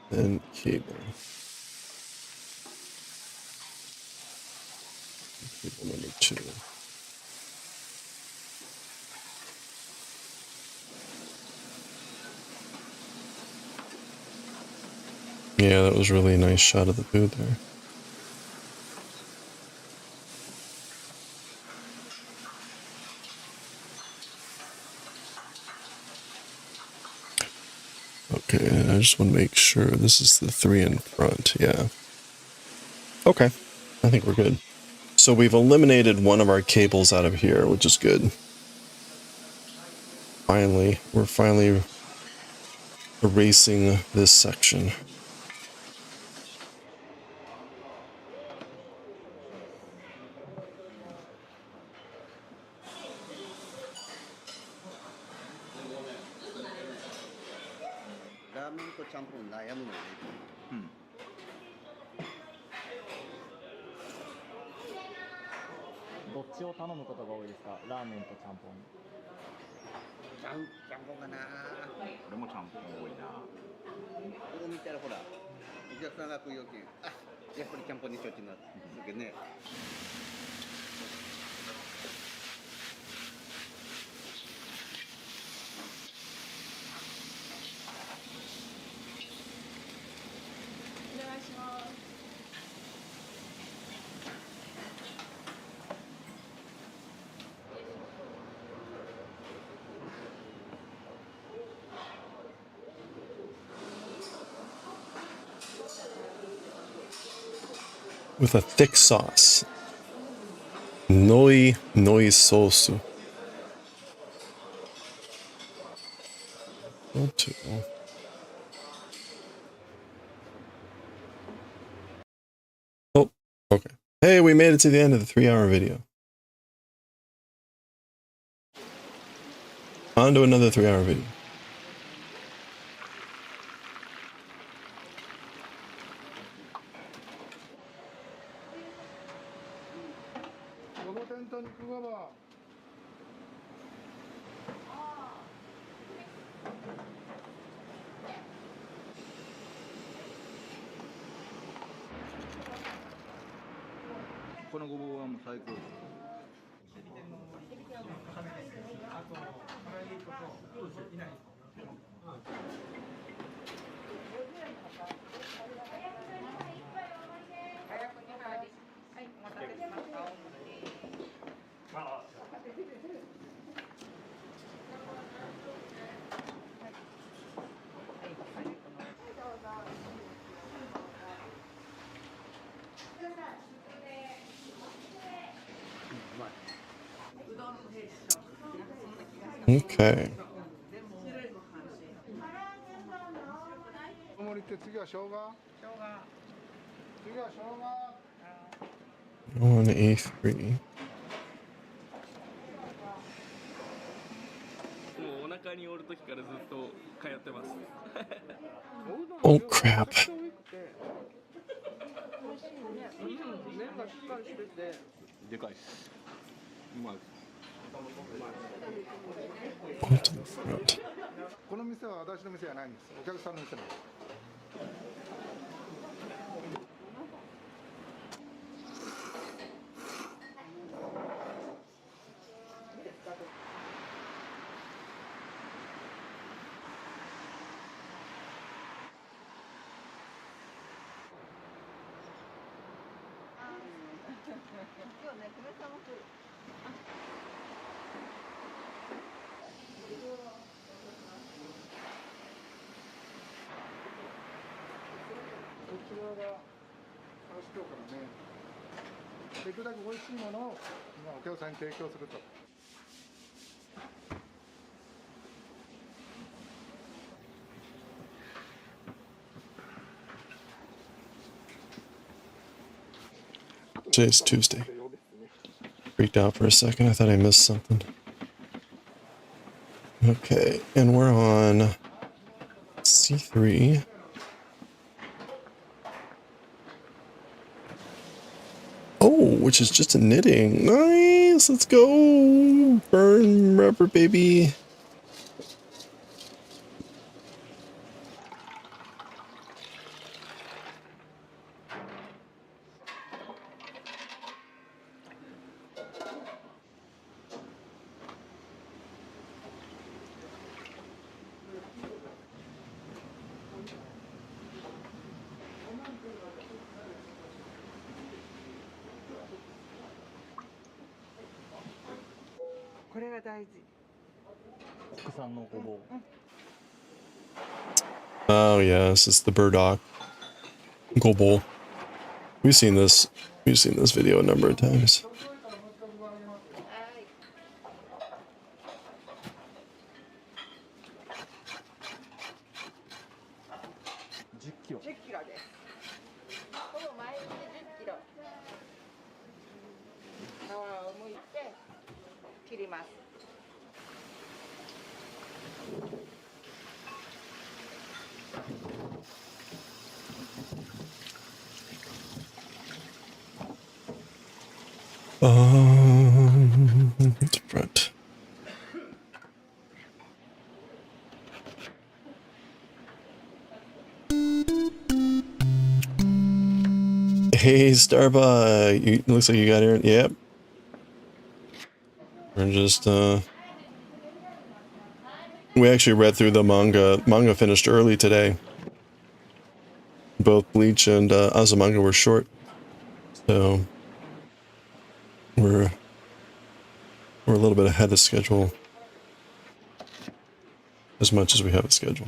Then cable. Cable number 2. Yeah, that was really a nice shot of the food there. Okay, I just want to make sure this is the 3 in front. Yeah. Okay, I think we're good. So we've eliminated one of our cables out of here, which is good. Finally, we're finally erasing this section. With a thick sauce. Noi sauce. Oh, okay. Hey, we made it to the end of the 3-hour video. On to another 3-hour video. このごぼうはもう最高です。Okay. On A3. もうお腹におる時からずっと通ってます。Oh crap. 麺がしっかりしててでかいです。うまい。 Onto the front. この店は私の店じゃないんです。お客さんの店なんです。こちらが東京からね、できるだけ美味しいものをお客さんに提供すると。Today's Tuesday. Freaked out for a second. I thought I missed something. Okay, and we're on C3. Oh, which is just a knitting. Nice, let's go. Burn rubber, baby. Oh yes, it's the burdock gobo. We've seen this video a number of times. The front. Hey, Starbuck. It looks like you got here. Yep. We're just, we actually read through the manga. Manga finished early today. Both Bleach and Azumanga were short. So, we're a little bit ahead of schedule. As much as we have a schedule.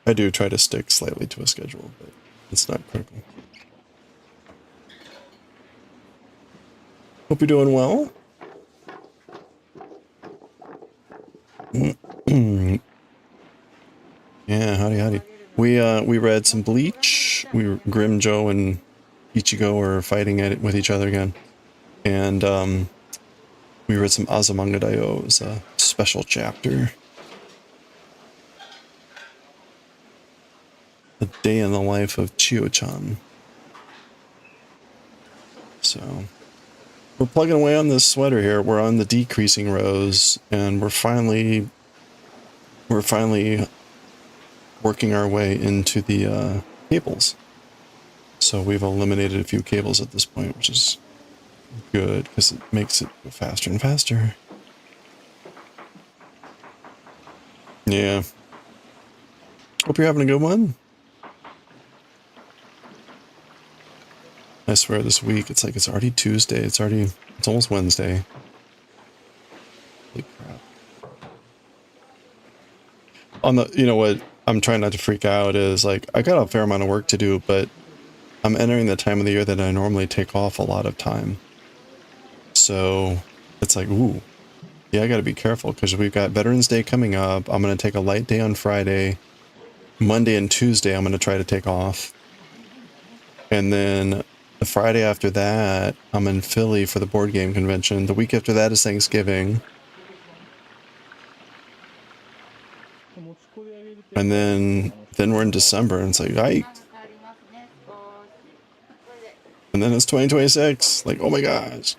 I do try to stick slightly to a schedule, but it's not critical. Hope you're doing well. Yeah, howdy. We read some Bleach. Grim Joe and Ichigo are fighting at it with each other again. And we read some Azumanga Daioh. It was a special chapter. A day in the life of Chio-chan. So we're plugging away on this sweater here. We're on the decreasing rows, and we're finally working our way into the cables. So we've eliminated a few cables at this point, which is good because it makes it go faster and faster. Yeah. Hope you're having a good one. I swear this week, it's like it's already Tuesday. It's almost Wednesday. Holy crap. On the, you know what, I'm trying not to freak out is like, I got a fair amount of work to do, but I'm entering the time of the year that I normally take off a lot of time. So it's like, ooh, yeah, I got to be careful because we've got Veterans Day coming up. I'm going to take a light day on Friday. Monday and Tuesday, I'm going to try to take off. And then the Friday after that, I'm in Philly for the board game convention. The week after that is Thanksgiving. And then we're in December, and it's like, yikes. And then it's 2026. Like, oh my gosh.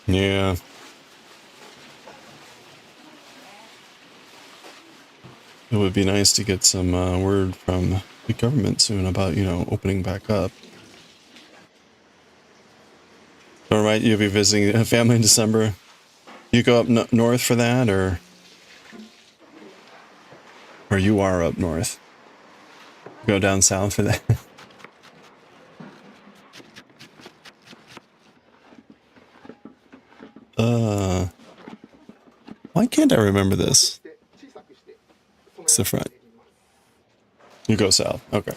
Yeah. It would be nice to get some word from the government soon about, you know, opening back up. All right, you'll be visiting a family in December. You go up north for that, or you are up north? Go down south for that? Why can't I remember this? It's the front. You go south. Okay.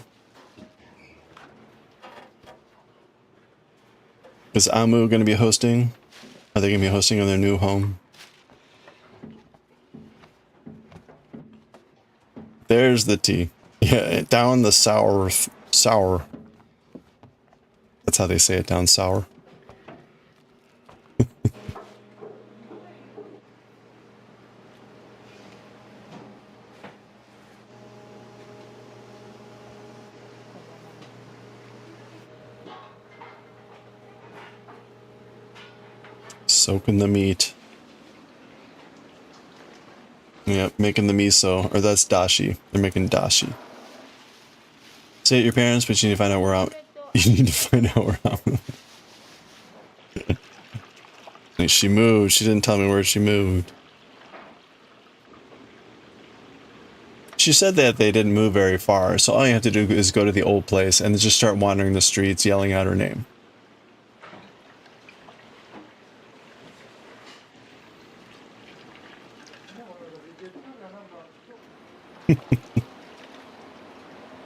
Is Amu going to be hosting? Are they going to be hosting on their new home? There's the T. Yeah, down the sour. That's how they say it, down sour. Soaking the meat. Yep, making the miso. Or that's dashi. They're making dashi. Say it your parents, but you need to find out where out. You need to find out where out. Like, she moved. She didn't tell me where she moved. She said that they didn't move very far, so all you have to do is go to the old place and just start wandering the streets yelling out her name.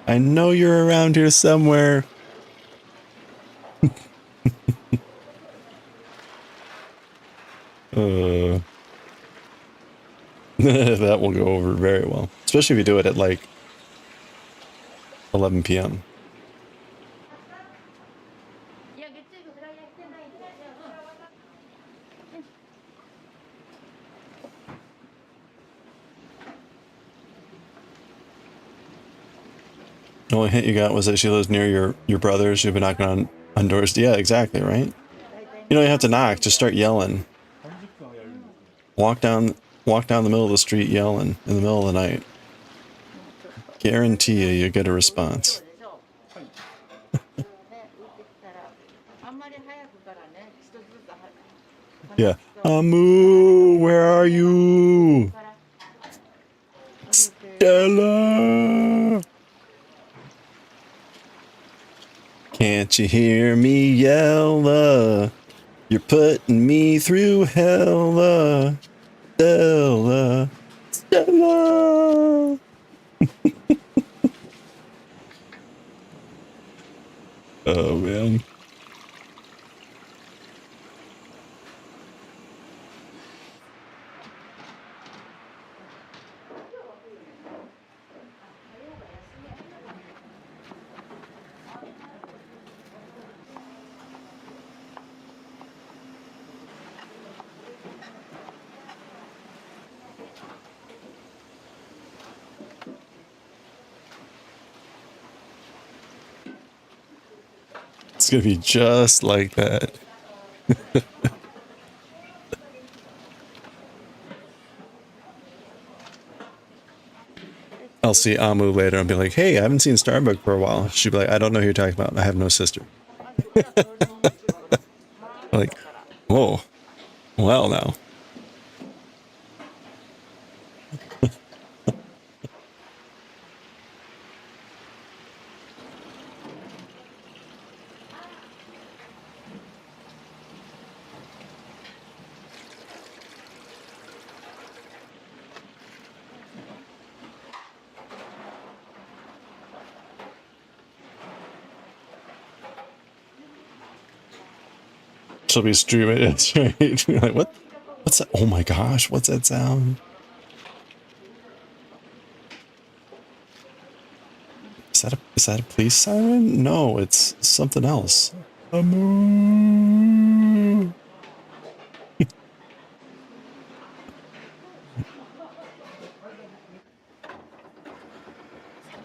I know you're around here somewhere. That will go over very well. Especially if you do it at like 11 p.m. The only hint you got was that she lives near your brothers. You've been knocking on doors. Yeah, exactly, right? You don't even have to knock. Just start yelling. Walk down the middle of the street yelling in the middle of the night. Guarantee you get a response. Yeah. Amu, where are you? Stella! Can't you hear me yell? You're putting me through hell. Stella. Stella! Oh, man. It's gonna be just like that. I'll see Amu later and be like, hey, I haven't seen Starbuck for a while. She'll be like, I don't know who you're talking about. I have no sister. Like, whoa. Well, now. She'll be streaming it straight. Like, what? What's that? Oh my gosh, what's that sound? Is that a police siren? No, it's something else. Amu.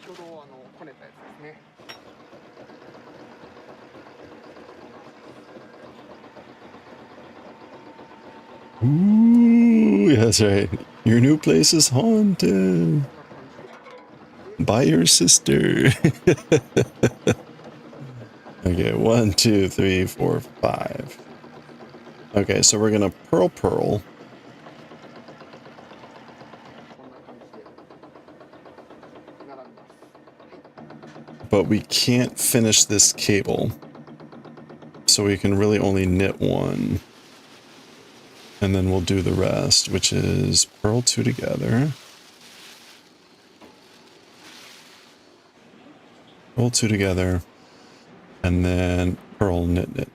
先ほどこねたやつですね。 Ooh, that's right. Your new place is haunted by your sister. Okay, 1, 2, 3, 4, 5. Okay, so we're gonna pearl. こんな感じで並びます。 But we can't finish this cable. So we can really only knit one. And then we'll do the rest, which is purl 2 together. Purl 2 together. And then purl knit.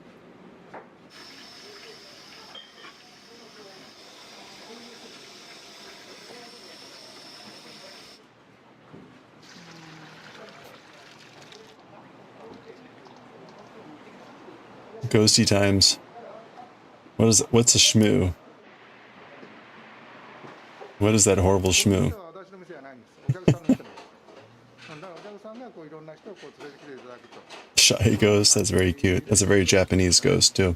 Ghosty times. What's a shmoo? What is that horrible shmoo? 私の店はないんです。お客さんの店なんです。だからお客さんがこういろんな人をこう連れてきていただくと。 Shy ghost, that's very cute. That's a very Japanese ghost too.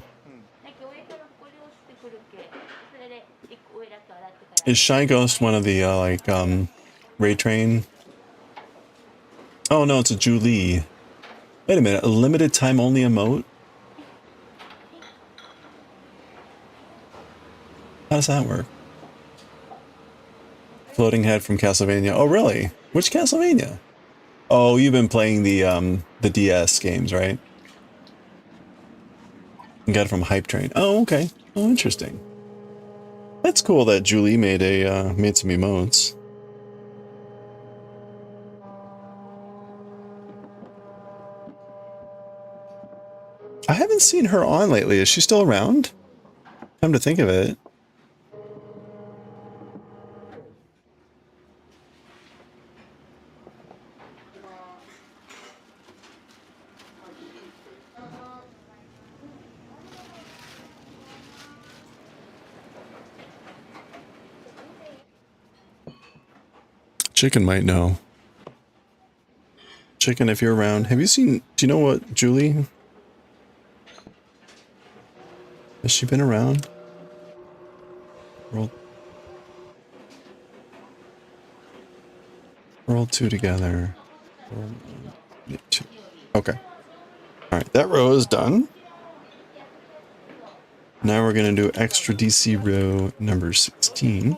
Is Shy Ghost one of the Ray Train? Oh no, it's a Julie. Wait a minute, a limited time only emote? How does that work? Floating head from Castlevania. Oh really? Which Castlevania? Oh, you've been playing the DS games, right? You got it from Hype Train. Oh, okay. Oh, interesting. That's cool that Julie made made some emotes. I haven't seen her on lately. Is she still around? Come to think of it. Chicken might know. Chicken, if you're around, have you seen, do you know what, Julie? Has she been around? Roll 2 together. Knit 2. Okay. Alright, that row is done. Now we're going to do extra DC row number 16.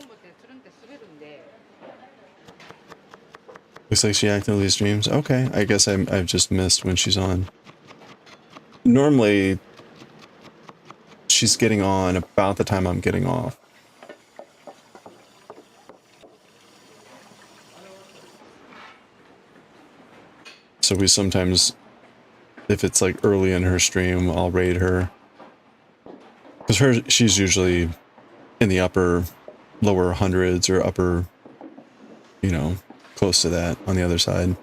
Looks like she actively streams. Okay, I guess I've just missed when she's on. Normally, she's getting on about the time I'm getting off. So we sometimes, if it's like early in her stream, I'll raid her. Because she's usually in the lower hundreds or upper, you know, close to that on the other side.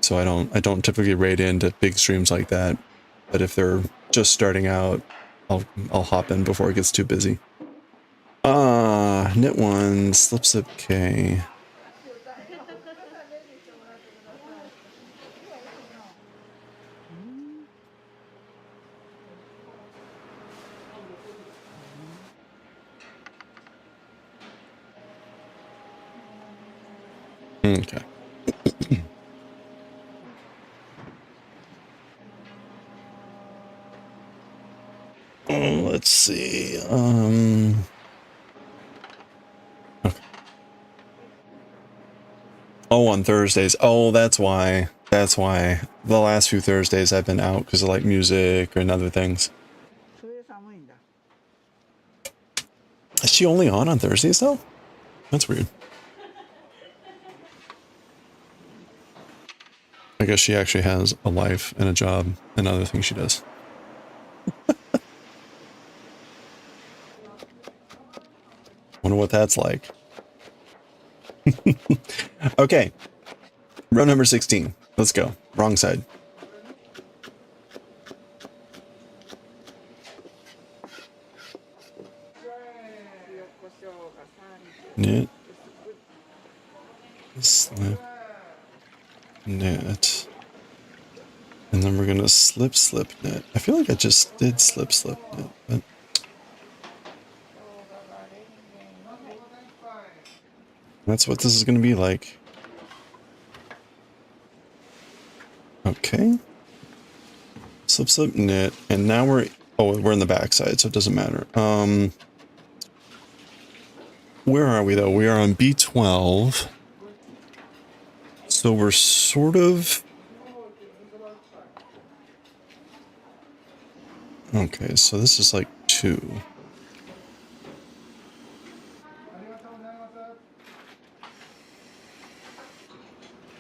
So I don't typically raid into big streams like that. But if they're just starting out, I'll hop in before it gets too busy. Knit 1, slip K. Okay. Oh, let's see. Okay. Oh, on Thursdays. Oh, that's why. That's why. The last few Thursdays I've been out because of like music and other things. Is she only on Thursdays though? That's weird. I guess she actually has a life and a job and other things she does. Wonder what that's like. Okay. Row number 16. Let's go. Wrong side. Knit. Slip. Knit. And then we're going to slip, slip, knit. I feel like I just did slip, slip, knit. But that's what this is going to be like. Okay. Slip, slip, knit. And now we're in the back side, so it doesn't matter. Where are we though? We are on B12. So we're sort of... Okay, so this is like 2.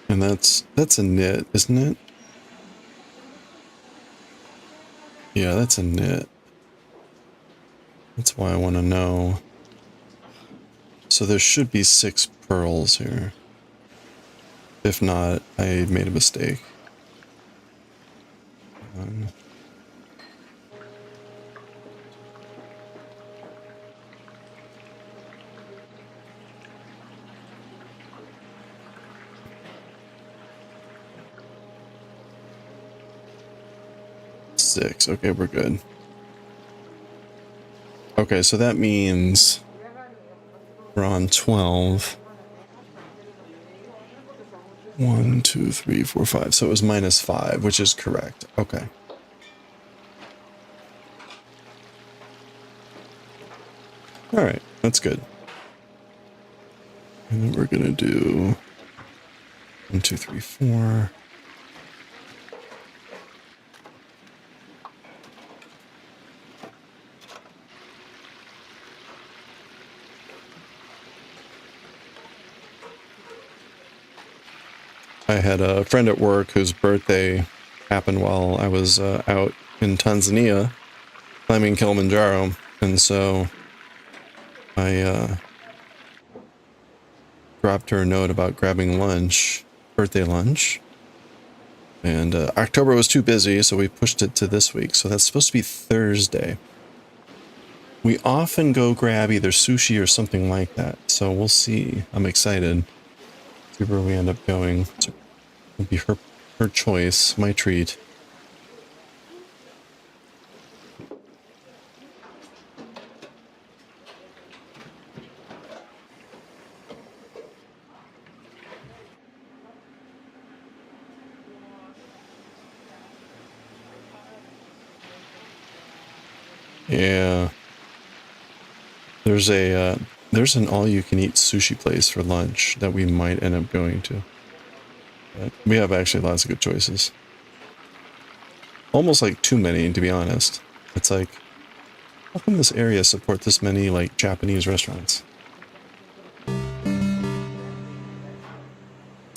And that's a knit, isn't it? Yeah, that's a knit. That's why I want to know. So there should be 6 pearls here. If not, I made a mistake. 1. Six. Okay, we're good. Okay, so that means we're on 12. 1, 2, 3, 4, 5. So it was -5, which is correct. Okay. All right, that's good. And then we're gonna do 1, 2, 3, 4. I had a friend at work whose birthday happened while I was out in Tanzania climbing Kilimanjaro, and so I dropped her a note about grabbing lunch, birthday lunch, and October was too busy, so we pushed it to this week, so that's supposed to be Thursday. We often go grab either sushi or something like that, so we'll see. I'm excited. See where we end up going. It'll be her choice, my treat. Yeah. There's an all-you-can-eat sushi place for lunch that we might end up going to. But we have actually lots of good choices. Almost like too many, to be honest. It's like, how come this area support this many like Japanese restaurants?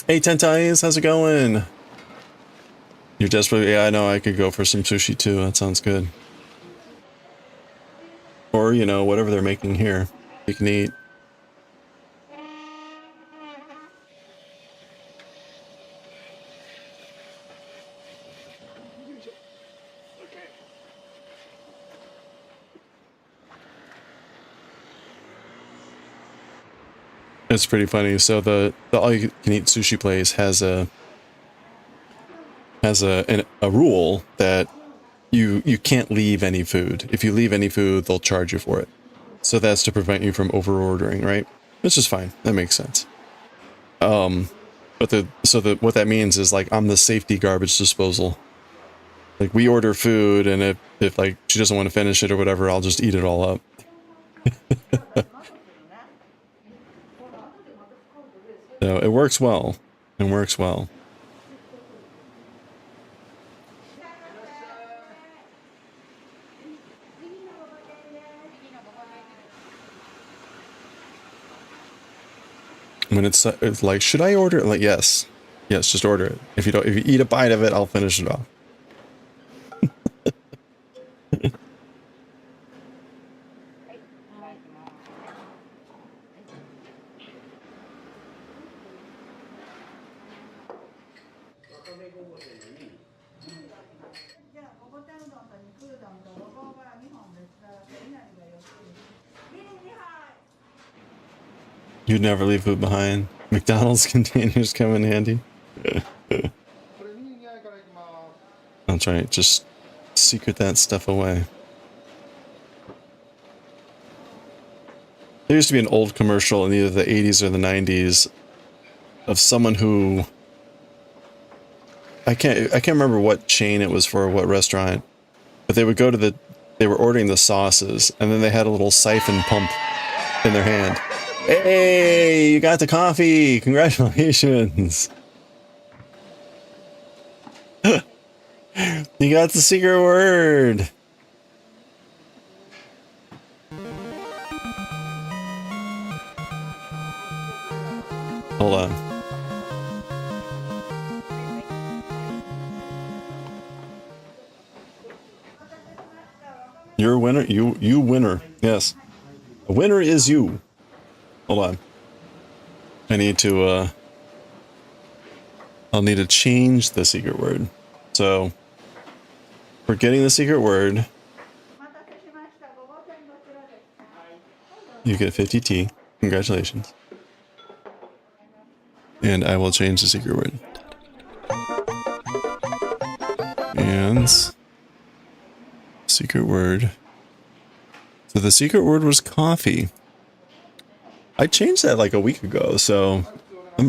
Hey Tentais, how's it going? You're desperate? Yeah, I know. I could go for some sushi too. That sounds good. Or, you know, whatever they're making here, you can eat. It's pretty funny. So the all-you-can-eat sushi place has a rule that you can't leave any food. If you leave any food, they'll charge you for it. So that's to prevent you from over-ordering, right? Which is fine. That makes sense. But what that means is like I'm the safety garbage disposal. Like we order food, and if like she doesn't want to finish it or whatever, I'll just eat it all up. So it works well. It works well. When it's like, should I order it? Like, yes, just order it. If you eat a bite of it, I'll finish it off. You'd never leave food behind. McDonald's containers come in handy. That's right, just secret that stuff away. There used to be an old commercial in either the 80s or the 90s of someone who I can't remember what chain it was for, what restaurant, but they would go to they were ordering the sauces, and then they had a little siphon pump in their hand. Hey, you got the coffee! Congratulations! You got the secret word! Hold on. You're a winner? You winner. Yes. The winner is you. Hold on. I need to, I'll need to change the secret word. So, for getting the secret word, you get 50T. Congratulations. And I will change the secret word. And secret word. So the secret word was coffee. I changed that like a week ago, so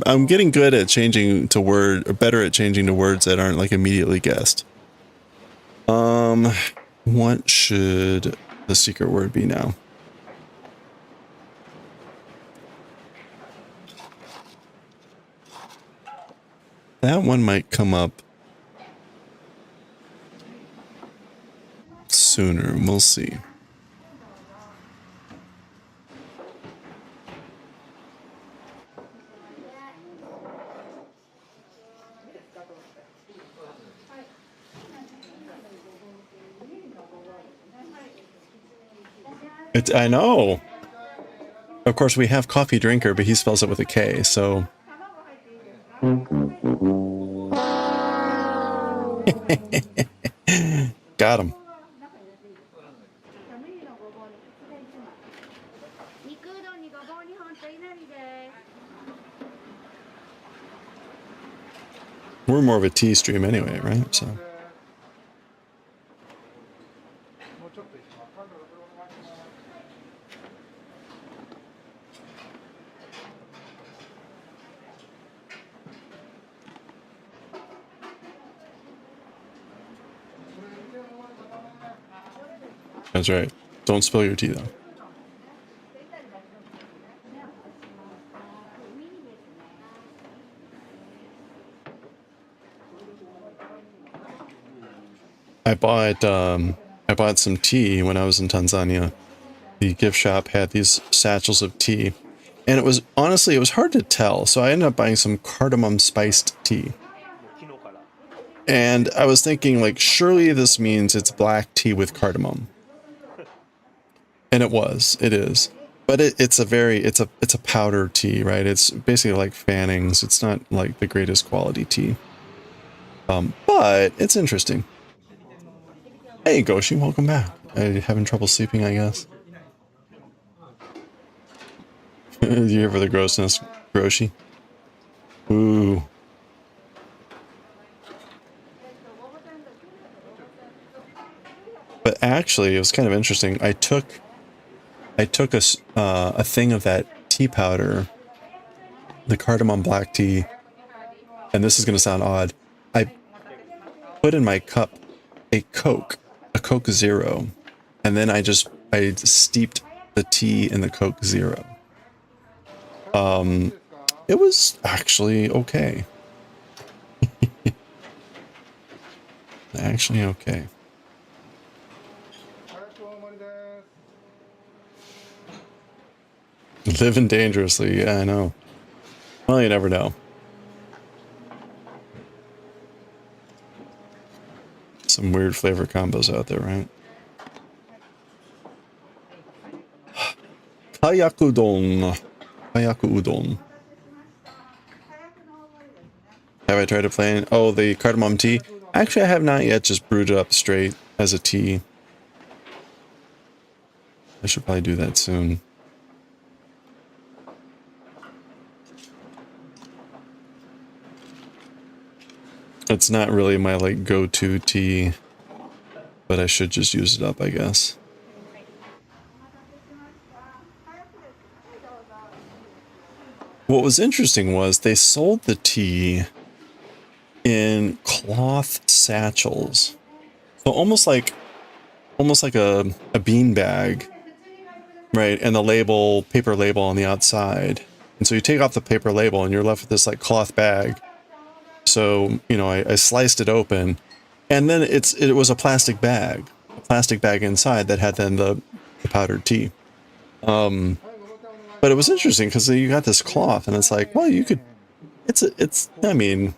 I'm getting good at changing to word, or better at changing to words that aren't like immediately guessed. What should the secret word be now? That one might come up sooner. We'll see. I know. Of course, we have coffee drinker, but he spells it with a K, so. Got him. We're more of a tea stream anyway, right? So. That's right. Don't spill your tea, though. I bought some tea when I was in Tanzania. The gift shop had these satchels of tea, and it was honestly, it was hard to tell. So I ended up buying some cardamom spiced tea. And I was thinking, like, surely this means it's black tea with cardamom. And it is. But it's a powder tea, right? It's basically like Fanning's. It's not like the greatest quality tea. But it's interesting. Hey, Goshi, welcome back. Are you having trouble sleeping, I guess? You here for the grossness, Goshi? Ooh. But actually, it was kind of interesting. I took a thing of that tea powder the cardamom black tea, and this is going to sound odd, I put in my cup a Coke Zero, and then I steeped the tea in the Coke Zero. It was actually okay. Actually okay. Living dangerously, yeah, I know. Well, you never know. Some weird flavor combos out there, right? Kayaku udon. Kayaku udon. Have I tried to play? Oh, the cardamom tea? Actually, I have not yet just brewed it up straight as a tea. I should probably do that soon. It's not really my, like, go-to tea, but I should just use it up, I guess. What was interesting was they sold the tea in cloth satchels. So almost like a bean bag, right? And the label, paper label on the outside. And so you take off the paper label and you're left with this like cloth bag. So, you know, I sliced it open, and then it was a plastic bag inside that had then the powdered tea. But it was interesting because you got this cloth, and it's like, well, you could, I mean,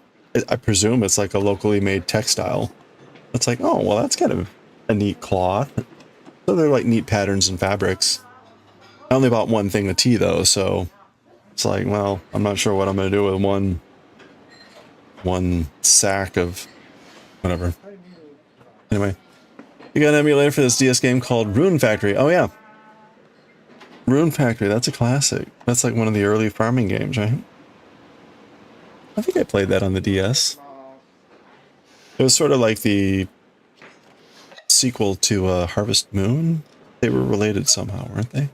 I presume it's like a locally made textile. It's like, oh, well, that's kind of a neat cloth. So they're like neat patterns and fabrics. I only bought one thing of tea though, so it's like, well, I'm not sure what I'm gonna do with one sack of whatever. Anyway, you got an emulator for this DS game called Rune Factory. Oh yeah, Rune Factory. That's a classic. That's like one of the early farming games, right? I think I played that on the DS. It was sort of like the sequel to Harvest Moon. They were related somehow, weren't they?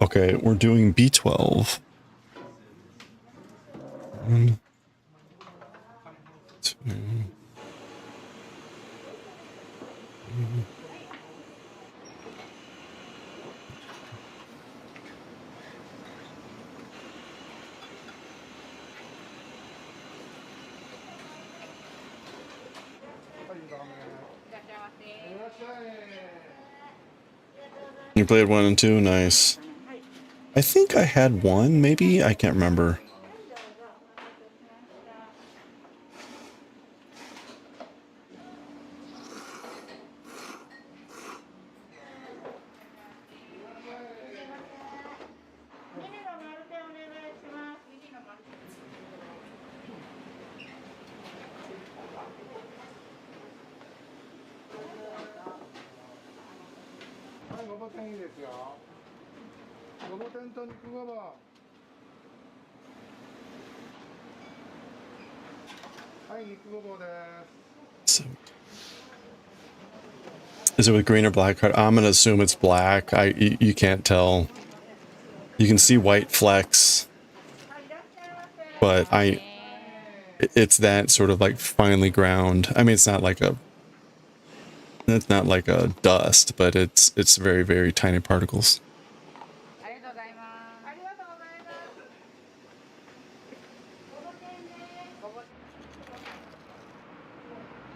Okay, we're doing B12. 1, 2. You played 1 and 2? Nice. I think I had 1, maybe? I can't remember. So, is it with green or black card? I'm gonna assume it's black. You can't tell. You can see white flecks, but it's that sort of like finely ground. I mean, it's not like a dust, but it's very, very tiny particles.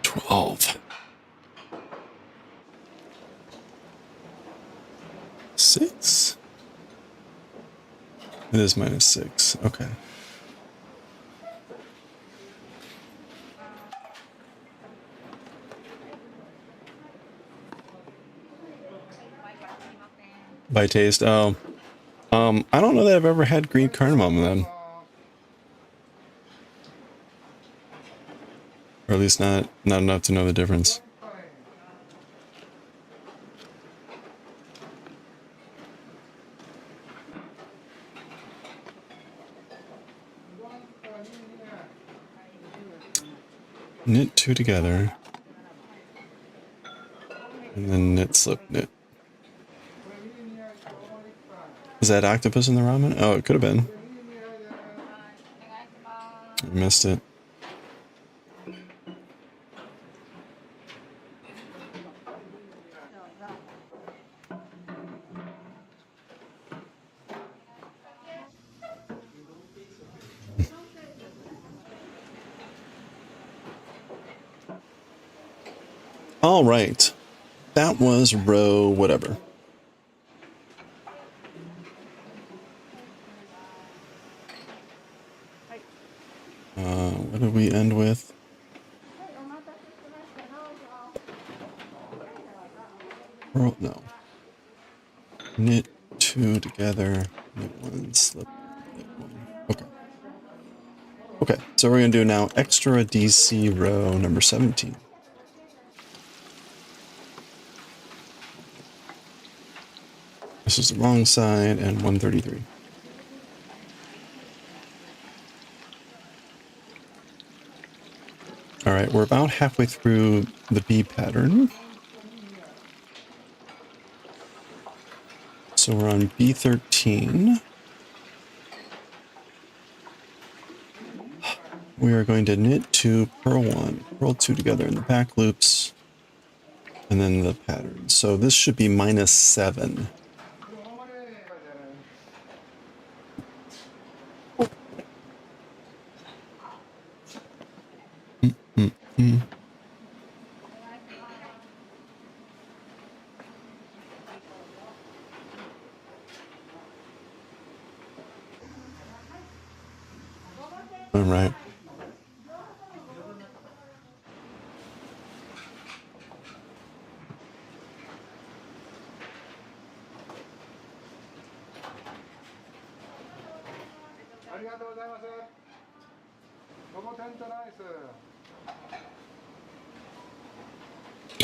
12. 6? It is -6. Okay. By taste, oh. I don't know that I've ever had green cardamom then. Or at least not enough to know the difference. Knit 2 together. And then knit, slip, knit. Is that octopus in the ramen? Oh, it could have been. I missed it. All right. That was row whatever. What did we end with? No. Knit 2 together. Knit 1, slip, knit 1. Okay. Okay, so we're going to do now extra DC row number 17. This is the wrong side and 133. All right, we're about halfway through the B pattern. So we're on B13. We are going to knit 2, purl 1, purl 2 together in the back loops, and then the pattern. So this should be -7. All right.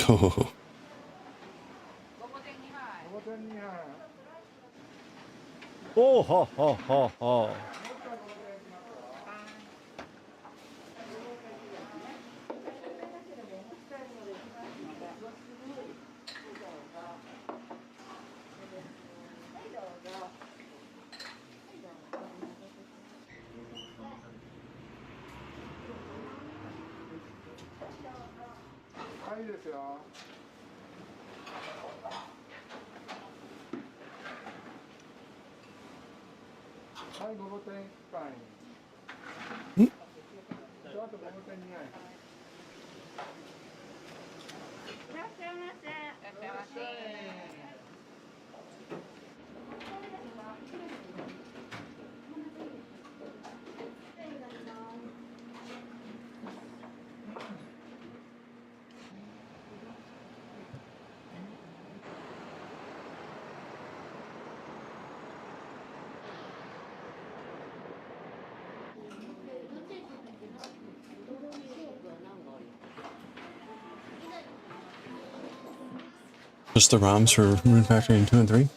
Oh. Oh, ha, ha, ha, ha. はい、いいですよ。はい、ごぼ天1杯。あとごぼ天2杯。いらっしゃいませ。いらっしゃいませ。 Just the ROMs for Rune Factory in 2 and 3?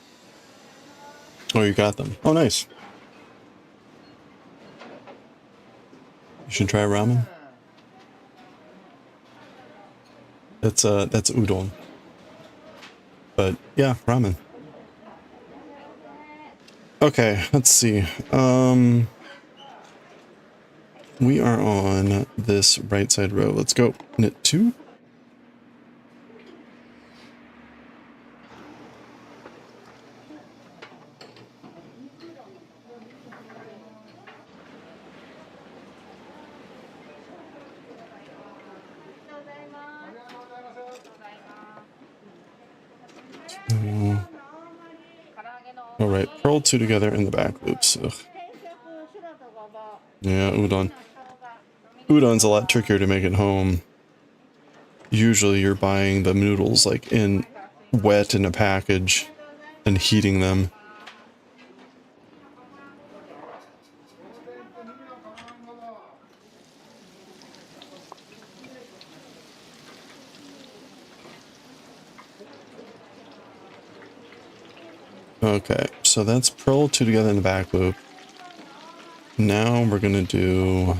Oh, you got them. Oh, nice. You should try ramen. That's udon. But yeah, ramen. Okay, let's see. We are on this right side row. Let's go. Knit 2. All right, purl 2 together in the back loops. Ugh. Yeah, udon. Udon's a lot trickier to make at home. Usually you're buying the noodles like in wet in a package and heating them. Okay, so that's purl 2 together in the back loop. Now we're gonna do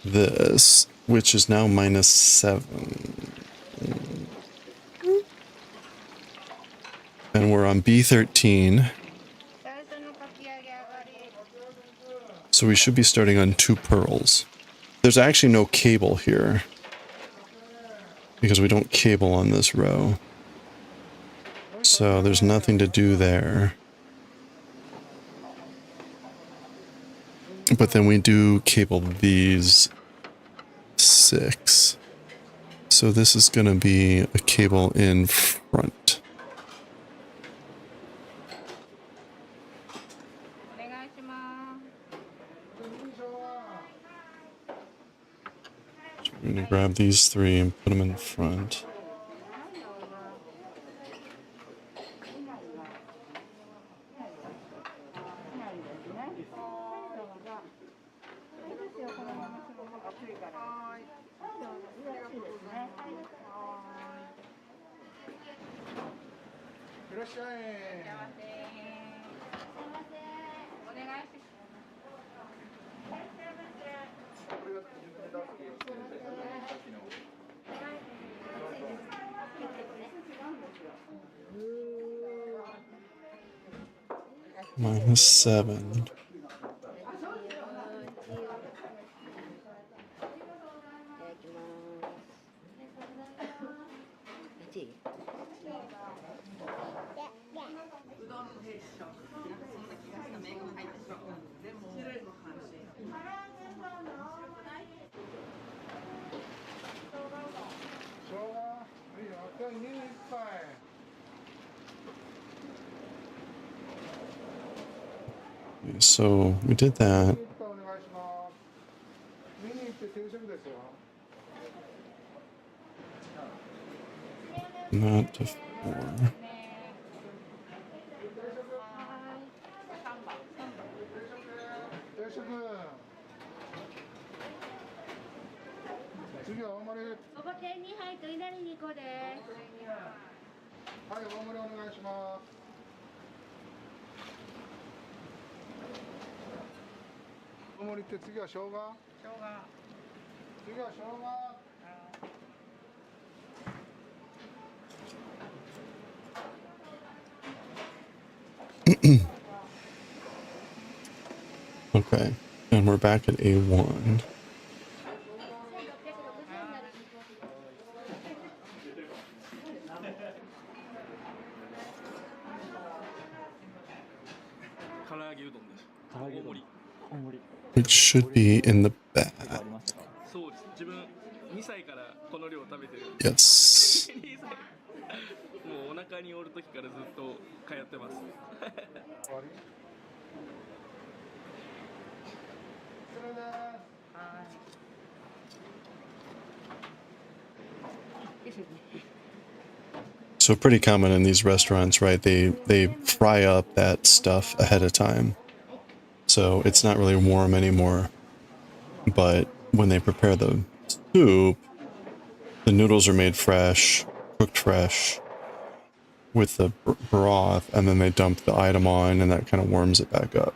this, which is now -7. And we're on B13. So we should be starting on 2 pearls. There's actually no cable here, because we don't cable on this row. So there's nothing to do there. But then we do cable these 6. So this is going to be a cable in front. So we're going to grab these 3 and put them in front. -7. So we did that. Not to 4. Okay, and we're back at A1. It should be in the back. Yes. So pretty common in these restaurants, right? They fry up that stuff ahead of time. So it's not really warm anymore. But when they prepare the soup, the noodles are made fresh, cooked fresh with the broth, and then they dump the item on, and that kind of warms it back up.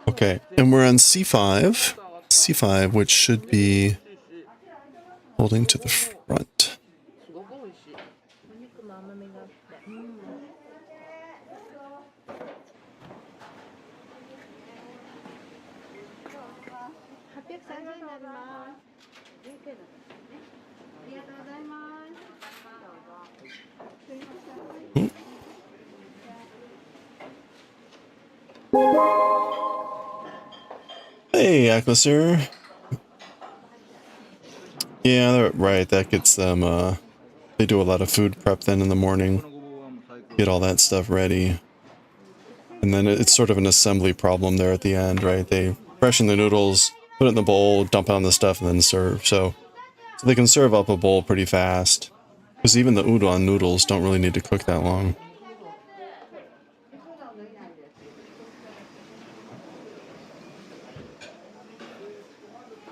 Okay, and we're on C5. C5, which should be holding to the front. Hey, Aklasir. Yeah, they're right. That gets them, they do a lot of food prep then in the morning. Get all that stuff ready. And then it's sort of an assembly problem there at the end, right? They freshen the noodles, put it in the bowl, dump on the stuff, and then serve. So they can serve up a bowl pretty fast. Because even the udon noodles don't really need to cook that long.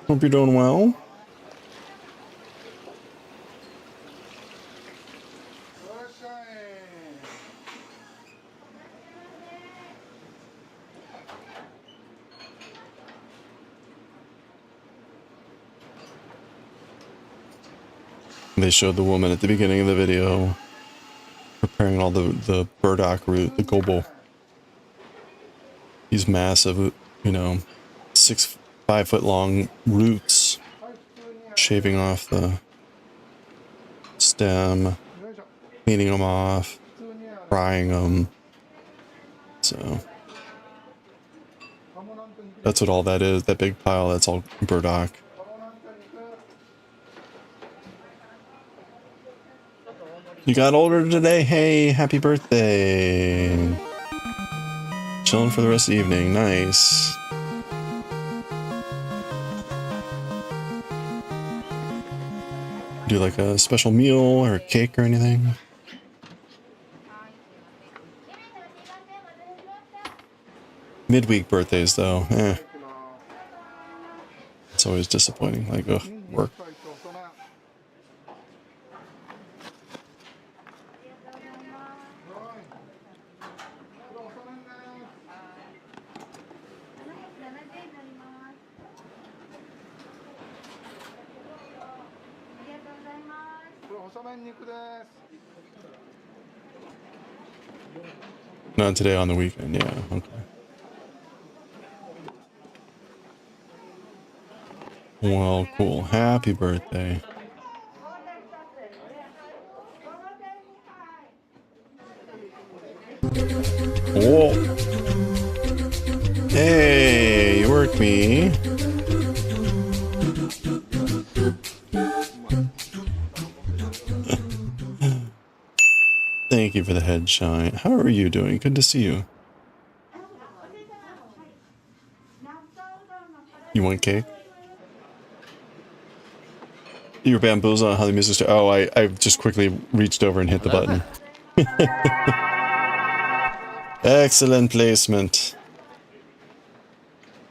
Hope you're doing well. They showed the woman at the beginning of the video preparing all the burdock root, the gobo. These massive, you know, 5 foot long roots, shaving off the stem, cleaning them off, frying them. So that's what all that is. That big pile, that's all burdock. You got older today? Hey, happy birthday. Chilling for the rest of the evening. Nice. Do like a special meal or cake or anything? Midweek birthdays though, it's always disappointing. Like, ugh, work. Not today, on the weekend, yeah, okay. Well, cool. Happy birthday. Whoa. Hey, you worked me. Thank you for the headshot. How are you doing? Good to see you. You want cake? You were bamboozled on how the music started. Oh, I just quickly reached over and hit the button. Excellent placement.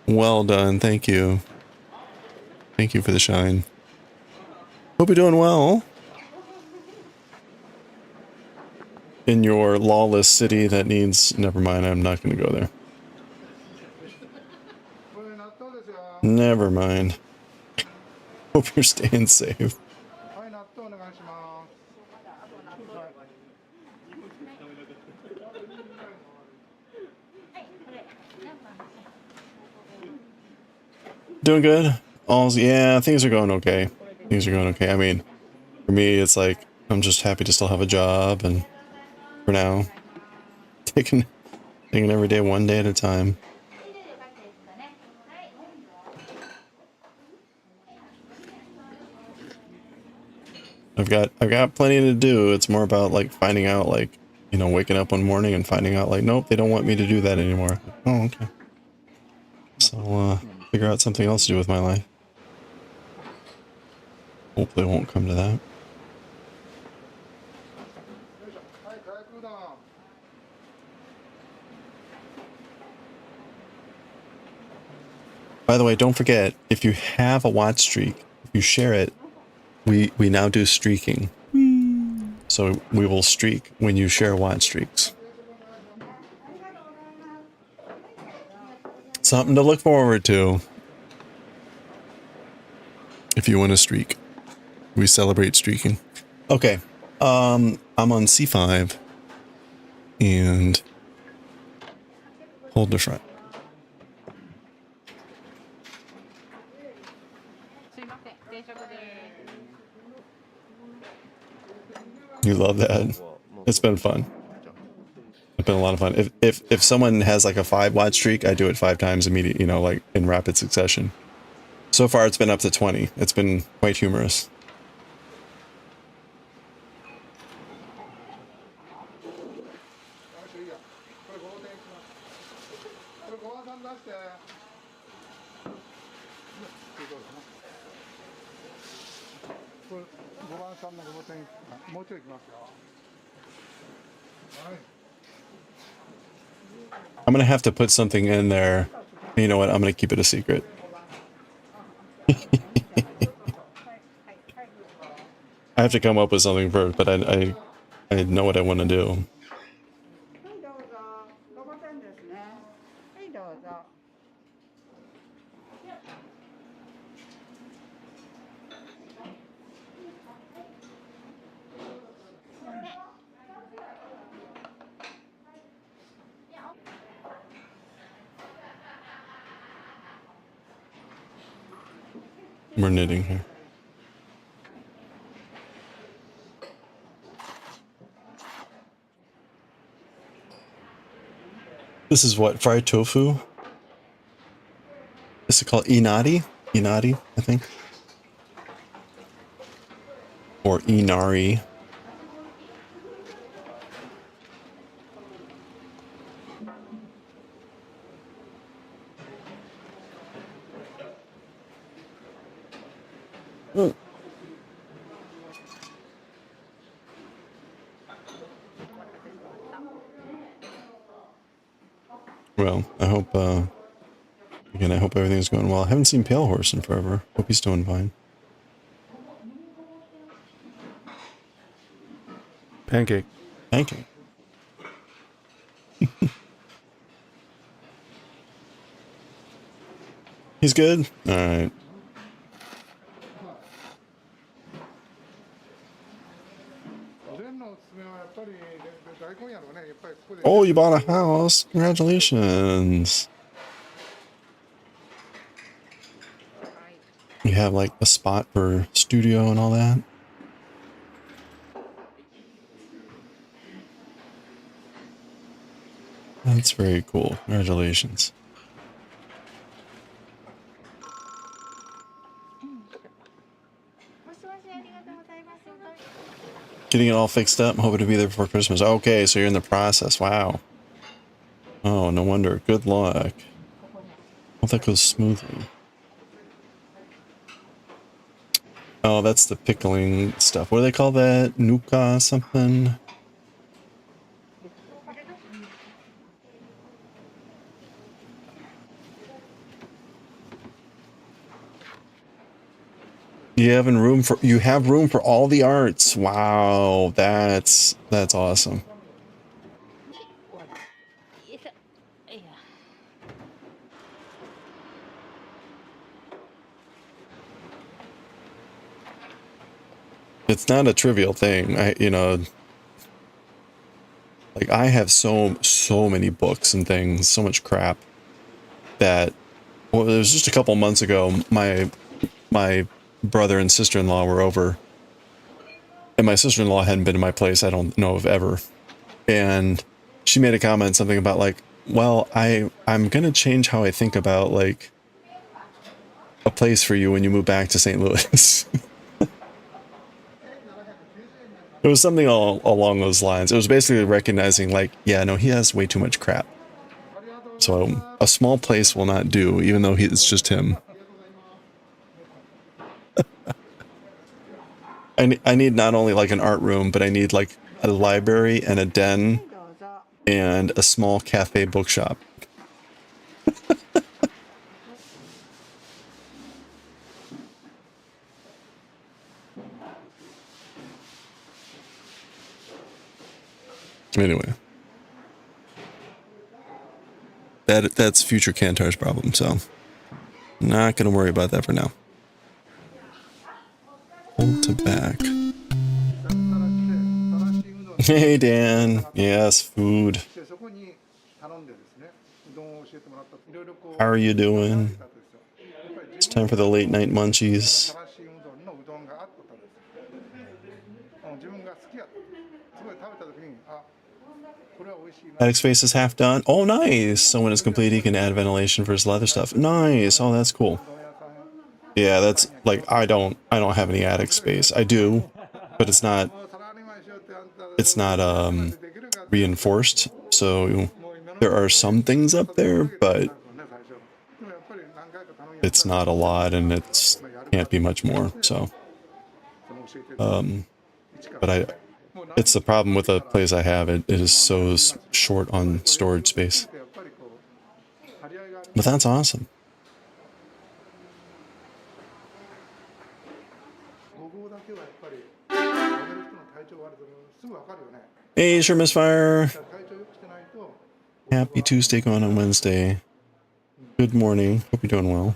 Well done. Thank you. Thank you for the shine. Hope you're doing well. In your lawless city that needs... Never mind, I'm not going to go there. Never mind. Hope you're staying safe. Doing good? Yeah, things are going okay. Things are going okay. I mean, for me, it's like, I'm just happy to still have a job, and for now, taking every day one day at a time. I've got plenty to do. It's more about like finding out, like, you know, waking up one morning and finding out like, nope, they don't want me to do that anymore. Oh, okay. So figure out something else to do with my life. Hopefully it won't come to that. By the way, don't forget, if you have a watch streak, if you share it, we now do streaking. So we will streak when you share watch streaks. Something to look forward to. If you want to streak. We celebrate streaking. Okay. I'm on C5. And hold the front. You love that. It's been fun. It's been a lot of fun. If someone has like a 5-watch streak, I do it 5 times immediately, you know, like in rapid succession. So far it's been up to 20. It's been quite humorous. I'm gonna have to put something in there. You know what? I'm gonna keep it a secret. I have to come up with something first, but I I know what I want to do. はいどうぞ。ごボタンですね。はいどうぞ。We're knitting here. This is what, fried tofu? This is called inari? Inari, I think. Or inari. Mm. Well, I hope, again, I hope everything's going well. I haven't seen Pale Horse in forever. Hope he's doing fine. Pancake. Pancake. He's good? Alright. Oh, you bought a house. Congratulations. You have like a spot for studio and all that? That's very cool. Congratulations. Getting it all fixed up. I'm hoping to be there before Christmas. Okay, so you're in the process. Wow. Oh, no wonder. Good luck. Hope that goes smoothly. Oh, that's the pickling stuff. What do they call that? Nuka something? You have room for all the arts. Wow, that's awesome. It's not a trivial thing. Like I have so many books and things, so much crap that, well, it was just a couple months ago, my brother and sister-in-law were over, and my sister-in-law hadn't been to my place, I don't know of ever, and she made a comment, something about like, well, I'm gonna change how I think about like a place for you when you move back to St. Louis. It was something along those lines. It was basically recognizing like, yeah, no, he has way too much crap. So a small place will not do, even though it's just him. I need not only like an art room, but I need like a library and a den and a small cafe bookshop. Anyway. That's future Kantar's problem, so not gonna worry about that for now. Hold to back. Hey Dan, yes, food. How are you doing? It's time for the late night munchies. Attic space is half done. Oh, nice. So when it's complete, he can add ventilation for his leather stuff. Nice. Oh, that's cool. Yeah, that's like I don't have any attic space. I do, but it's not reinforced. So there are some things up there, but it's not a lot, and it can't be much more. So, but it's the problem with the place I have. It is so short on storage space. But that's awesome. Hey, sure, Misfire. 体調良くしてないと Happy Tuesday going on Wednesday. Good morning. Hope you're doing well.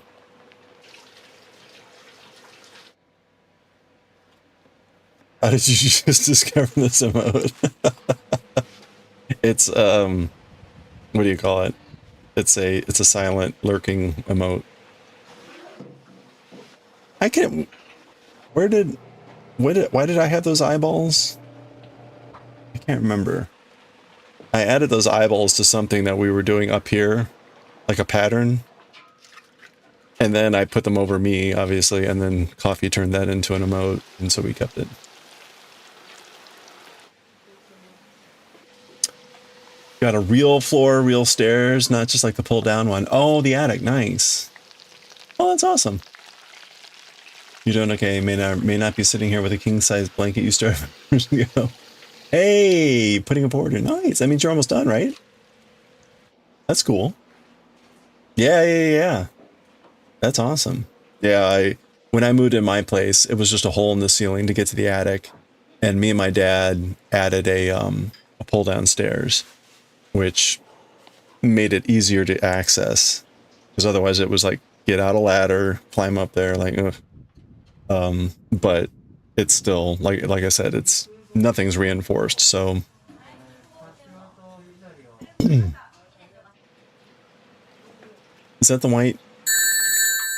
How did you just discover this emote? It's what do you call it? It's a silent lurking emote. I can't. Why did I have those eyeballs? I can't remember. I added those eyeballs to something that we were doing up here, like a pattern. And then I put them over me, obviously, and then Coffee turned that into an emote, and so we kept it. Got a real floor, real stairs, not just like the pull down one. Oh, the attic, nice. Oh, that's awesome. You're doing okay. May not be sitting here with a king size blanket you started years ago. Hey, putting a border. Nice. That means you're almost done, right? That's cool. Yeah. That's awesome. Yeah, when I moved in my place, it was just a hole in the ceiling to get to the attic, and me and my dad added a pull down stairs, which made it easier to access, because otherwise it was like get out a ladder, climb up there, like ugh. But it's still like I said, it's nothing's reinforced, so is that the white?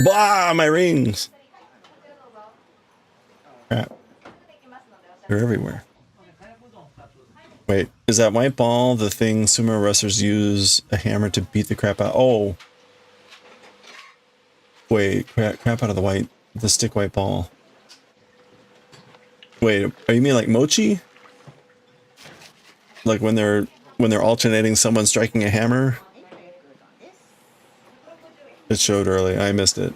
Blah, my rings. Crap. They're everywhere. Wait, is that white ball the thing sumo wrestlers use a hammer to beat the crap out? Oh. Wait, crap out of the stick white ball. Wait, are you mean like mochi? Like when they're alternating someone striking a hammer? It showed early. I missed it.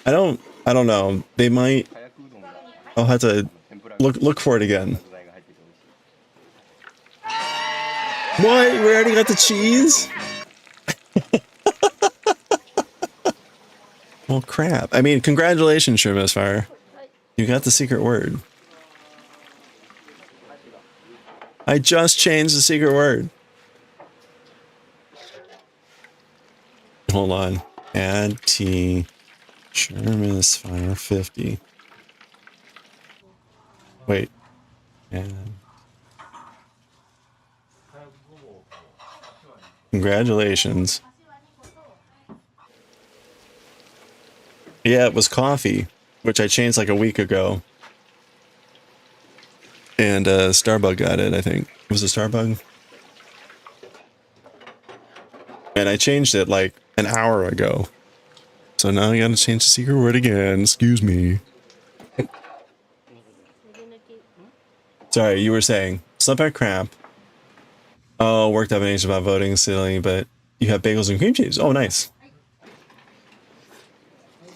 I don't know. They might. I'll have to look for it again. What? We already got the cheese? Well, crap. I mean, congratulations, Sure Misfire. You got the secret word. I just changed the secret word. Hold on. Add T. Sure Misfire 50. Wait. And congratulations. Yeah, it was coffee, which I changed like a week ago. And Starbug got it, I think. Was it Starbug? And I changed it like an hour ago. So now I gotta change the secret word again. Excuse me. Sorry, you were saying. Slept like crap. Oh, worked up an age about voting, silly, but you have bagels and cream cheese. Oh, nice.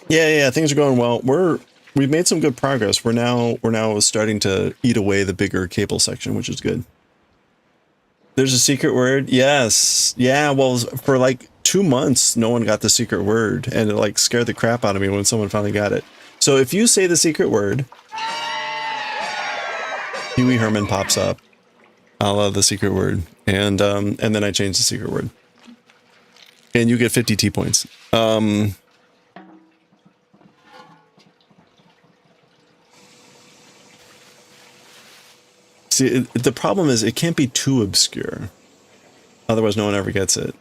Yeah, things are going well. We've made some good progress. We're now starting to eat away the bigger cable section, which is good. There's a secret word? Yes. Yeah, well, for like 2 months, no one got the secret word, and it like scared the crap out of me when someone finally got it. So if you say the secret word, Huey Herman pops up, a la the secret word, and then I change the secret word. And you get 50 T points. See, the problem is it can't be too obscure. Otherwise, no one ever gets it.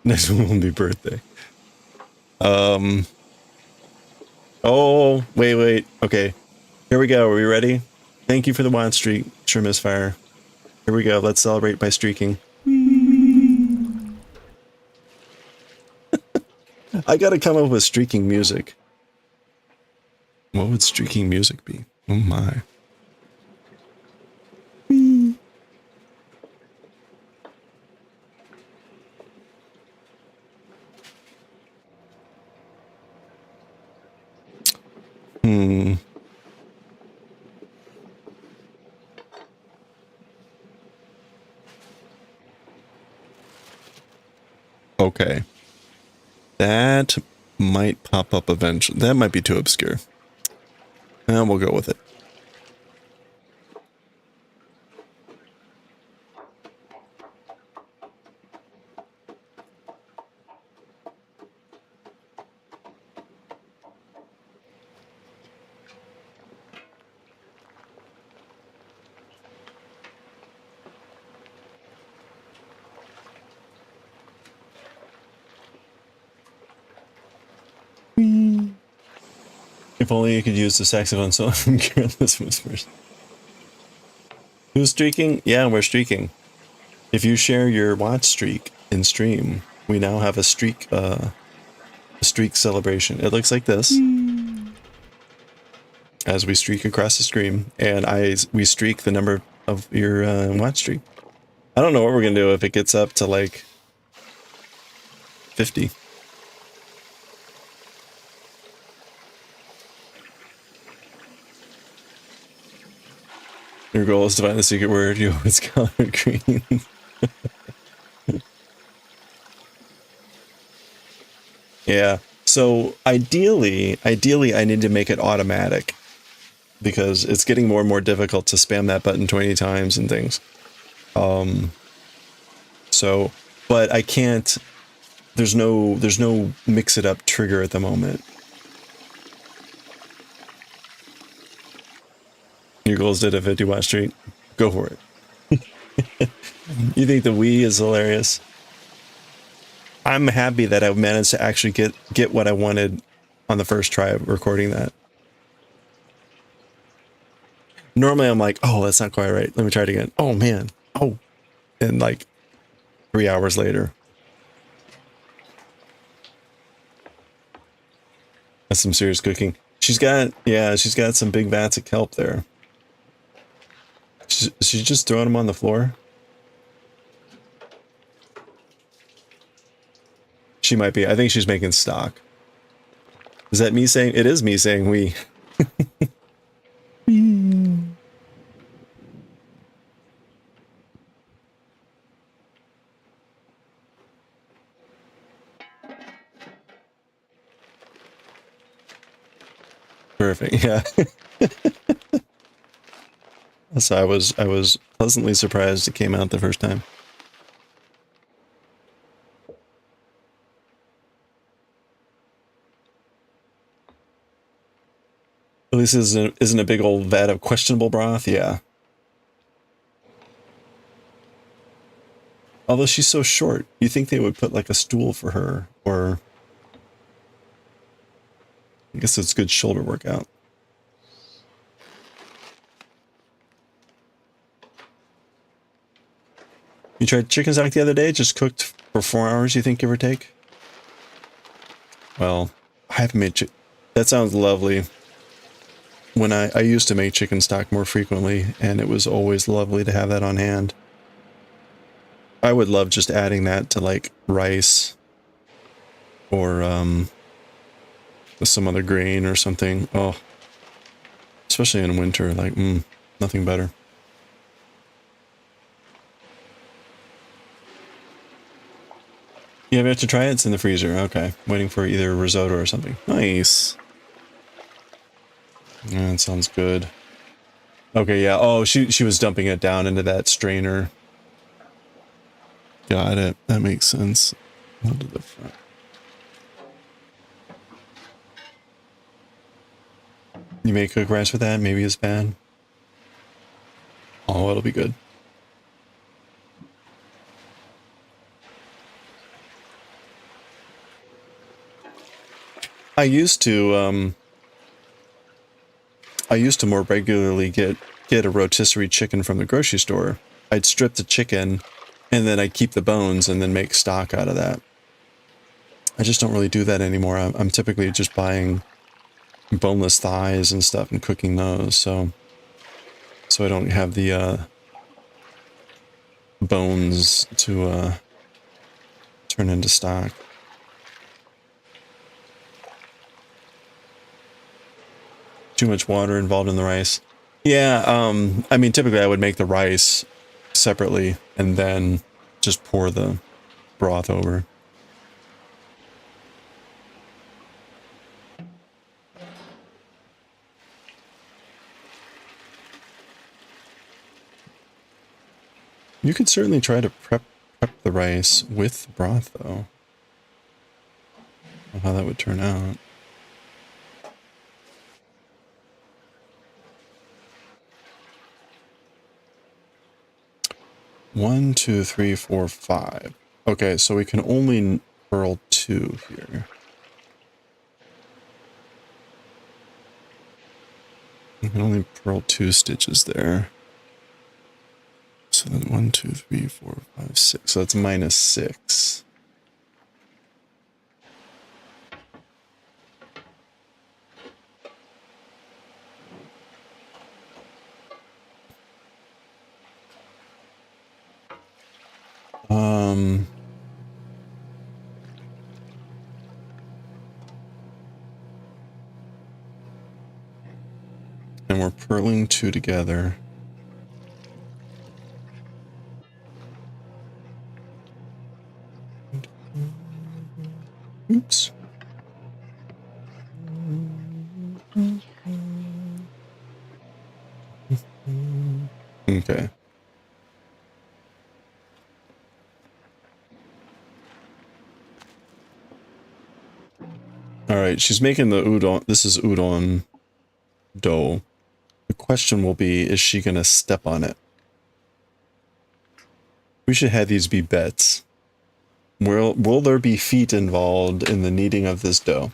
Next one will be birthday. Oh, wait. Okay. Here we go. Are we ready? Thank you for the wild streak, Sure Misfire. Here we go. Let's celebrate by streaking. I gotta come up with streaking music. What would streaking music be? Oh my. Okay. That might pop up eventually. That might be too obscure. And we'll go with it. If only you could use the saxophone solo from Careless Whispers. Who's streaking? Yeah, we're streaking. If you share your watch streak in stream, we now have a streak celebration. It looks like this. As we streak across the stream, and we streak the number of your watch streak. I don't know what we're gonna do if it gets up to like 50. Your goal is to find the secret word. You always color green. Yeah. So ideally, I need to make it automatic because it's getting more and more difficult to spam that button 20 times and things. So, but I can't. There's no mix it up trigger at the moment. Your goals did a 50 watch streak. Go for it. You think the Wii is hilarious? I'm happy that I managed to actually get what I wanted on the first try of recording that. Normally I'm like, oh, that's not quite right. Let me try it again. Oh man. Oh. And like 3 hours later. That's some serious cooking. She's got some big vats of kelp there. She's just throwing them on the floor. She might be. I think she's making stock. Is that me saying? It is me saying we. Perfect. Yeah. So I was pleasantly surprised it came out the first time. At least isn't a big old vat of questionable broth. Yeah. Although she's so short, you think they would put like a stool for her, or I guess it's good shoulder workout. You tried chicken stock the other day, just cooked for 4 hours, you think, give or take? Well, I haven't made that sounds lovely. When I used to make chicken stock more frequently, and it was always lovely to have that on hand. I would love just adding that to like rice or some other grain or something. Oh, especially in winter, like nothing better. You have yet to try it? It's in the freezer. Okay. Waiting for either risotto or something. Nice. Yeah, that sounds good. Okay, yeah. Oh, she was dumping it down into that strainer. Got it. That makes sense. Hold to the front. You may cook rice with that. Maybe it's bad. Oh, it'll be good. I used to more regularly get a rotisserie chicken from the grocery store. I'd strip the chicken and then I'd keep the bones and then make stock out of that. I just don't really do that anymore. I'm typically just buying boneless thighs and stuff and cooking those, so I don't have the bones to turn into stock. Too much water involved in the rice. Yeah, I mean, typically I would make the rice separately and then just pour the broth over. You could certainly try to prep the rice with broth, though. I don't know how that would turn out. One, two, three, four, five. Okay, so we can only purl 2 here. We can only purl 2 stitches there. So then 1, 2, 3, 4, 5, 6. So that's -6. And we're purling 2 together. Oops. Okay. All right, she's making the udon. This is udon dough. The question will be, is she going to step on it? We should have these be bets. Will there be feet involved in the kneading of this dough?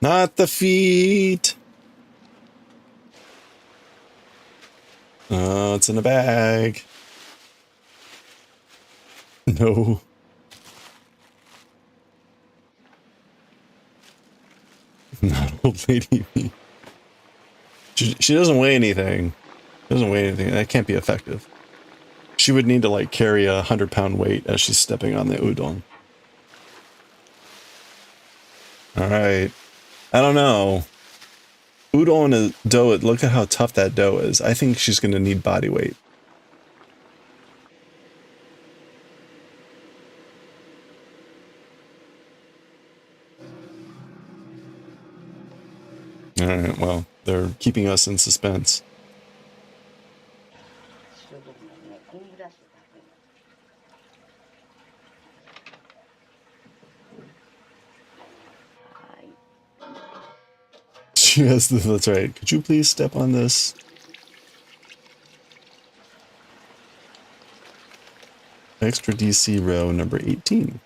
Not the feet! Oh, it's in a bag. No. Not old lady feet. She doesn't weigh anything. Doesn't weigh anything. That can't be effective. She would need to like carry a 100-pound weight as she's stepping on the udon. All right. I don't know. Udon is dough. Look at how tough that dough is. I think she's going to need body weight. All right. Well, they're keeping us in suspense. Yes, that's right. Could you please step on this? Extra DC row number 18.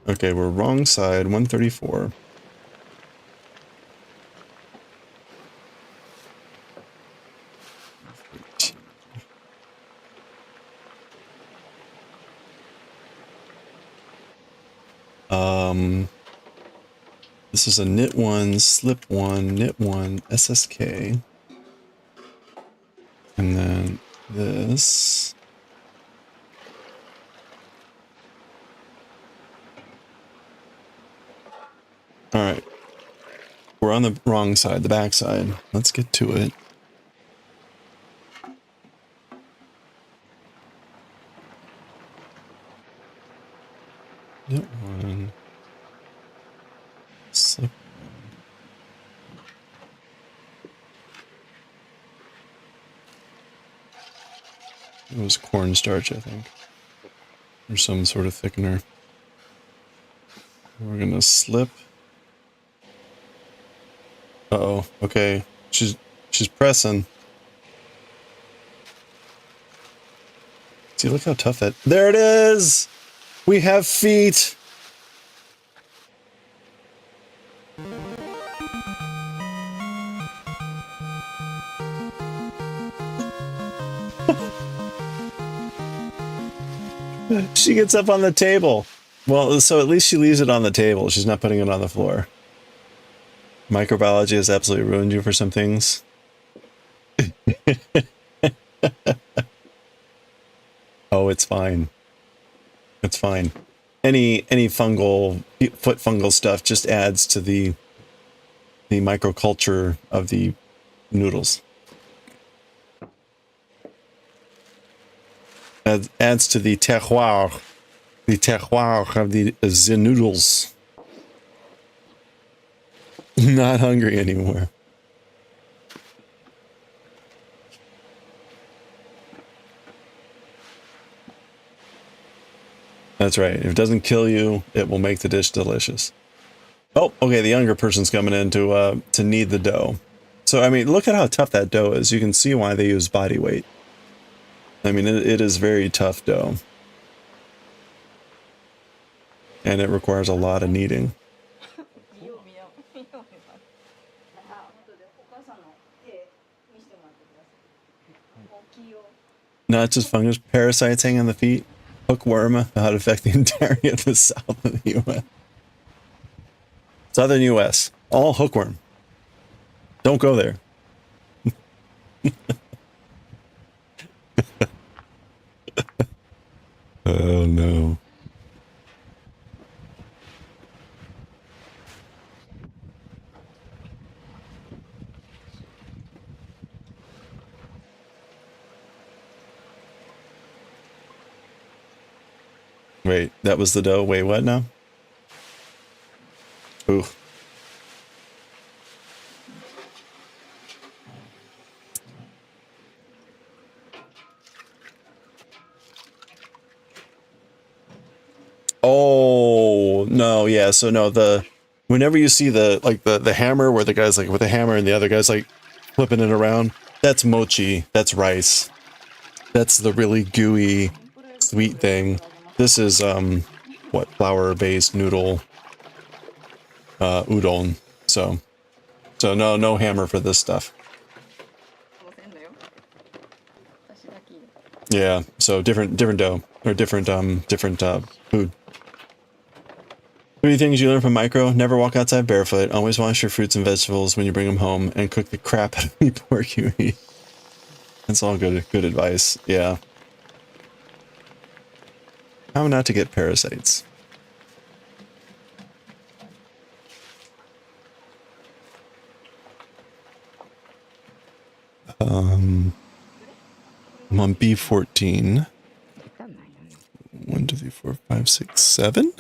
Okay, we're wrong side, 134. This is a knit 1, slip 1, knit 1, SSK. And then this. All right. We're on the wrong side, the back side. Let's get to it. Knit 1. Slip 1. It was cornstarch, I think. Or some sort of thickener. We're gonna slip. Uh-oh, okay. She's pressing. See, look how tough that... There it is! We have feet! She gets up on the table. Well, so at least she leaves it on the table. She's not putting it on the floor. Microbiology has absolutely ruined you for some things. Oh, it's fine. It's fine. Any fungal, foot fungal stuff just adds to the microculture of the noodles. Adds to the terroir. The terroir of the noodles. Not hungry anymore. That's right. If it doesn't kill you, it will make the dish delicious. Oh, okay. The younger person's coming in to knead the dough. So, I mean, look at how tough that dough is. You can see why they use body weight. I mean, it is very tough dough. And it requires a lot of kneading. Not just fungus, parasites hang on the feet. Hookworm, how to affect the entirety of the south of the U.S. Southern U.S. All hookworm. Don't go there. Oh no. Wait, that was the dough. Wait, what now? Ooh. Oh, no, yeah, so no, whenever you see the hammer where the guy's like with a hammer and the other guy's like flipping it around, that's mochi, that's rice. That's the really gooey, sweet thing. This is, what, flour-based noodle, udon. So no hammer for this stuff. Yeah, so different dough, or different food. 3 things you learn from Micro: never walk outside barefoot, always wash your fruits and vegetables when you bring them home, and cook the crap out of any pork you eat. That's all good advice, yeah. How not to get parasites. I'm on B14. 1, 2, 3, 4, 5, 6, 7?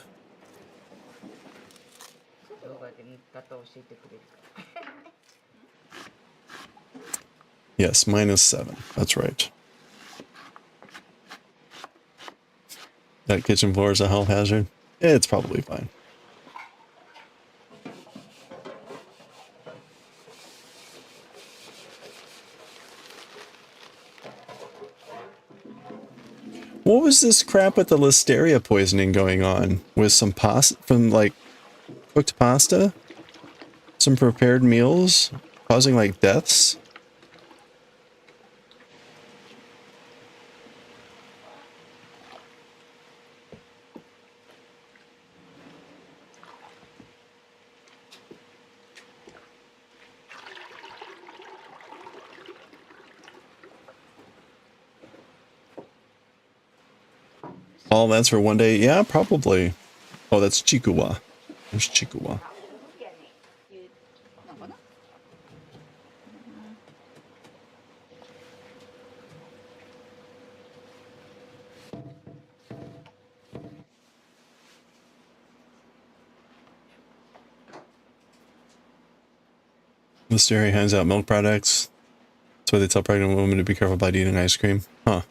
Yes, -7. That's right. That kitchen floor is a health hazard? It's probably fine. What was this crap with the listeria poisoning going on? With some pasta, from like cooked pasta? Some prepared meals causing like deaths? All that's for one day? Yeah, probably. Oh, that's Chikuwa. There's Chikuwa. Listeria hands out milk products. That's why they tell pregnant women to be careful about eating ice cream. Huh.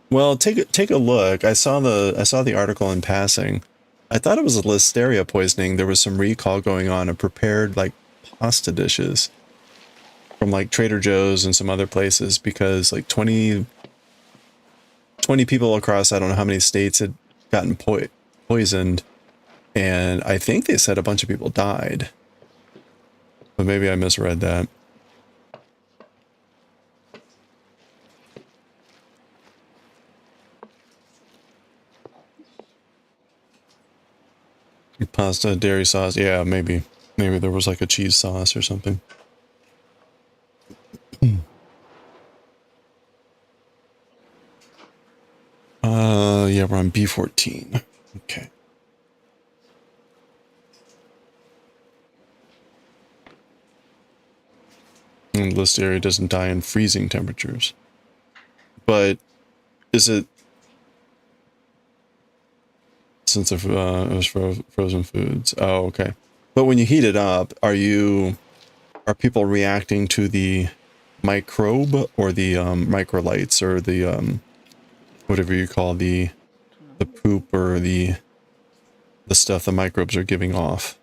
Well, take a look. I saw the article in passing. I thought it was a listeria poisoning. There was some recall going on of prepared like pasta dishes from like Trader Joe's and some other places because like 20 people across I don't know how many states had gotten poisoned, and I think they said a bunch of people died. But maybe I misread that. Pasta, dairy sauce. Yeah, maybe there was like a cheese sauce or something. Yeah, we're on B14. Okay. And listeria doesn't die in freezing temperatures. But is it Since it was frozen foods. Oh, okay. But when you heat it up, are people reacting to the microbe or the microlights or the whatever you call the poop or the stuff the microbes are giving off?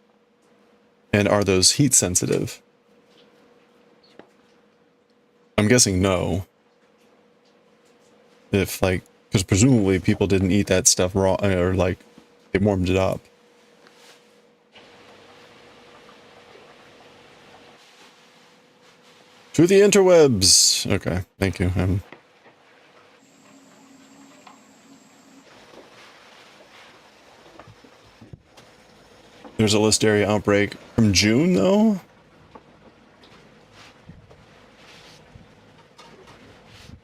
And are those heat sensitive? I'm guessing no. If like, because presumably people didn't eat that stuff raw or like they warmed it up. To the interwebs. Okay, thank you. There's a listeria outbreak from June though.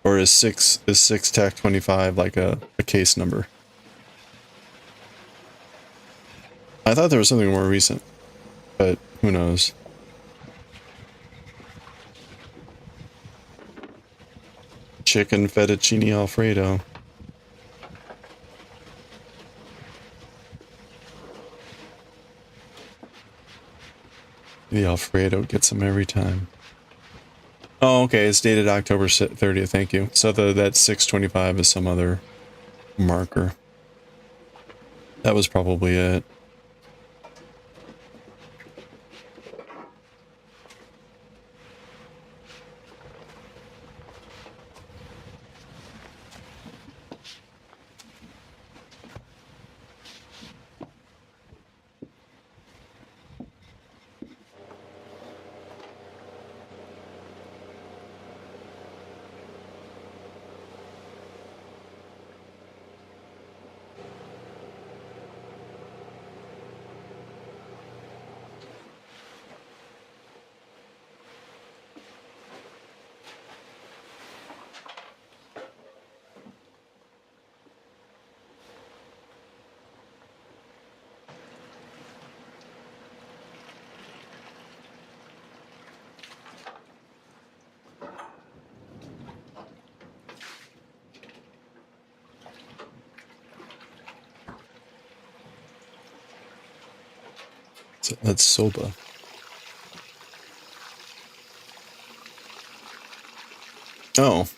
Or is 6 TAC 25 like a case number? I thought there was something more recent, but who knows? Chicken fettuccine Alfredo. The Alfredo gets them every time. Oh, okay. It's dated October 30th. Thank you. So that 625 is some other marker. That was probably it. So that's soba. Oh.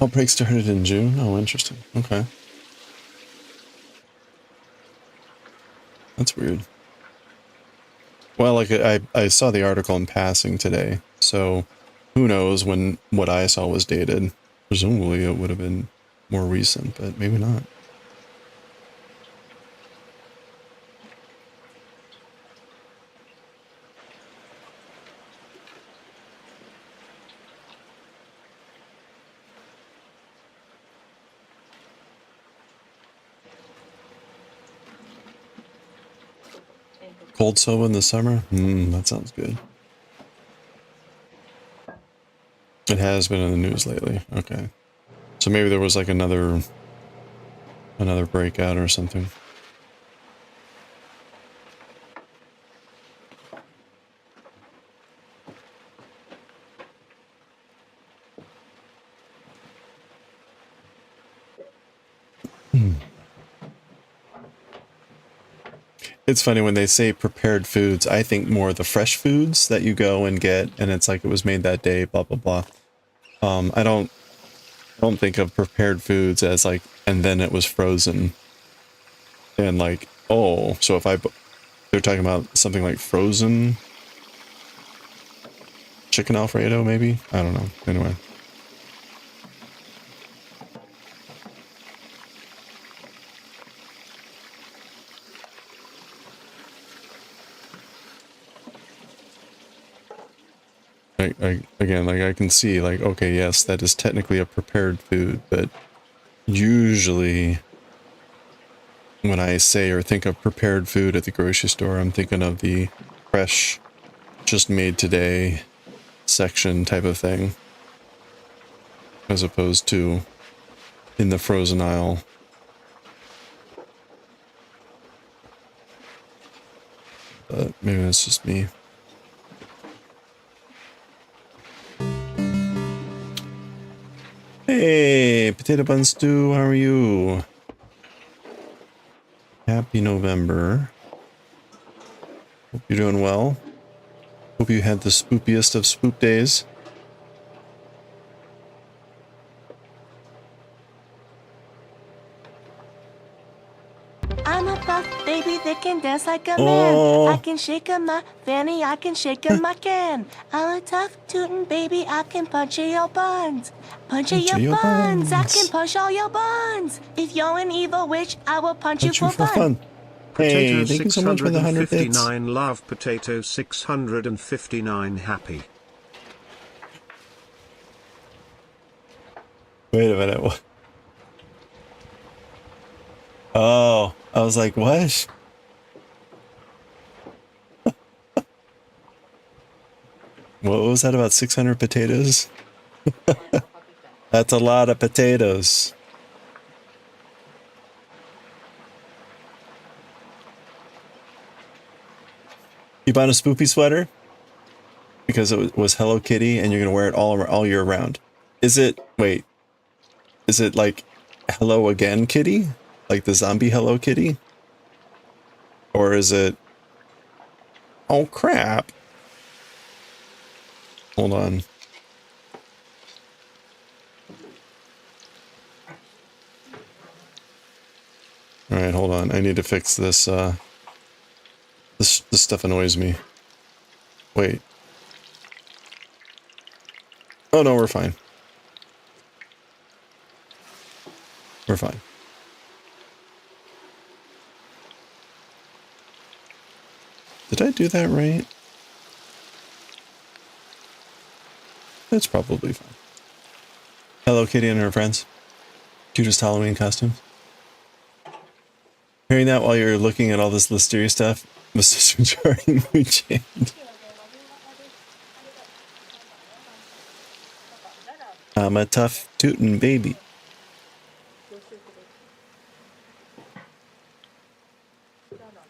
Outbreak started in June? Oh, interesting. Okay. That's weird. Well, like I saw the article in passing today, so who knows when what I saw was dated. Presumably it would have been more recent, but maybe not. Cold soba in the summer? That sounds good. It has been in the news lately. Okay. So maybe there was like another breakout or something. It's funny when they say prepared foods, I think more of the fresh foods that you go and get, and it's like it was made that day, blah, blah, blah. I don't think of prepared foods as like, and then it was frozen. And like, oh, so if they're talking about something like frozen chicken Alfredo, maybe? I don't know. Anyway. Again, like I can see like, okay, yes, that is technically a prepared food, but usually when I say or think of prepared food at the grocery store, I'm thinking of the fresh, just made today section type of thing, as opposed to in the frozen aisle. But maybe that's just me. Hey, potato bun stew, how are you? Happy November. Hope you're doing well. Hope you had the spoopiest of spoop days. I'm a buff baby that can dance like a man. I can shake a my fanny, I can shake a my can. I'm a tough tootin' baby, I can punch in your buns. Punch in your buns, I can punch all your buns. If you're an evil witch, I will punch you for fun. Hey, Potato thank you so much for the 100 bits. 659 love. Potato 659 happy. Wait a minute. What? Oh, I was like, what? What was that about 600 potatoes? That's a lot of potatoes. You bought a spoopy sweater? Because it was Hello Kitty and you're going to wear it all year round. Is it, wait, is it like Hello Again Kitty? Like the zombie Hello Kitty? Or is it, oh crap. Hold on. All right, hold on. I need to fix this. This stuff annoys me. Wait. Oh no, we're fine. We're fine. Did I do that right? That's probably fine. Hello Kitty and her friends. Cutest Halloween costumes. Hearing that while you're looking at all this Listeria stuff, Mr. Jarring mood change. I'm a tough tootin' baby.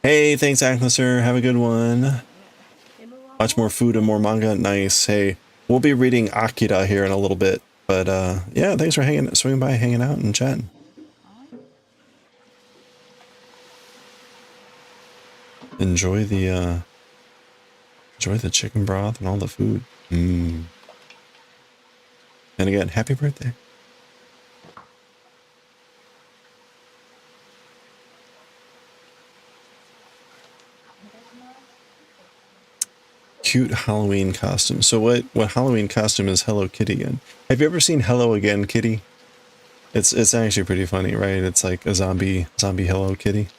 Hey, thanks, Acknesser. Have a good one. Watch more food and more manga. Nice. Hey, we'll be reading Akira here in a little bit. But yeah, thanks for swinging by, hanging out, and chatting. Enjoy the chicken broth and all the food. And again, happy birthday. Cute Halloween costume. So what Halloween costume is Hello Kitty in? Have you ever seen Hello Again Kitty? It's actually pretty funny, right? It's like a zombie Hello Kitty.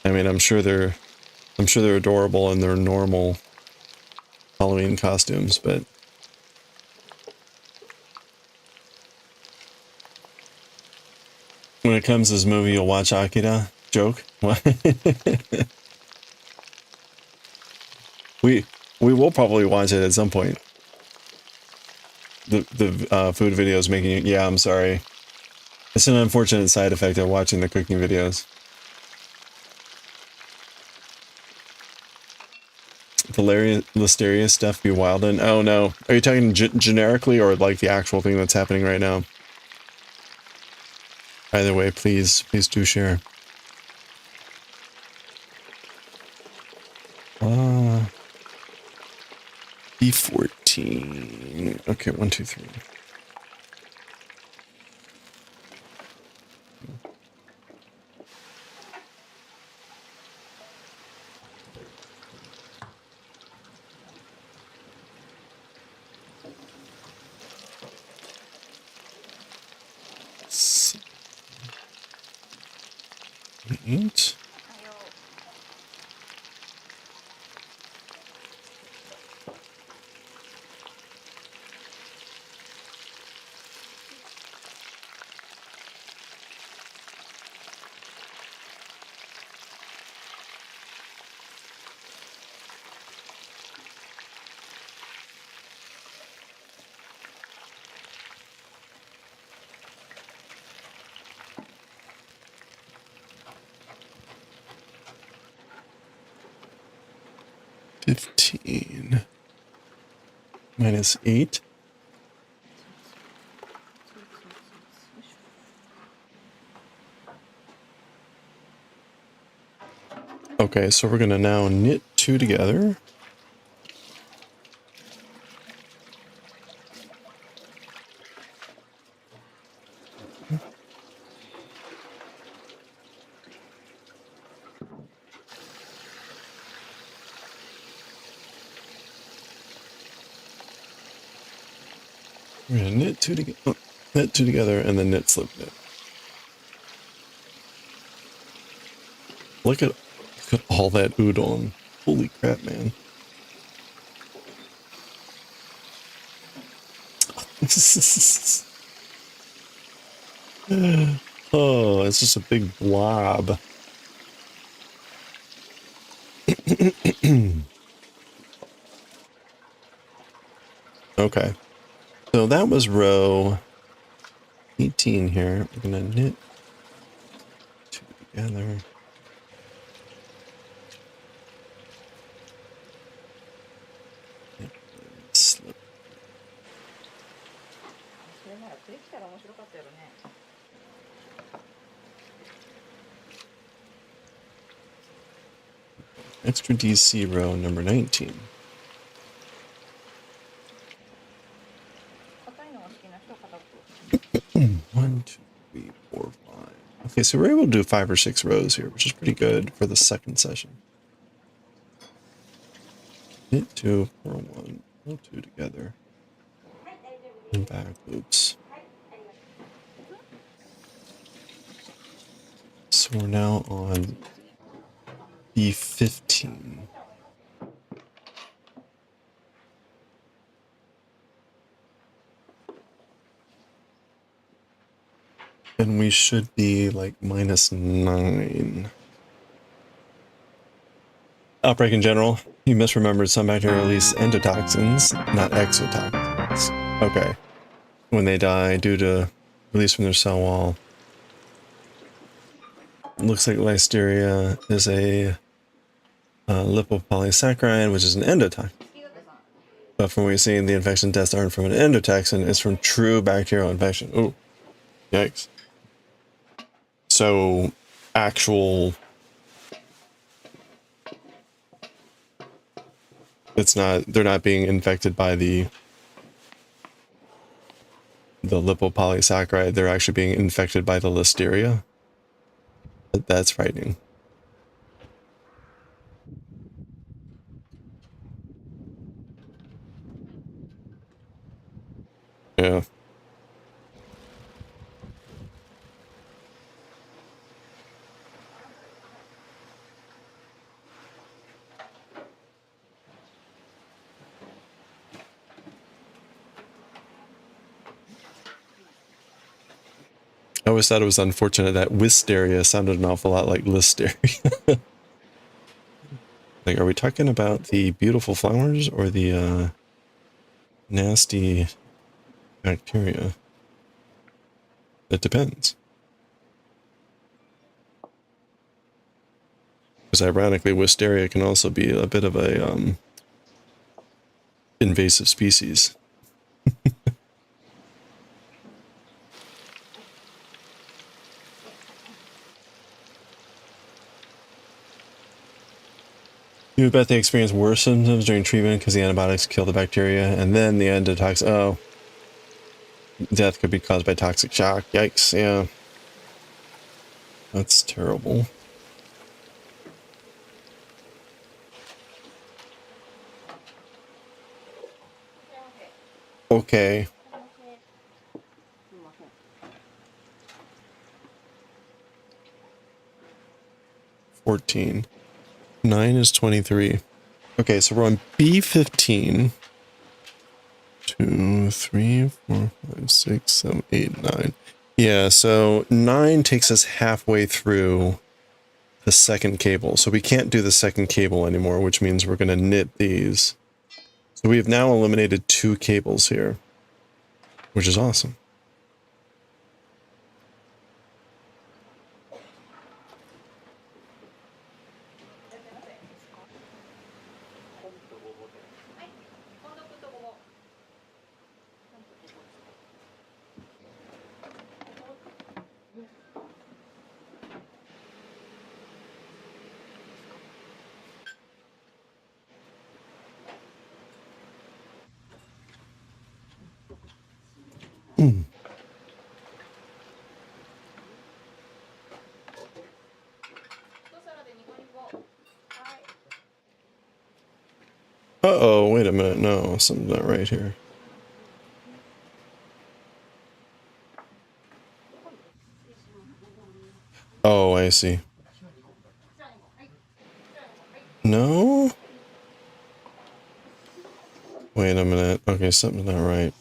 I mean, I'm sure they're adorable in their normal Halloween costumes, but when it comes to this movie, you'll watch Akira. Joke. What? we will probably watch it at some point. The food videos making you. Yeah, I'm sorry. It's an unfortunate side effect of watching the cooking videos. The Listeria stuff be wild and oh no. Are you talking generically or like the actual thing that's happening right now? Either way, please do share. B14. Okay, 1, 2, 3. Eight. 15. -8. Okay, so we're gonna now knit 2 together. We're gonna knit 2 together, knit 2 together, and then knit slip knit. Look at all that udon. Holy crap, man. Oh, it's just a big blob. Okay. So that was row 18 here. We're gonna knit 2 together. Slip. Extra DC row number 19. One, two, three, four, five. Okay, so we're able to do 5 or 6 rows here, which is pretty good for the second session. Knit 2, purl 1, purl 2 together, and back loops. So we're now on B15. And we should be like -9. Outbreak in general. You misremembered some bacteria release endotoxins, not exotoxins. Okay. When they die due to release from their cell wall. Looks like listeria is a lipopolysaccharide, which is an endotoxin. But from what we're seeing, the infection deaths aren't from an endotoxin, it's from true bacterial infection. Ooh, yikes. So, actual... It's not, they're not being infected by the lipopolysaccharide, they're actually being infected by the listeria. That's frightening. Yeah. I always thought it was unfortunate that wisteria sounded an awful lot like listeria. Like, are we talking about the beautiful flowers or the nasty bacteria? It depends. Because ironically, wisteria can also be a bit of a invasive species. You bet they experience worse symptoms during treatment because the antibiotics kill the bacteria, and then the endotoxin. Oh, death could be caused by toxic shock. Yikes! Yeah, that's terrible. Okay. 14. 9 is 23. Okay, so we're on B15. 2, 3, 4, 5, 6, 7, 8, 9. Yeah, so 9 takes us halfway through the second cable. So we can't do the second cable anymore, which means we're going to knit these. So we have now eliminated 2 cables here, which is awesome. Uh-oh, wait a minute. No, something's not right here. Oh, I see. No? Wait a minute. Okay, something's not right.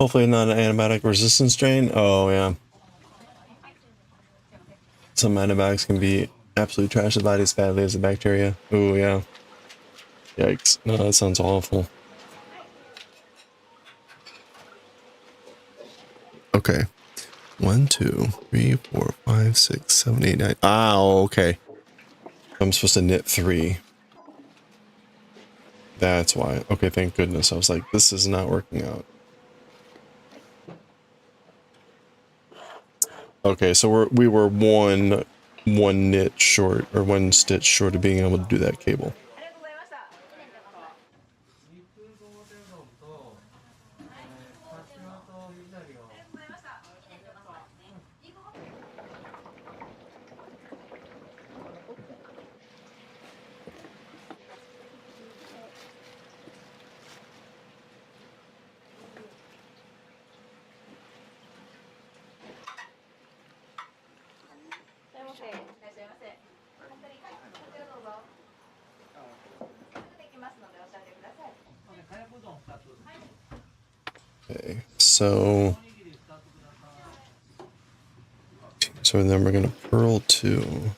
Hopefully not an antibiotic resistance strain. Oh, yeah. Some antibiotics can be absolute trash the body as badly as the bacteria. Oh, yeah. Yikes. No, that sounds awful. Okay. 1, 2, 3, 4, 5, 6, 7, 8, 9. Oh, okay. I'm supposed to knit 3. That's why. Okay, thank goodness. I was like, this is not working out. Okay, so we were one knit short, or 1 stitch short of being able to do that cable. Okay, so then we're gonna purl 2.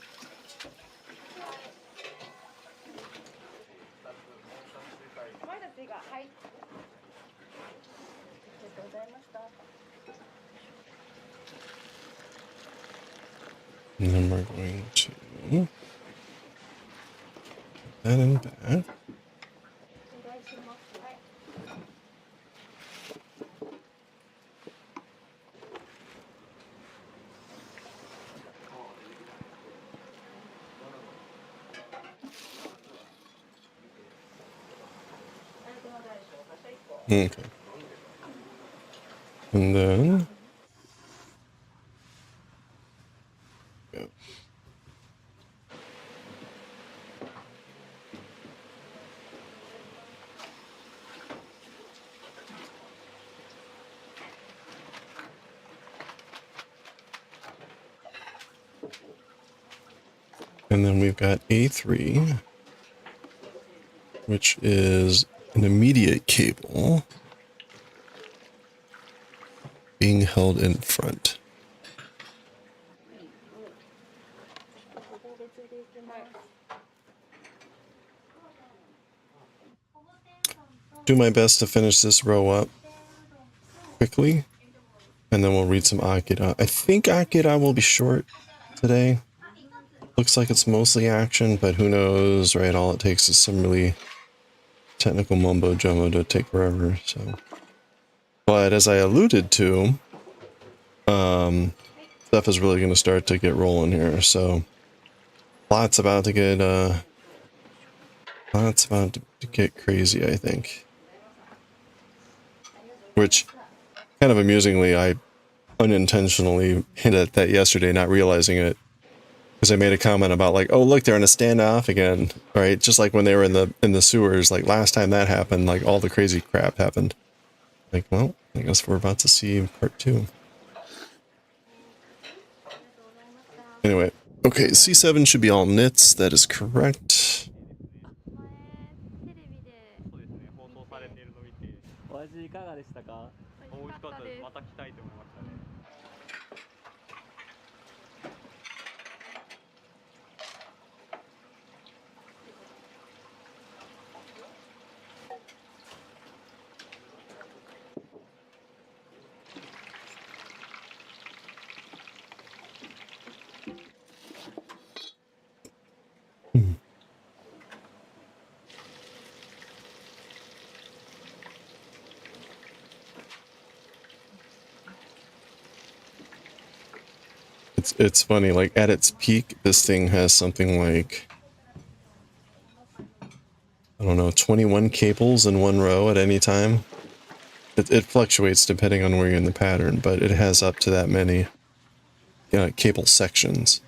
And then we're going to put that in back. Okay. And then yeah. And then we've got A3, which is an immediate cable being held in front. Do my best to finish this row up quickly, and then we'll read some Akira. I think Akira will be short today. Looks like it's mostly action, but who knows, right? All it takes is some really technical mumbo jumbo to take forever, so. But as I alluded to, stuff is really going to start to get rolling here, so lots about to get crazy, I think. Which, kind of amusingly, I unintentionally hinted at that yesterday, not realizing it. Because I made a comment about like, oh look, they're in a standoff again, right? Just like when they were in the sewers, like last time that happened, like all the crazy crap happened. Like, well, I guess we're about to see part 2. Anyway, okay, C7 should be all knits. That is correct. お味いかがでしたか？美味しかったです。また来たいと思いましたね。It's funny, like at its peak, this thing has something like, I don't know, 21 cables in one row at any time. It fluctuates depending on where you're in the pattern, but it has up to that many cable sections.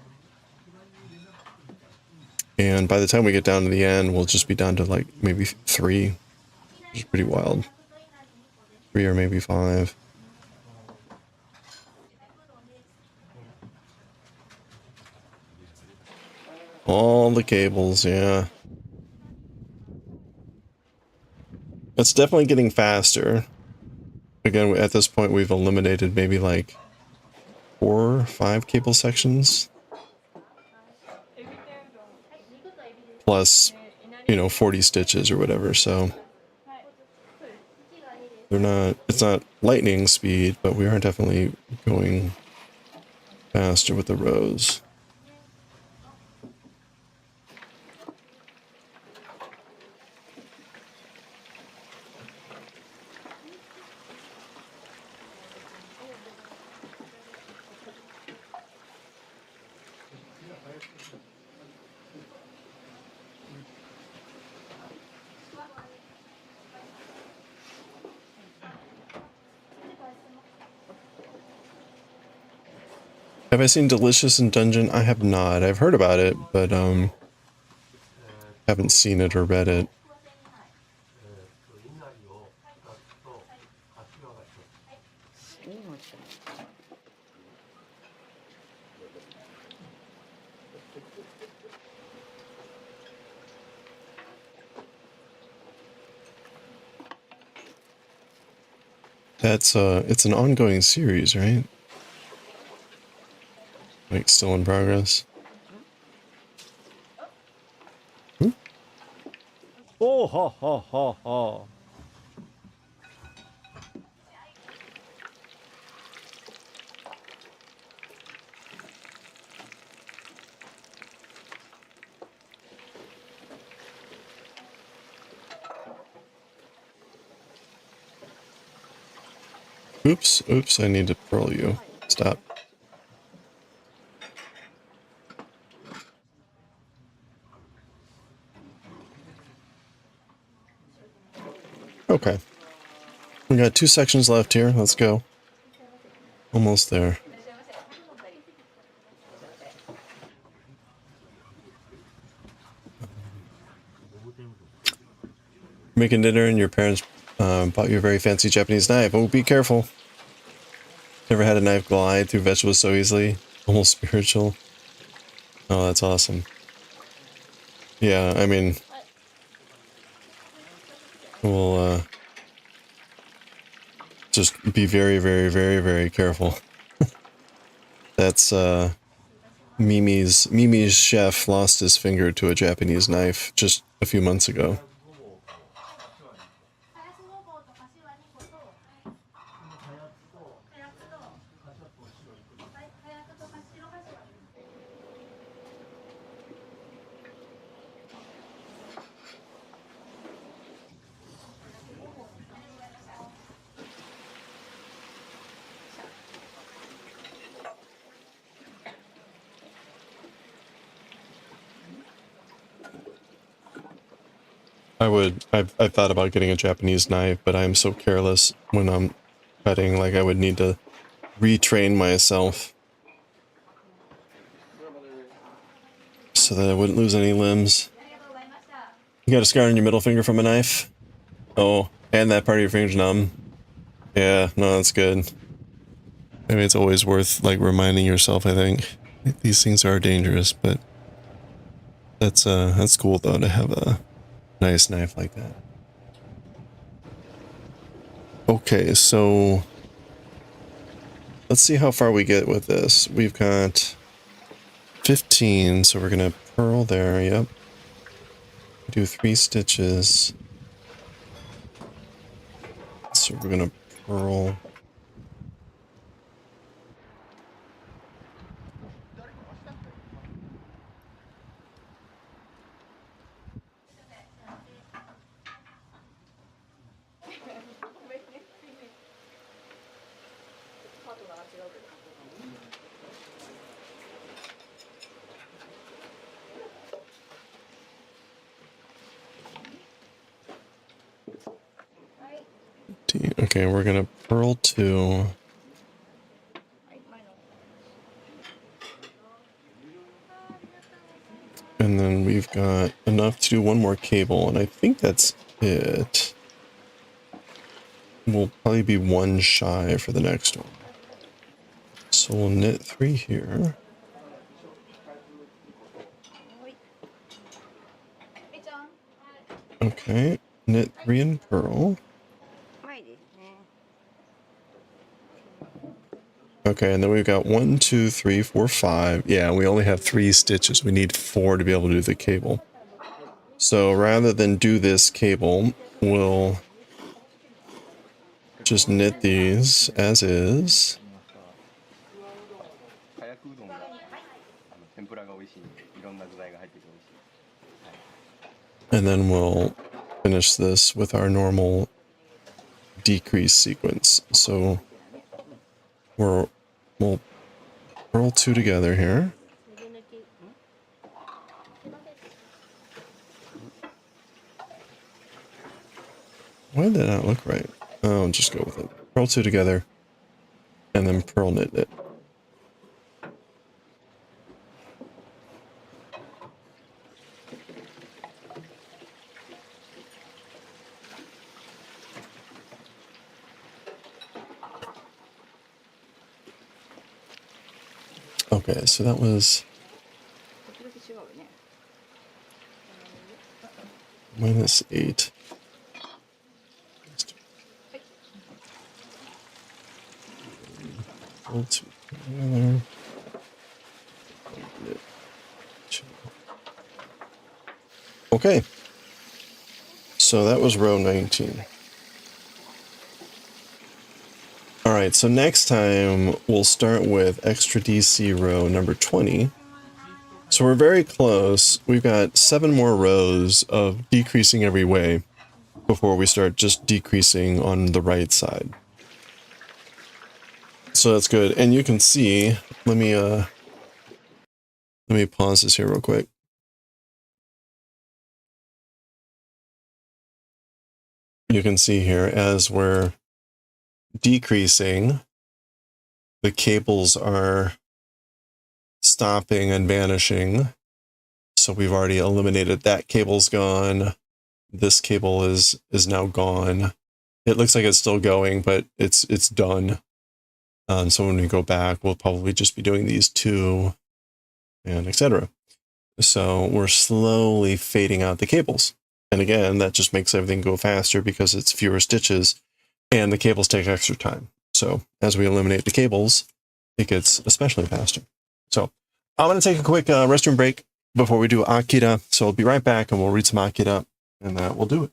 And by the time we get down to the end, we'll just be down to like maybe 3, which is pretty wild. 3 or maybe 5. All the cables, yeah. It's definitely getting faster. Again, at this point, we've eliminated maybe like 4 or 5 cable sections. Plus, 40 stitches or whatever, so it's not lightning speed, but we are definitely going faster with the rows. Have I seen Delicious in Dungeon? I have not. I've heard about it, but haven't seen it or read it. That's it's an ongoing series, right? Like still in progress. Oh, ha, ha, ha, ha. Oops, I need to pearl you. Stop. Okay. We got 2 sections left here. Let's go. Almost there. Making dinner and your parents bought you a very fancy Japanese knife. Oh, be careful. Never had a knife glide through vegetables so easily. Almost spiritual. Oh, that's awesome. Yeah, I mean, we'll just be very, very, very, very careful. That's Mimi's chef lost his finger to a Japanese knife just a few months ago. I've thought about getting a Japanese knife, but I'm so careless when I'm cutting, like I would need to retrain myself so that I wouldn't lose any limbs. You got a scar on your middle finger from a knife? Oh, and that part of your finger's numb. Yeah, no, that's good. I mean, it's always worth, like, reminding yourself, I think. These things are dangerous, but that's cool, though, to have a nice knife like that. Okay, so let's see how far we get with this. We've got 15, so we're gonna purl there, yep. Do 3 stitches. So we're gonna purl. Okay, we're gonna purl 2. And then we've got enough to do one more cable, and I think that's it. We'll probably be 1 shy for the next one. So we'll knit 3 here. Okay, knit 3 in purl. Okay, and then we've got 1, 2, 3, 4, 5. Yeah, we only have 3 stitches. We need 4 to be able to do the cable. So rather than do this cable, we'll just knit these as is. And then we'll finish this with our normal decrease sequence. So we'll purl 2 together here. Why did that not look right? Oh, I'll just go with it. Purl 2 together, and then purl knit it. Okay, so that was -8. Purl 2 together. Okay, so that was row 19. All right, so next time we'll start with extra DC row number 20. So we're very close. We've got 7 more rows of decreasing every way before we start just decreasing on the right side. So that's good. And you can see, let me pause this here real quick. You can see here as we're decreasing, the cables are stopping and vanishing. So we've already eliminated that cable's gone. This cable is now gone. It looks like it's still going, but it's done. So when we go back, we'll probably just be doing these 2 and etc. So we're slowly fading out the cables. And again, that just makes everything go faster because it's fewer stitches and the cables take extra time. So as we eliminate the cables, it gets especially faster. So I'm going to take a quick restroom break before we do Akira. So I'll be right back and we'll read some Akira and we'll do it.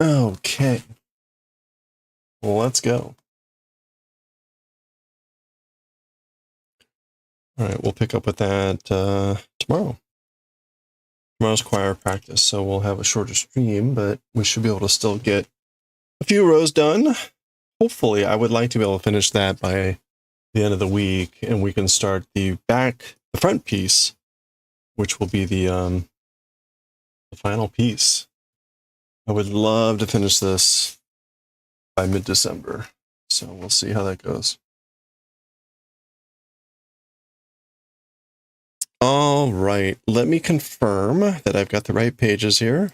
Okay. Well, let's go. All right, we'll pick up with that tomorrow. Tomorrow's choir practice, so we'll have a shorter stream, but we should be able to still get a few rows done. Hopefully, I would like to be able to finish that by the end of the week, and we can start the front piece, which will be the final piece. I would love to finish this by mid-December, so we'll see how that goes. All right, let me confirm that I've got the right pages here.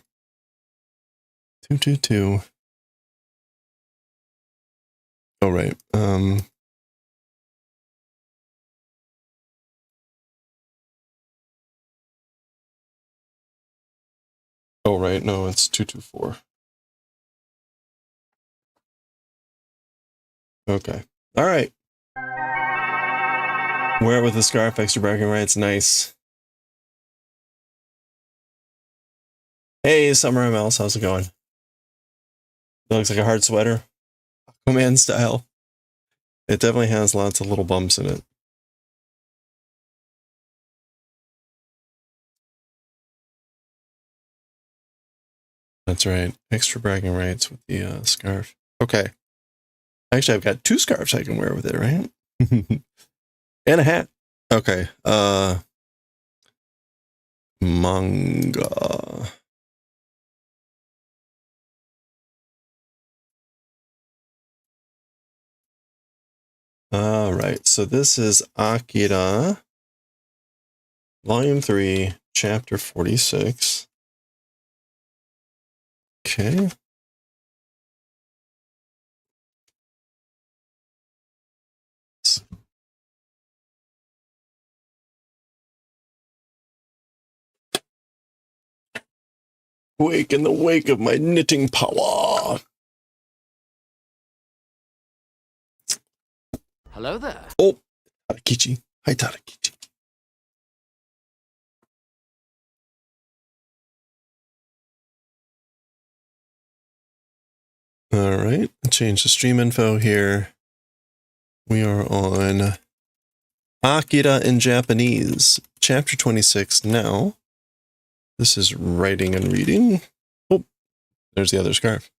222. Oh, right. Oh, right. No, it's 224. Okay. All right. Wear it with the scarf, extra bragging rights. Nice. Hey, Summer MLS. How's it going? It looks like a hard sweater. Aquaman style. It definitely has lots of little bumps in it. That's right. Extra bragging rights with the scarf. Okay. Actually, I've got 2 scarves I can wear with it, right? And a hat. Okay. Manga. All right. So this is Akira, Volume 3, Chapter 46. Okay. Wake in the wake of my knitting power. Hello there. Oh, Tarakichi. Hi, Tarakichi. All right, change the stream info here. We are on Akira in Japanese, chapter 26 now. This is writing and reading. Oh, there's the other scarf.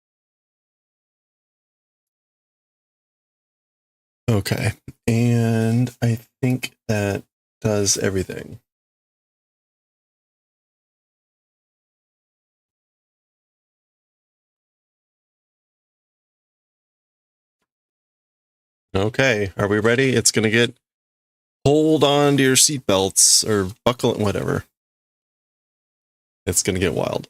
Okay, and I think that does everything. Okay, are we ready? It's going to get, hold on to your seatbelts or buckle, whatever. It's going to get wild.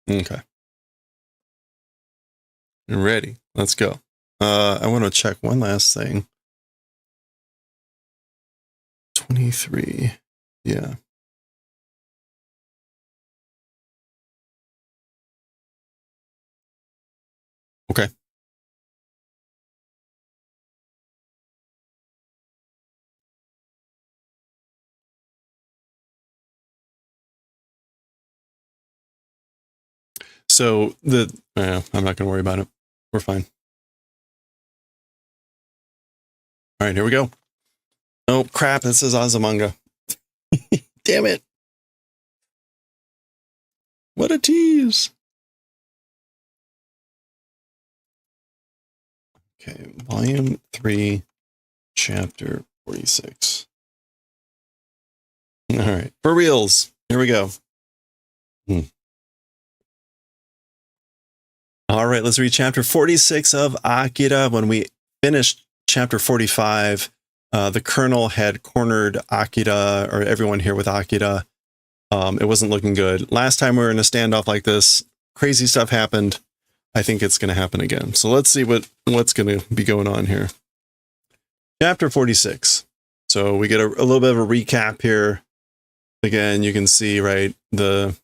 Okay. Ready. Let's go. I want to check one last thing. 23. Yeah. Okay. So I'm not going to worry about it. We're fine. All right, here we go. Oh, crap. This is Azumanga. Damn it. What a tease. Okay, volume 3, chapter 46. All right, for reals. Here we go. All right, let's read chapter 46 of Akira. When we finished chapter 45, the colonel had cornered Akira, or everyone here with Akira. It wasn't looking good. Last time we were in a standoff like this, crazy stuff happened. I think it's going to happen again. So let's see what's going to be going on here. Chapter 46. So we get a little bit of a recap here. Again, you can see, right, the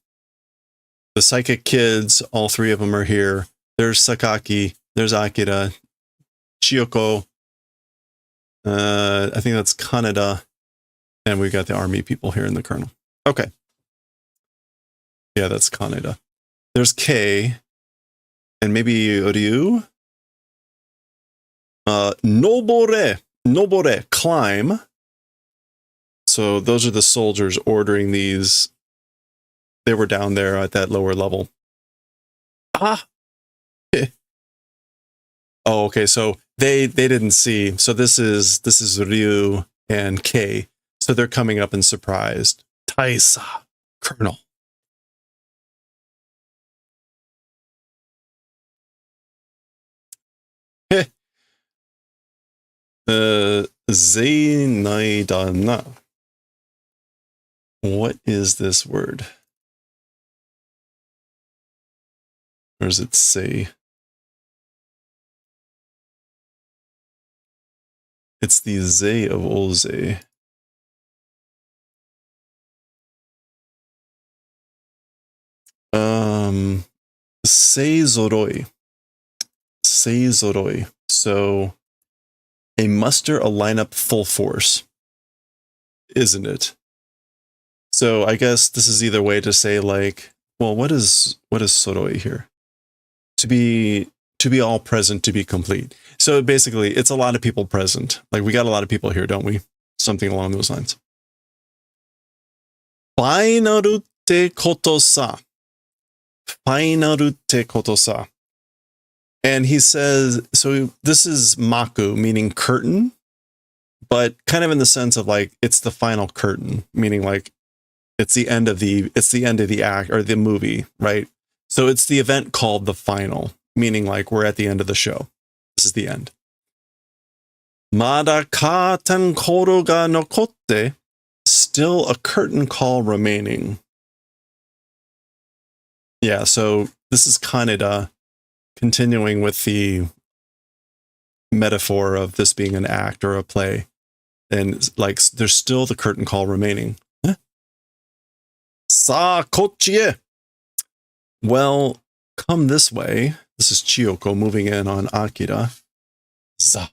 psychic kids, all 3 of them are here. There's Sakaki, there's Akira, Chiyoko, I think that's Kaneda, and we've got the army people here in the colonel. Okay. Yeah, that's Kaneda. There's Kei, and maybe Ryu. Nobore, climb. So those are the soldiers ordering these. They were down there at that lower level. Ah! Oh, okay. So they didn't see. So this is Ryu and Kei. So they're coming up and surprised. Taisa, Colonel. Zeinaidana. What is this word? Or does it say? It's the Ze of Oze. Seizoroi. Seizoroi. So a muster, a lineup, full force. Isn't it? So I guess this is either way to say like, well, what is soroi here? To be all present, to be complete. So basically, it's a lot of people present. Like we got a lot of people here, don't we? Something along those lines. Finalu te koto sa. Finalu te koto sa. And he says, so this is maku, meaning curtain, but kind of in the sense of like it's the final curtain, meaning like it's the end of the act or the movie, right? So it's the event called the final, meaning like we're at the end of the show. This is the end. Mada katan koro ga nokotte, still a curtain call remaining. Yeah, so this is Kaneda continuing with the metaphor of this being an act or a play. And like there's still the curtain call remaining. Huh? Sa kochie. Well, come this way. This is Chiyoko moving in on Akira. Za.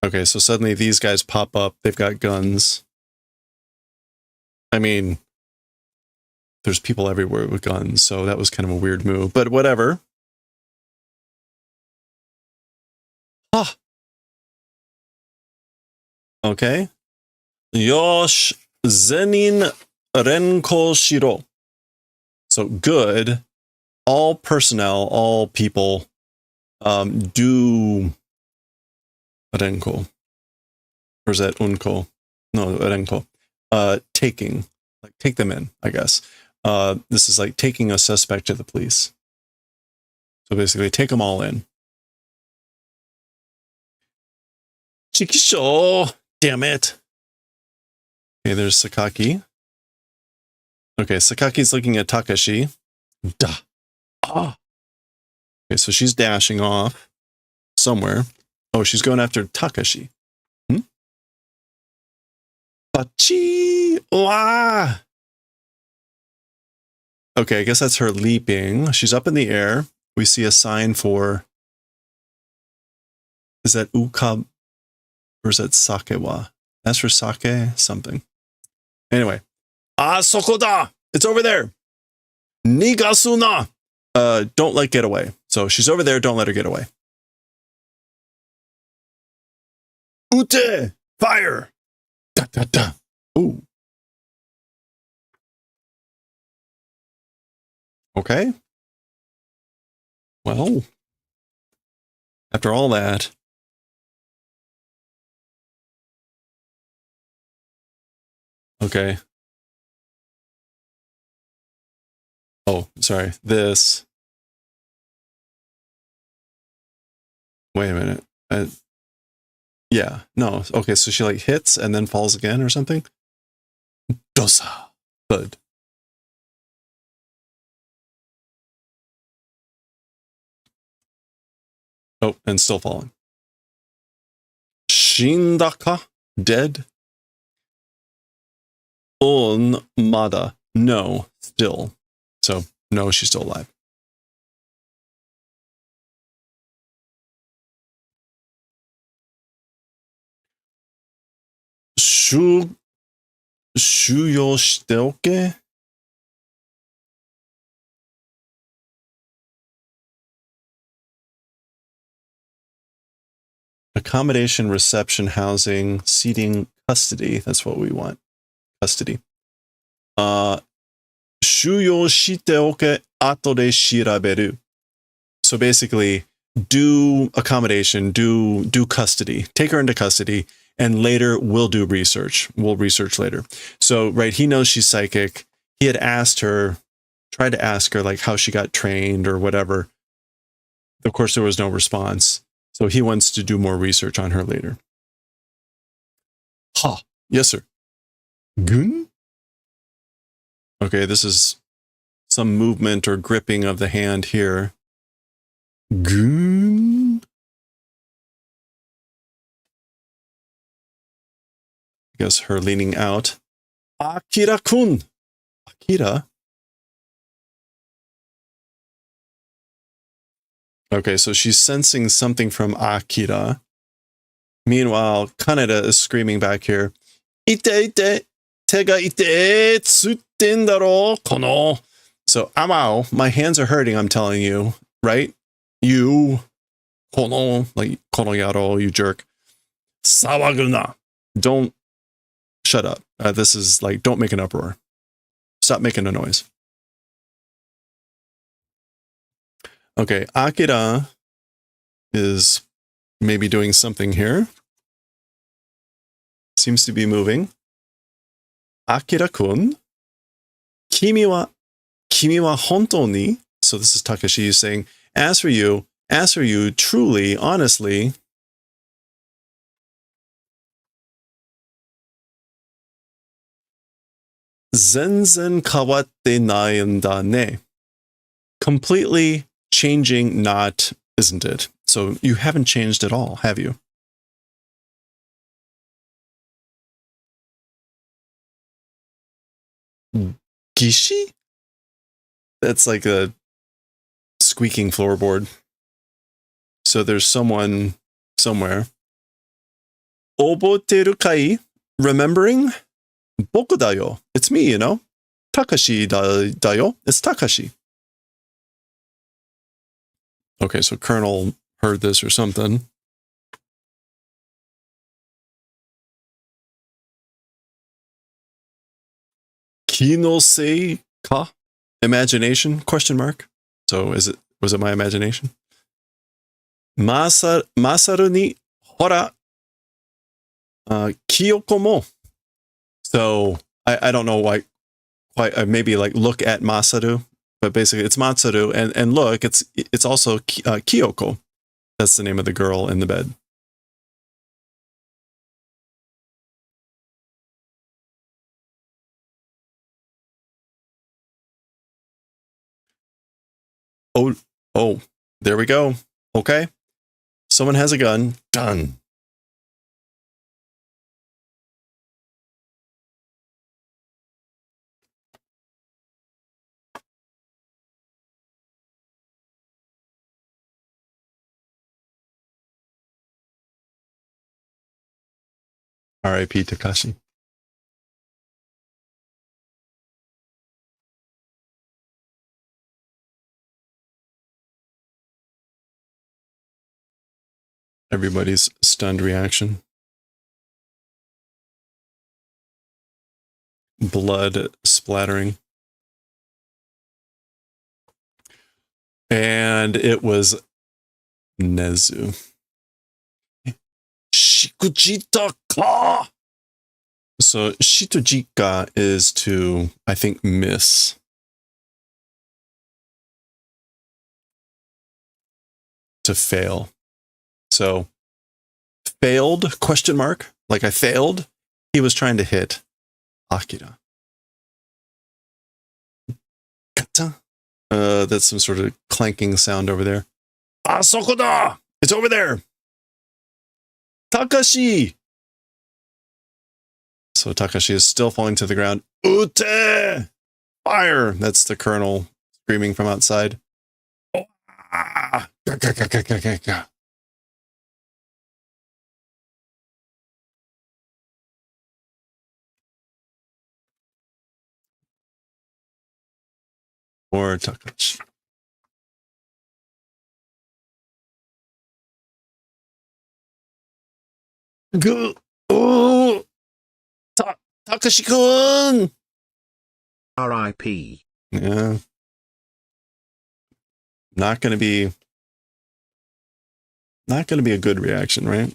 Okay, so suddenly these guys pop up. They've got guns. I mean, there's people everywhere with guns, so that was kind of a weird move, but whatever. Ah. Okay. Yosh zenin renko shiro. So good. All personnel, all people, do renko. Or is that unko? No, renko. Taking. Like take them in, I guess. This is like taking a suspect to the police. So basically take them all in. Chikisho! Damn it. Okay, there's Sakaki. Okay, Sakaki's looking at Takashi. Duh. Ah. Okay, so she's dashing off somewhere. Oh, she's going after Takashi. Bachi! Wah! Okay, I guess that's her leaping. She's up in the air. We see a sign for... Is that Ukab? Or is that Sakewa? That's for sake? Something. Anyway. Ah, Sokoda! It's over there! Nigasuna! Don't let get away. So she's over there, don't let her get away. Ute! Fire! Da, da, da. Ooh. Okay. Well, after all that, okay. Oh, sorry. This. Wait a minute. Yeah, no. Okay, so she like hits and then falls again or something? Dosa. Good. Oh, and still falling. Shindaka? Dead? On Mada. No, still. So, no, she's still alive. Shuyo shite oke? Accommodation, reception, housing, seating, custody. That's what we want. Custody. Shuyo shite oke ato de shiraberu. So basically, do accommodation, do custody, take her into custody, and later we'll do research. We'll research later. So, right, he knows she's psychic. He had asked her, tried to ask her like how she got trained or whatever. Of course, there was no response. So he wants to do more research on her later. Ha, yes, sir. Gun? Okay, this is some movement or gripping of the hand here. Gun? I guess her leaning out. Akira-kun! Akira? Okay, so she's sensing something from Akira. Meanwhile, Kaneda is screaming back here. Ite ite! Tega ite! Tsutten daro! Kono! So, Amao, my hands are hurting, I'm telling you. Right? You. Kono. Like, kono yaro, you jerk. Sawaguna! Don't. Shut up. This is like, don't make an uproar. Stop making a noise. Okay, Akira is maybe doing something here. Seems to be moving. Akira-kun, kimi wa hontou ni? So this is Takashi saying, as for you, truly, honestly, zenzen kawatte naiんだね. Completely changing, not, isn't it? So you haven't changed at all, have you? Gishi? That's like a squeaking floorboard. So there's someone somewhere. Oboteru kai? Remembering? Boku dayo. It's me, you know? Takashi dayo. It's Takashi. Okay, so Colonel heard this or something. Kinosei ka? Imagination? Question mark. So was it my imagination? Masaru ni hora Kyoko mo. So I don't know why quite maybe like look at Masaru, but basically it's Masaru and look, it's also Kyoko. That's the name of the girl in the bed. Oh, there we go. Okay. Someone has a gun. Done. R.I.P. Takashi. Everybody's stunned reaction. Blood splattering. And it was Nezu. Shikujita ka! So Shitojika is to, I think, miss. To fail. So failed, question mark, like I failed. He was trying to hit Akira. Kata. That's some sort of clanking sound over there. Asoko da! It's over there! Takashi! So Takashi is still falling to the ground. Ute! Fire! That's the colonel screaming from outside. Oh, ah! Or Takashi. Oh! Takashi-kun! R.I.P. Yeah. Not going to be not going to be a good reaction, right?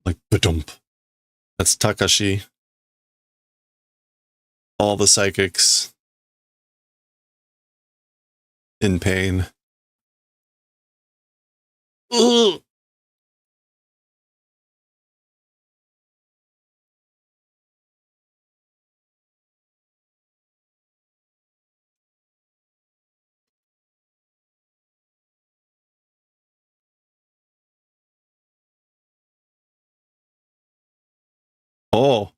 Like ba-dump. That's Takashi. All the psychics in pain. Ugh. Oh,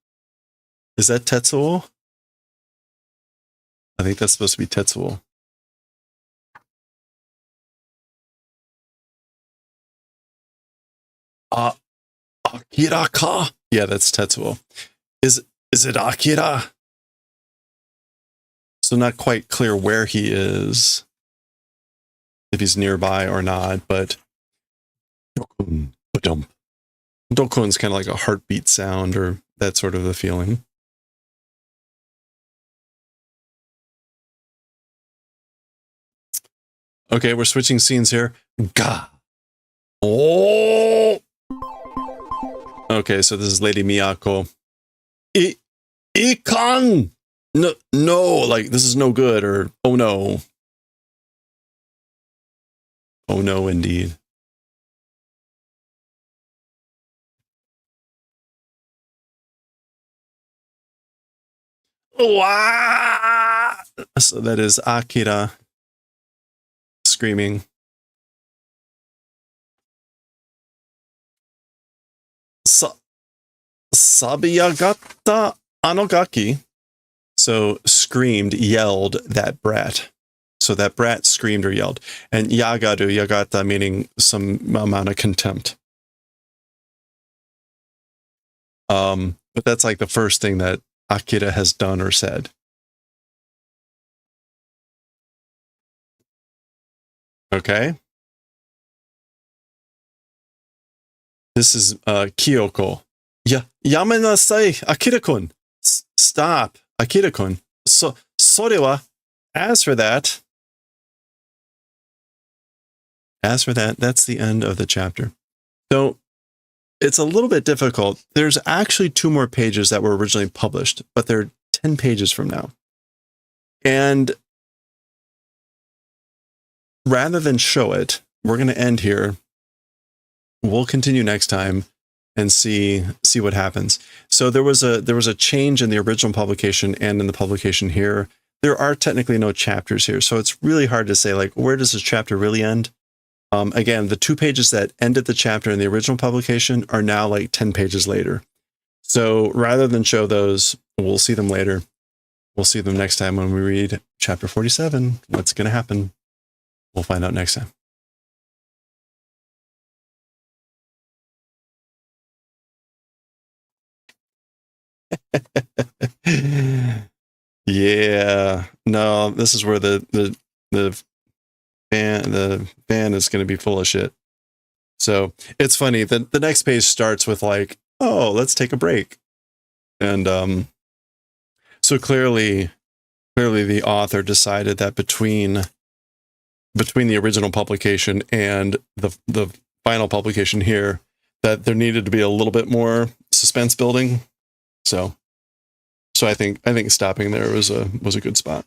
is that Tetsuo? I think that's supposed to be Tetsuo. Akira ka? Yeah, that's Tetsuo. Is it Akira? So not quite clear where he is, if he's nearby or not, but Dokun, ba-dump. Dokun's kind of like a heartbeat sound, or that sort of a feeling. Okay, we're switching scenes here. Ga. Oh. Okay, so this is Lady Miyako. Ikan. No, like this is no good, or oh no. Oh no, indeed. Wah! So that is Akira screaming. Sabiyagata anogaki. So screamed, yelled that brat. So that brat screamed or yelled. And yagata meaning some amount of contempt. But that's like the first thing that Akira has done or said. Okay. This is Kyoko. Yamenasai, Akira-kun. Stop, Akira-kun. Sore wa, as for that, that's the end of the chapter. So it's a little bit difficult. There's actually 2 more pages that were originally published, but they're 10 pages from now. And rather than show it, we're going to end here. We'll continue next time and see what happens. So there was a change in the original publication and in the publication here. There are technically no chapters here, so it's really hard to say, like, where does this chapter really end? Again, the 2 pages that ended the chapter in the original publication are now like 10 pages later. So rather than show those, we'll see them later. We'll see them next time when we read chapter 47. What's going to happen? We'll find out next time. Yeah, no, this is where the fan is going to be full of shit. So it's funny that the next page starts with like, oh, let's take a break. And so clearly the author decided that between the original publication and the final publication here, that there needed to be a little bit more suspense building. So I think stopping there was a good spot.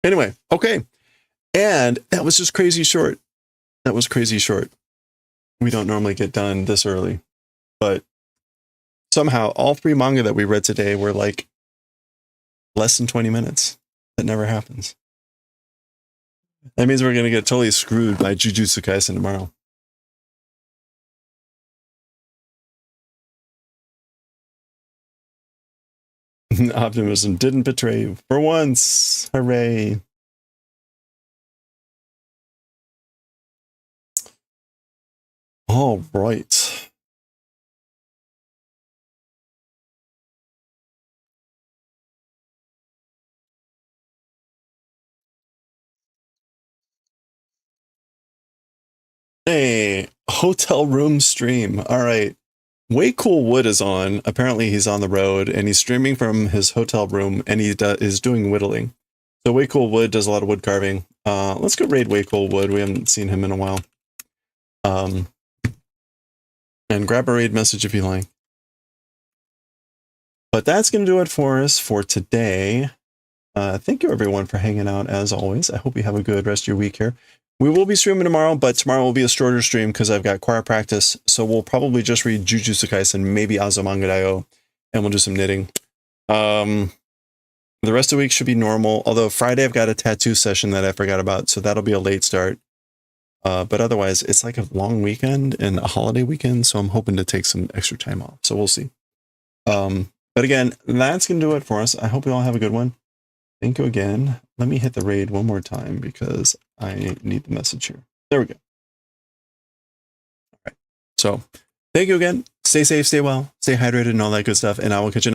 Anyway, okay. And that was just crazy short. That was crazy short. We don't normally get done this early, but somehow all 3 manga that we read today were like less than 20 minutes. That never happens. That means we're going to get totally screwed by Jujutsu Kaisen tomorrow. Optimism didn't betray you. For once. Hooray. All right. Hey, hotel room stream. All right. Way Cool Wood is on. Apparently he's on the road and he's streaming from his hotel room and he is doing whittling. So Way Cool Wood does a lot of wood carving. Let's go raid Way Cool Wood. We haven't seen him in a while. And grab a raid message if you like. But that's going to do it for us for today. Thank you everyone for hanging out as always. I hope you have a good rest of your week here. We will be streaming tomorrow, but tomorrow will be a shorter stream because I've got choir practice. So we'll probably just read Jujutsu Kaisen, maybe Azumanga Daioh, and we'll do some knitting. The rest of the week should be normal. Although Friday I've got a tattoo session that I forgot about, so that'll be a late start. But otherwise, it's like a long weekend and a holiday weekend, so I'm hoping to take some extra time off. So we'll see. But again, that's going to do it for us. I hope you all have a good one. Thank you again. Let me hit the raid one more time because I need the message here. There we go. All right. So thank you again. Stay safe, stay well, stay hydrated, and all that good stuff. And I will catch you